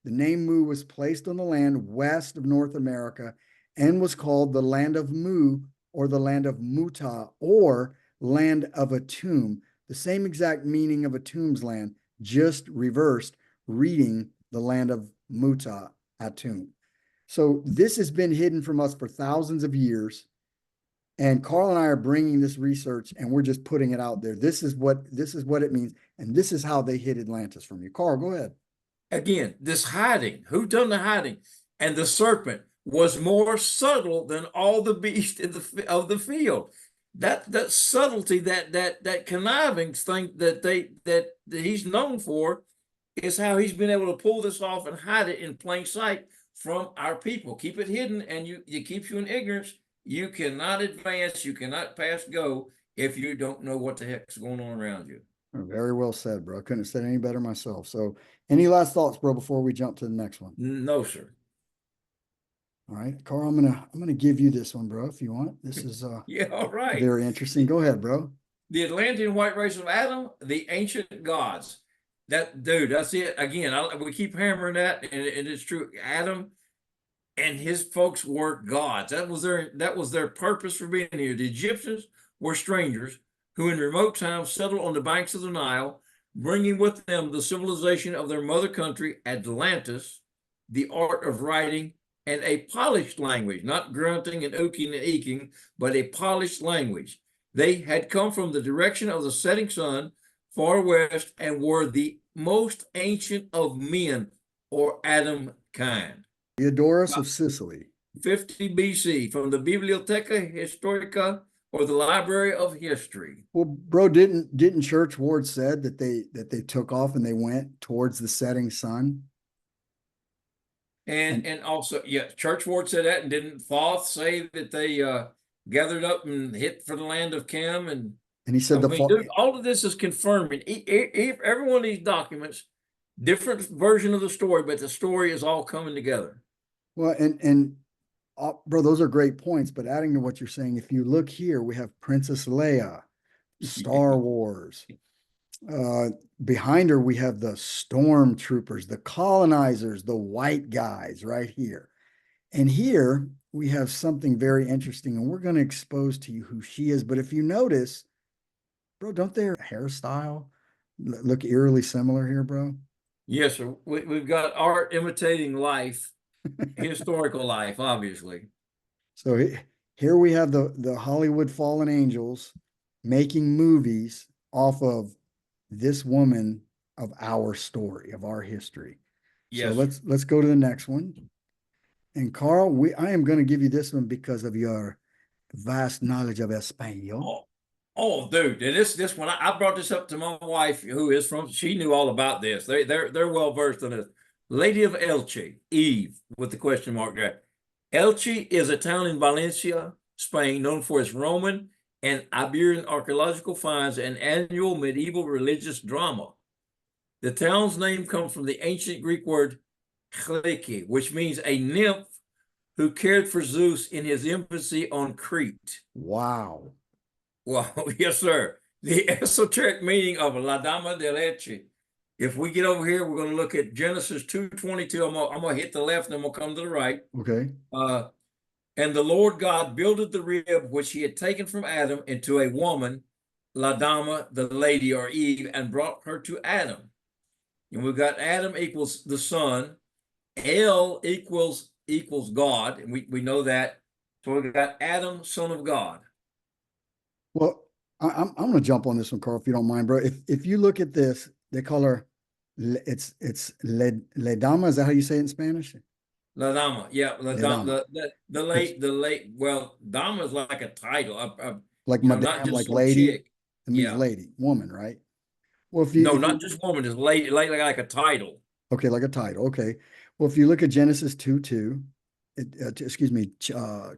The name Mu was placed on the land west of North America and was called the land of Mu, or the land of Muta, or land of Atum. The same exact meaning of Atum's land, just reversed, reading the land of Muta, Atum. So this has been hidden from us for thousands of years. And Carl and I are bringing this research and we're just putting it out there. This is what it means. And this is how they hid Atlantis from you. Carl, go ahead. Again, this hiding, who done the hiding? And the serpent was more subtle than all the beasts of the field. That subtlety, that conniving thing that he's known for, is how he's been able to pull this off and hide it in plain sight from our people. Keep it hidden, and it keeps you in ignorance. You cannot advance, you cannot pass go if you don't know what the heck's going on around you. Very well said, bro. I couldn't have said any better myself. So any last thoughts, bro, before we jump to the next one? No, sir. All right, Carl, I'm gonna give you this one, bro, if you want. This is yeah, all right. Very interesting. Go ahead, bro. The Atlantean white race of Adam, the ancient gods. That's it. Again, we keep hammering that, and it's true. Adam and his folks were gods. That was their purpose for being here. The Egyptians were strangers who in remote times settled on the banks of the Nile, bringing with them the civilization of their mother country, Atlantis, the art of writing, and a polished language, not grunting and ooking and eking, but a polished language. They had come from the direction of the setting sun, far west, and were the most ancient of men, or Adam kind. Theodorus of Sicily. 50 BC, from the Bibliotheca Historica, or the Library of History. Well, bro, didn't Church Ward said that they took off and they went towards the setting sun? And also, yeah, Church Ward said that, and didn't Thoth say that they gathered up and hit for the land of Chem? And he said all of this is confirming. Every one of these documents, different version of the story, but the story is all coming together. Well, bro, those are great points. But adding to what you're saying, if you look here, we have Princess Leia, Star Wars. Behind her, we have the stormtroopers, the colonizers, the white guys right here. And here we have something very interesting, and we're going to expose to you who she is. But if you notice, bro, don't their hairstyle look eerily similar here, bro? Yes, sir. We've got art imitating life, historical life, obviously. So here we have the Hollywood fallen angels making movies off of this woman of our story, of our history. Yes, So let's go to the next one. And Carl, I am going to give you this one because of your vast knowledge of Espanol. Oh, dude, and this one I brought this up to my wife, who is from. She knew all about this. They're well versed in this. Lady of Elche, Eve, with the question mark there. Elche is a town in Valencia, Spain, known for its Roman and Iberian archaeological finds and annual medieval religious drama. The town's name comes from the ancient Greek word chleke, which means a nymph who cared for Zeus in his infancy on Crete. Wow. Well, yes, sir. The esoteric meaning of La Dama de Leche. If we get over here, we're going to look at Genesis 2:22. I'm going to hit the left and then we'll come to the right. Okay. And the Lord God builded the rib which he had taken from Adam into a woman, La Dama, the lady or Eve, and brought her to Adam. And we've got Adam equals the son. El equals God. And we know that. So we've got Adam, son of God. Well, I'm going to jump on this one, Carl, if you don't mind, bro. If you look at this, they call her, it's Le Dama. Is that how you say it in Spanish? La Dama, yeah, La Dama. The late. Well, Dama is like a title, like madame, not just like lady. Chick. It means lady, woman, right? Well, if you not just woman, it's lady, like a title. Okay, like a title. Okay. Well, if you look at Genesis 2:2,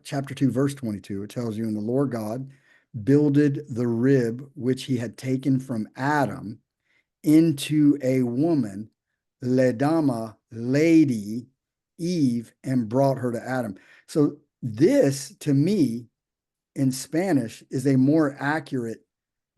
chapter 2, verse 22, it tells you, and the Lord God builded the rib which he had taken from Adam into a woman, Le Dama, lady, Eve, and brought her to Adam. So this, to me, in Spanish, is a more accurate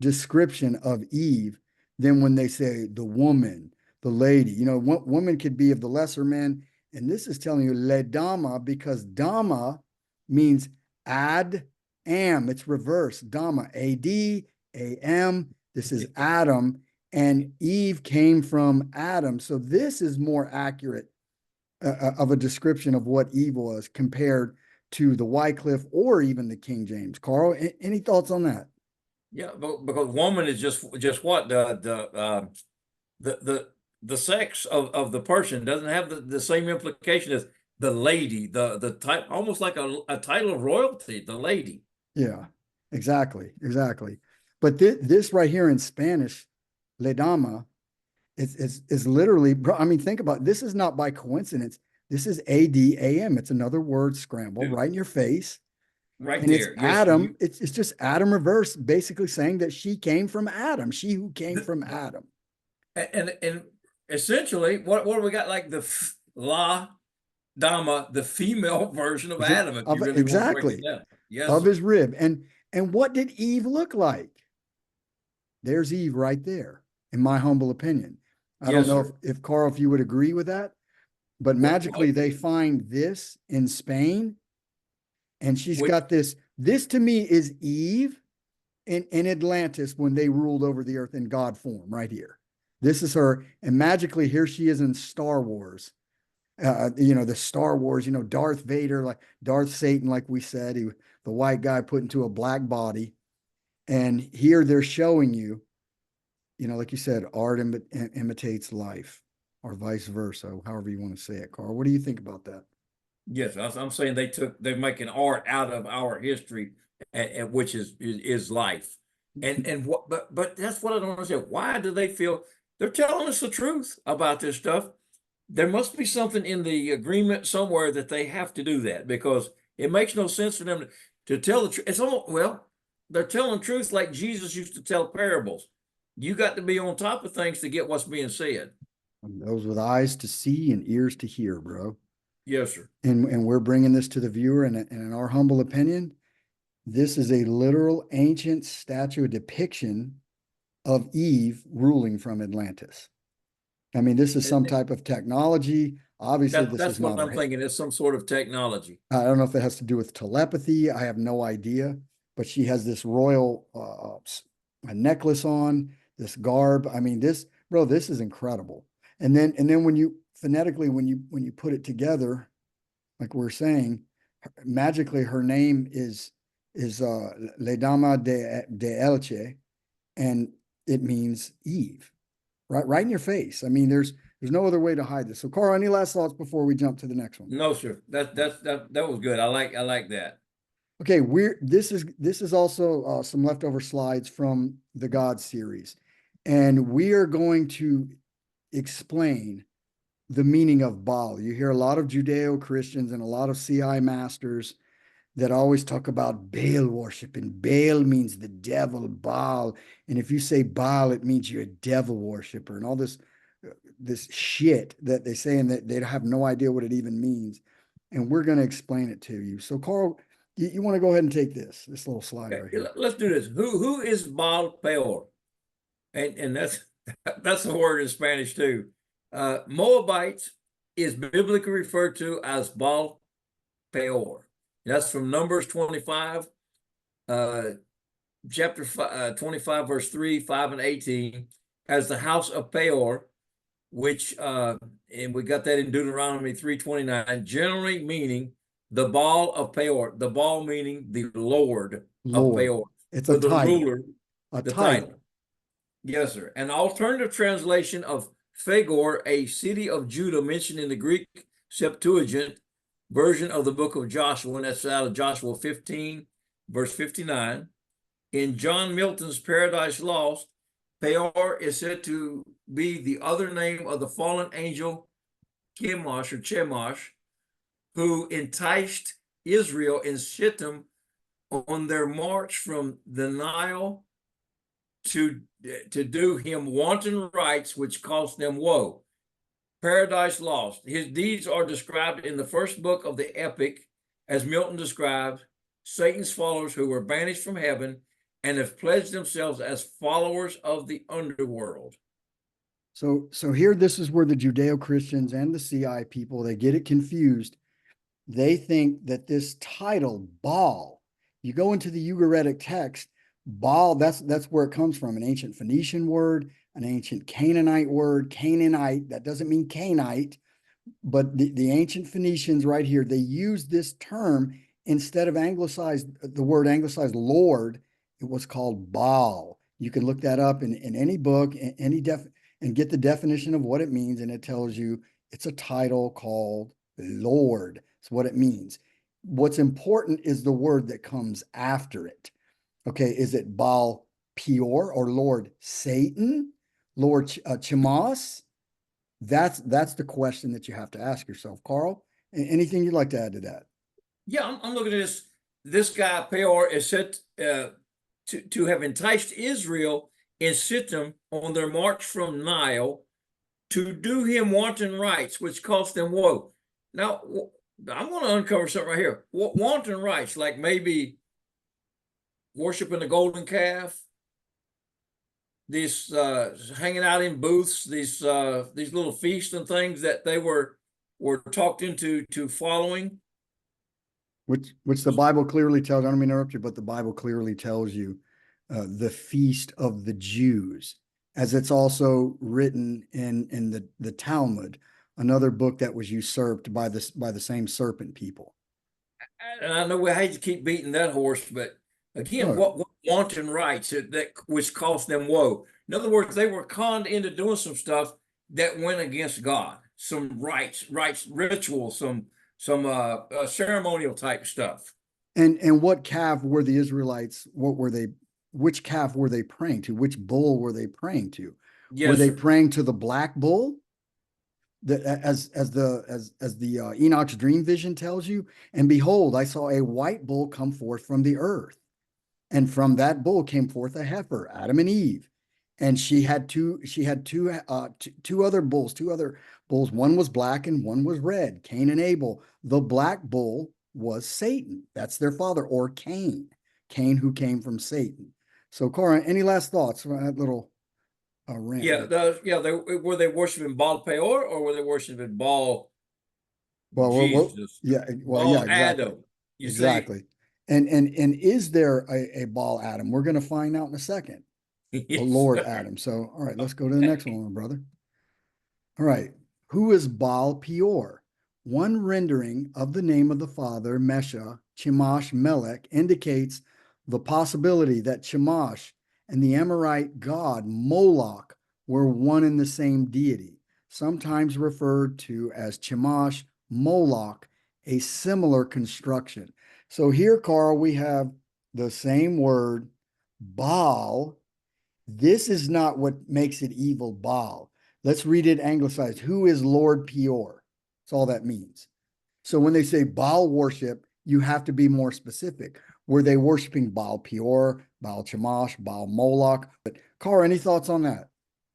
description of Eve than when they say the woman, the lady. You know, woman could be of the lesser men, and this is telling you Le Dama, because Dama means ad am. It's reverse. Dama, A-D, A-M. This is Adam, and Eve came from Adam. So this is more accurate of a description of what Eve was compared to the Wycliffe or even the King James. Carl, any thoughts on that? Yeah, but because woman is just what the sex of the person doesn't have the same implication as the lady, the type, almost like a title of royalty, the lady. Yeah, exactly. But this right here in Spanish, Le Dama, is literally, bro, I mean, think about it. This is not by coincidence. This is A-D-A-M. It's another word scrambled right in your face. Right and there. It's Adam. It's just Adam reverse, basically saying that she came from Adam. She who came from Adam. And essentially, what do we got? Like the La Dama, the female version of Adam. If you really exactly. Yes, of his rib. And what did Eve look like? There's Eve right there, in my humble opinion. I don't know if Carl, if you would agree with that, but magically they find this in Spain, and she's got this. This to me is Eve in Atlantis when they ruled over the earth in God form right here. This is her, and magically here she is in Star Wars. The Star Wars, Darth Vader, like Darth Satan, like we said, the white guy put into a black body. And here they're showing you, like you said, art imitates life, or vice versa, however you want to say it. Carl, what do you think about that? Yes, I'm saying they're making art out of our history, which is life. And what, but that's what I don't understand. Why do they feel they're telling us the truth about this stuff? There must be something in the agreement somewhere that they have to do that, because it makes no sense for them to tell the truth. It's almost, they're telling truth like Jesus used to tell parables. You got to be on top of things to get what's being said. And those with eyes to see and ears to hear, bro. Yes, sir. And we're bringing this to the viewer, and in our humble opinion, this is a literal ancient statue, a depiction of Eve ruling from Atlantis. I mean, this is some type of technology. Obviously, this That's is what not I'm thinking. It's some sort of technology. I don't know if it has to do with telepathy. I have no idea. But she has this royal a necklace on, this garb. I mean, this is incredible. And then when you phonetically when you put it together, like we're saying, magically her name is Le Dama de Elche, and it means Eve. Right in your face. I mean, there's no other way to hide this. So, Carl, any last thoughts before we jump to the next one? No, sir. That was good. I like that. Okay, this is also some leftover slides from the God series, and we are going to explain the meaning of Baal. You hear a lot of Judeo-Christians and a lot of CI masters that always talk about Baal worship, and Baal means the devil, Baal. And if you say Baal, it means you're a devil worshiper, and all this shit that they say, and that they have no idea what it even means. And we're going to explain it to you. So, Carl, you want to go ahead and take this little slide right here. Let's do this. Who is Baal Peor? And that's a word in Spanish too. Moabites is biblically referred to as Baal Peor. That's from Numbers 25, chapter 25, verse 3, 5, and 18, as the house of Peor, which, and we got that in Deuteronomy 3:29, generally meaning the Baal of Peor, the Baal meaning the Lord of Peor. It's a the title. ruler, A the title. Yes, sir. An alternative translation of Fagor, a city of Judah mentioned in the Greek Septuagint version of the book of Joshua, and that's out of Joshua 15, verse 59. In John Milton's Paradise Lost, Peor is said to be the other name of the fallen angel Chemosh, who enticed Israel in Shittim on their march from the Nile to do him wanton rites, which cost them woe. Paradise Lost. His deeds are described in the first book of the epic, as Milton describes Satan's followers who were banished from heaven and have pledged themselves as followers of the underworld. So here, this is where the Judeo-Christians and the CI people, they get it confused. They think that this title, Baal, you go into the Ugaritic text, Baal, that's where it comes from, an ancient Phoenician word, an ancient Canaanite word. Canaanite, that doesn't mean Canaanite, but the ancient Phoenicians right here, they use this term instead of the word anglicized Lord, it was called Baal. You can look that up in any book, and get the definition of what it means, and it tells you it's a title called Lord. That's what it means. What's important is the word that comes after it. Okay, is it Baal Peor or Lord Satan? Lord Chemosh? That's the question that you have to ask yourself. Carl, anything you'd like to add to that? Yeah, I'm looking at this. This guy Peor is said to have enticed Israel in Shittim on their march from Nile to do him wanton rites, which cost them woe. Now, I'm going to uncover something right here. Wanton rites, like maybe worshiping the golden calf, these hanging out in booths, these little feasts and things that they were talked into following. Which the Bible clearly tells, I don't mean to interrupt you, but the Bible clearly tells you the feast of the Jews, as it's also written in the Talmud, another book that was usurped by the same serpent people. And I know we hate to keep beating that horse, but again, what wanton rites that which cost them woe. In other words, they were conned into doing some stuff that went against God, some rites, rituals, some ceremonial type stuff. And what calf were the Israelites? Which calf were they praying to? Which bull were they praying to? Yes, were they sir. praying to the black bull? As the Enoch's dream vision tells you, and behold, I saw a white bull come forth from the earth, and from that bull came forth a heifer, Adam and Eve, and she had two other bulls. One was black and one was red, Cain and Abel. The black bull was Satan. That's their father, or Cain who came from Satan. So, Cora, any last thoughts on that little rant? Yeah, were they worshiping Baal Peor, or were they worshiping Baal Jesus. yeah, well, Baal yeah, exactly. Adam. You see, Exactly. And is there a Baal Adam? We're going to find out in a second. The Yes, Lord sir. Adam. So, all right, let's go to the next one, my brother. All right. Who is Baal Peor? One rendering of the name of the father, Mesha, Chemosh, Melech, indicates the possibility that Chemosh and the Amorite god Moloch were one and the same deity, sometimes referred to as Chemosh, Moloch, a similar construction. So here, Carl, we have the same word, Baal. This is not what makes it evil, Baal. Let's read it anglicized. Who is Lord Peor? That's all that means. So when they say Baal worship, you have to be more specific. Were they worshiping Baal Peor, Baal Chemosh, Baal Moloch? But Carl, any thoughts on that?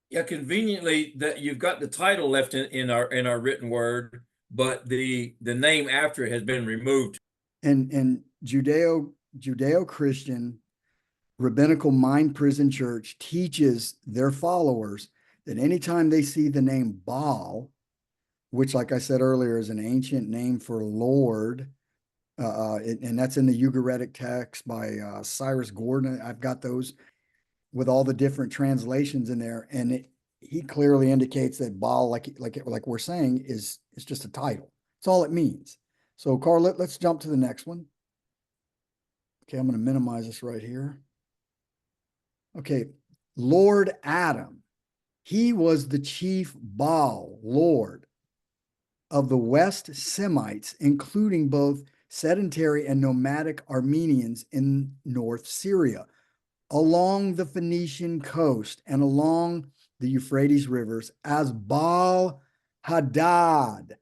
Yeah, conveniently that you've got the title left in our written word, but the name after it has been removed. And Judeo-Christian Rabbinical Mind Prison Church teaches their followers that anytime they see the name Baal, which, like I said earlier, is an ancient name for Lord, and that's in the Ugaritic text by Cyrus Gordon. I've got those with all the different translations in there, and he clearly indicates that Baal, like we're saying, is just a title. That's all it means. So, Carl, let's jump to the next one. Okay, I'm going to minimize this right here. Okay, Lord Adam. He was the chief Baal, Lord, of the West Semites, including both sedentary and nomadic Armenians in North Syria, along the Phoenician coast and along the Euphrates rivers as Baal Hadad.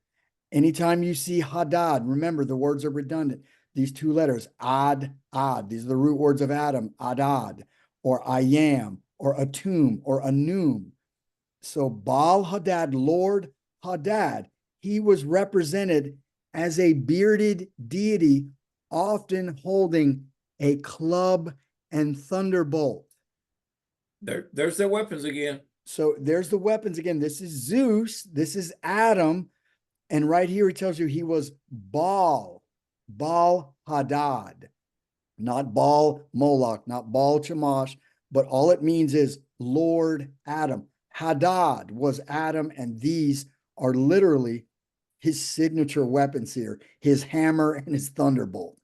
Anytime you see Hadad, remember the words are redundant. These two letters, Ad, these are the root words of Adam, Adad, or Ayam, or Atum, or Anum. So Baal Hadad, Lord Hadad, he was represented as a bearded deity, often holding a club and thunderbolt. There's their weapons again. So there's the weapons again. This is Zeus. This is Adam. And right here, he tells you he was Baal Hadad, not Baal Moloch, not Baal Chemosh, but all it means is Lord Adam. Hadad was Adam, and these are literally his signature weapons here, his hammer and his thunderbolt.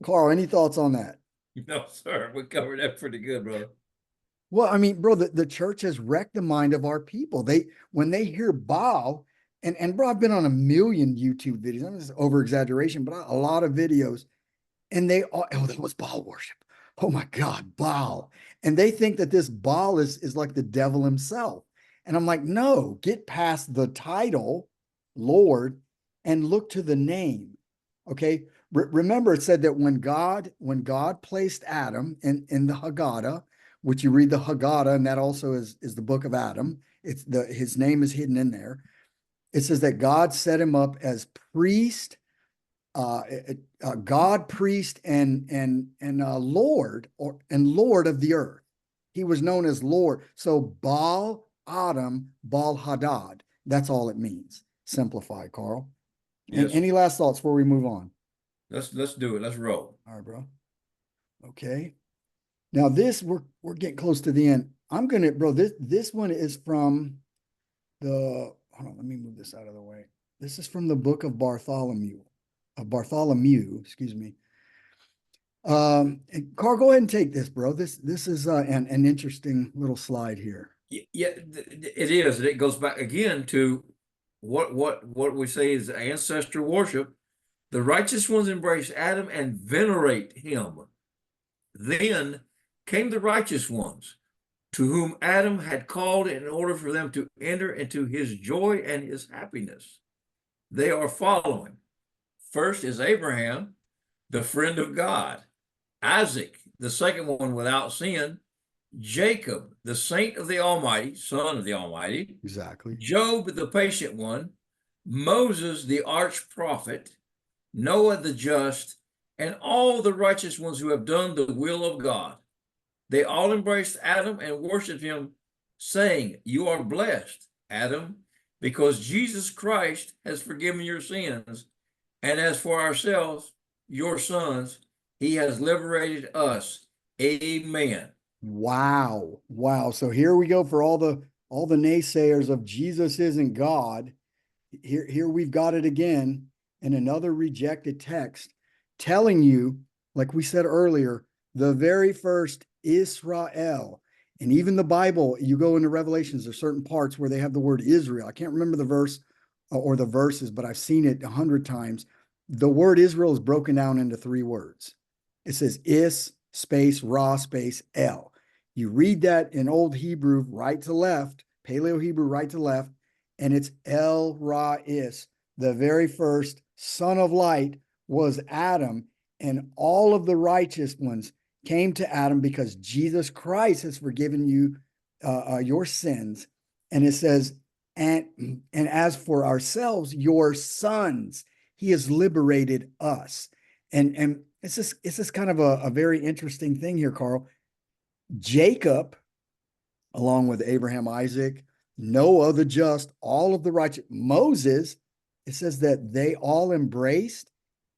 Carl, any thoughts on that? No, sir. We covered that pretty good, brother. Well, I mean, bro, the church has wrecked the mind of our people. When they hear Baal, and bro, I've been on a million YouTube videos. I'm just over exaggeration, but a lot of videos, and they all, oh, that was Baal worship. Oh my God, Baal. And they think that this Baal is like the devil himself. And I'm like, no, get past the title, Lord, and look to the name. Okay. Remember, it said that when God placed Adam in the Haggadah, which you read the Haggadah, and that also is the book of Adam. His name is hidden in there. It says that God set him up as priest, God, priest, and Lord, and Lord of the earth. He was known as Lord. So Baal Adam, Baal Hadad. That's all it means. Simplified, Carl. Yes. Any last thoughts before we move on? Let's do it. Let's roll. All right, bro. Okay. Now this we're getting close to the end. I'm gonna, bro. This one is from the. Hold on, let me move this out of the way. This is from the book of Bartholomew. Excuse me. And Carl, go ahead and take this, bro. This is an interesting little slide here. Yeah, it is. It goes back again to what we say is ancestor worship. The righteous ones embrace Adam and venerate him. Then came the righteous ones, to whom Adam had called in order for them to enter into his joy and his happiness. They are following. First is Abraham, the friend of God. Isaac, the second one without sin. Jacob, the saint of the Almighty, son of the Almighty. Exactly. Job, the patient one. Moses, the arch prophet. Noah, the just. And all the righteous ones who have done the will of God. They all embraced Adam and worshiped him, saying, "You are blessed, Adam, because Jesus Christ has forgiven your sins. And as for ourselves, your sons, he has liberated us. Amen. Wow. Wow. So here we go for all the naysayers of Jesus isn't God. Here we've got it again in another rejected text telling you, like we said earlier, the very first Israel. And even the Bible, you go into Revelations, there's certain parts where they have the word Israel. I can't remember the verse or the verses, but I've seen it 100 times. The word Israel is broken down into 3 words. It says is space ra space el. You read that in Old Hebrew right to left, Paleo Hebrew right to left, and it's El Ra Is. The very first son of light was Adam, and all of the righteous ones came to Adam because Jesus Christ has forgiven you your sins. And it says, and as for ourselves, your sons, he has liberated us. And it's just kind of a very interesting thing here, Carl. Jacob, along with Abraham, Isaac, Noah, the just, all of the righteous, Moses, it says that they all embraced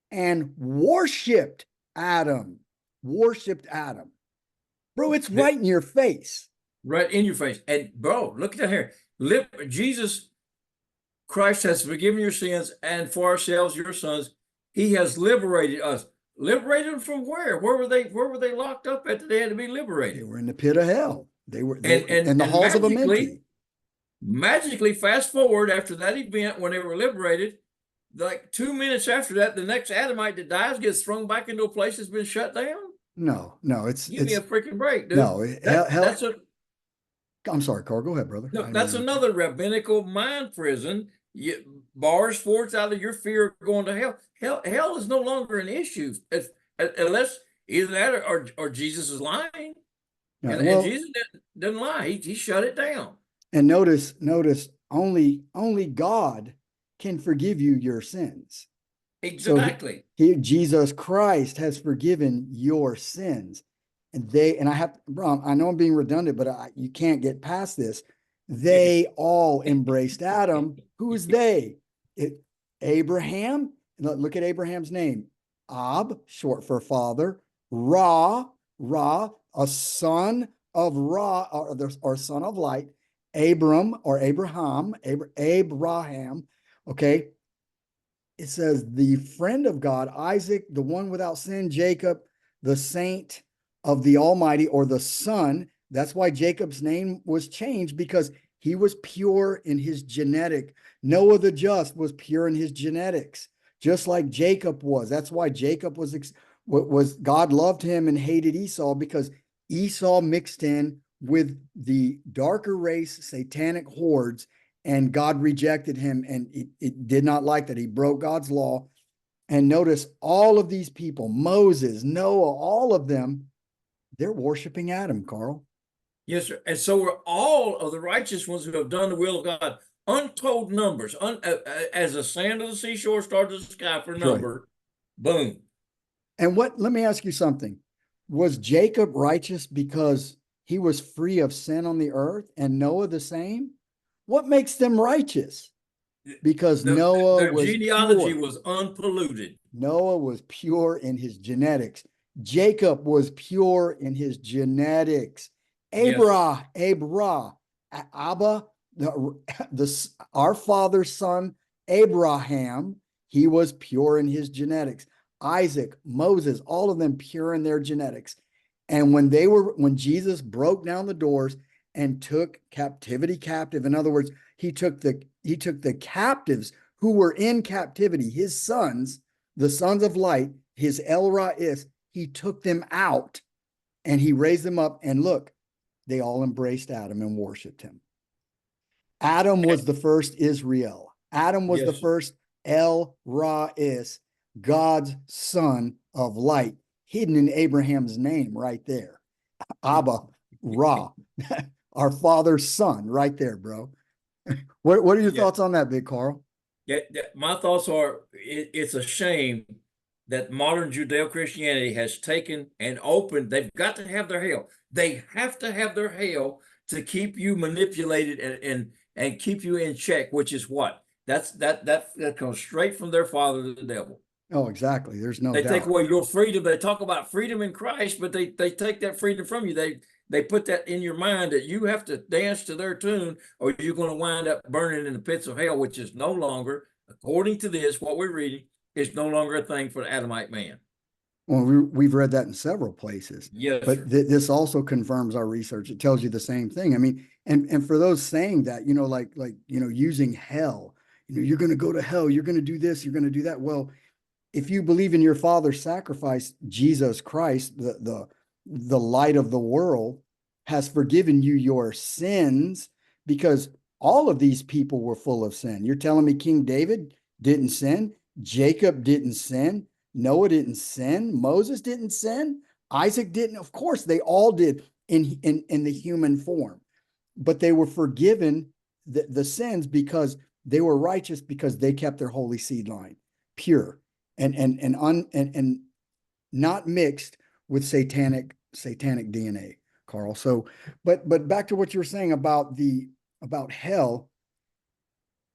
and worshiped Adam. Worshipped Adam. Bro, it's right in your face. Right in your face. And bro, look at that here. Jesus Christ has forgiven your sins, and for ourselves, your sons, he has liberated us. Liberated them from where? Where were they locked up at that they had to be liberated? They were in the pit of hell. They were in the and halls of Amenti. Magically, fast forward after that event when they were liberated, like 2 minutes after that, the next Adamite that dies gets thrown back into a place that's been shut down. No, Give me a freaking break, dude. No, that's I'm sorry, Carl. Go ahead, brother. No, that's another rabbinical mind prison. Bars forth out of your fear of going to hell. Hell is no longer an issue, unless either that or Jesus is lying. No, and Jesus doesn't lie. He shut it down. And notice, only God can forgive you your sins. Exactly. So Jesus Christ has forgiven your sins. And I know I'm being redundant, but you can't get past this. They all embraced Adam. Who is they? Abraham. Look at Abraham's name. Ab, short for father. Ra, a son of Ra, or son of light. Abram or Abraham. Okay. It says the friend of God, Isaac, the one without sin, Jacob, the saint of the Almighty, or the son. That's why Jacob's name was changed, because he was pure in his genetic. Noah the just was pure in his genetics, just like Jacob was. That's why Jacob was God loved him and hated Esau, because Esau mixed in with the darker race, satanic hordes, and God rejected him, and it did not like that. He broke God's law. And notice all of these people, Moses, Noah, all of them, they're worshiping Adam, Carl. Yes, sir. And so are all of the righteous ones who have done the will of God. Untold numbers, as the sand of the seashore starts to the sky for number. Right. Boom. And let me ask you something. Was Jacob righteous because he was free of sin on the earth, and Noah the same? What makes them righteous? Because their genealogy was unpolluted. Noah was pure in his genetics. Jacob was pure in his genetics. Abba, our father's son, Abraham, he was pure in his genetics. Isaac, Moses, all of them pure in their genetics. And when Jesus broke down the doors and took captivity captive, in other words, he took the captives who were in captivity, his sons, the sons of light, his El Ra'is, he took them out and he raised them up. And look, they all embraced Adam and worshiped him. Adam was the first Israel. Adam was the first El Ra'is, God's son of light, hidden in Abraham's name right there. Abba, Ra, our father's son right there, bro. What are your thoughts on that, Big Carl? Yeah, my thoughts are it's a shame that modern Judeo-Christianity has taken and opened. They've got to have their hell. They have to have their hell to keep you manipulated and keep you in check, which is what? That comes straight from their father, the devil. Oh, exactly. There's no They doubt. take away your freedom. They talk about freedom in Christ, but they take that freedom from you. They put that in your mind that you have to dance to their tune, or you're going to wind up burning in the pits of hell, which is no longer, according to this, what we're reading, is no longer a thing for the Adamite man. Well, we've read that in several places. Yes, but sir. This also confirms our research. It tells you the same thing. I mean, and for those saying that, you know, like using hell, you know, you're going to go to hell, you're going to do this, you're going to do that. Well, if you believe in your Father's sacrifice, Jesus Christ, the light of the world, has forgiven you your sins, because all of these people were full of sin. You're telling me King David didn't sin? Jacob didn't sin? Noah didn't sin? Moses didn't sin? Isaac didn't? Of course, they all did in the human form, but they were forgiven the sins because they were righteous, because they kept their holy seed line pure and not mixed with satanic DNA, Carl. So, but back to what you were saying about hell.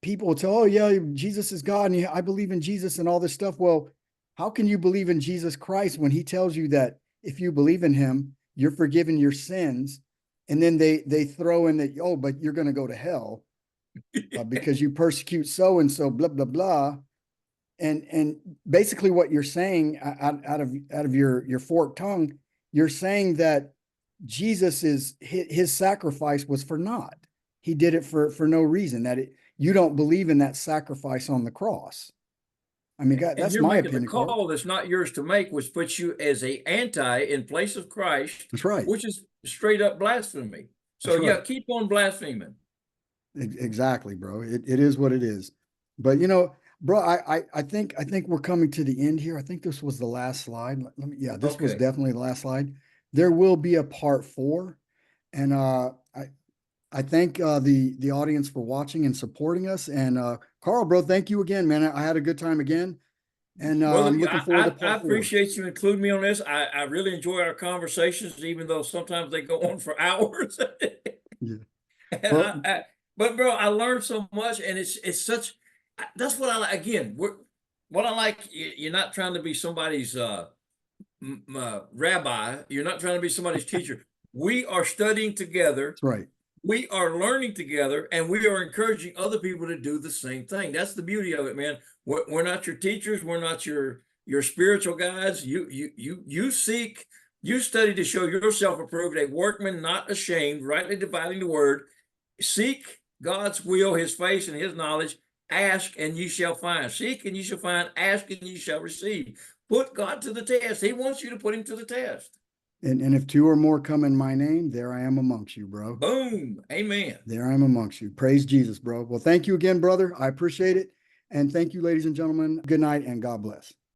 People will tell, oh yeah, Jesus is God, and I believe in Jesus and all this stuff. Well, how can you believe in Jesus Christ when he tells you that if you believe in him, you're forgiven your sins? And then they throw in that, oh, but you're going to go to hell because you persecute so-and-so, blah, blah, blah. And basically what you're saying out of your forked tongue, you're saying that Jesus his sacrifice was for naught. He did it for no reason, that you don't believe in that sacrifice on the cross. I mean, God, that's my opinion. The call that's not yours to make, which puts you as a anti in place of Christ. That's right. Which is straight up blasphemy. So yeah, keep on blaspheming. Exactly, bro. It is what it is. But you know, bro, I think we're coming to the end here. I think this was the last slide. This was definitely the last slide. There will be a part 4, and I thank the audience for watching and supporting us. And Carl, bro, thank you again, man. I had a good time again, and I'm looking forward to part 4. I appreciate you including me on this. I really enjoy our conversations, even though sometimes they go on for hours. Yeah. But bro, I learned so much, and it's such. That's what I like. Again, what I like. You're not trying to be somebody's rabbi. You're not trying to be somebody's teacher. We are studying together. That's right. We are learning together, and we are encouraging other people to do the same thing. That's the beauty of it, man. We're not your teachers. We're not your spiritual guides. You seek, you study to show yourself approved, a workman not ashamed, rightly dividing the word. Seek God's will, his face, and his knowledge. Ask, and ye shall find. Seek, and ye shall find. Ask, and ye shall receive. Put God to the test. He wants you to put him to the test. And if 2 or more come in my name, there I am amongst you, bro. Boom. Amen. There I am amongst you. Praise Jesus, bro. Well, thank you again, brother. I appreciate it. And thank you, ladies and gentlemen. Good night and God bless.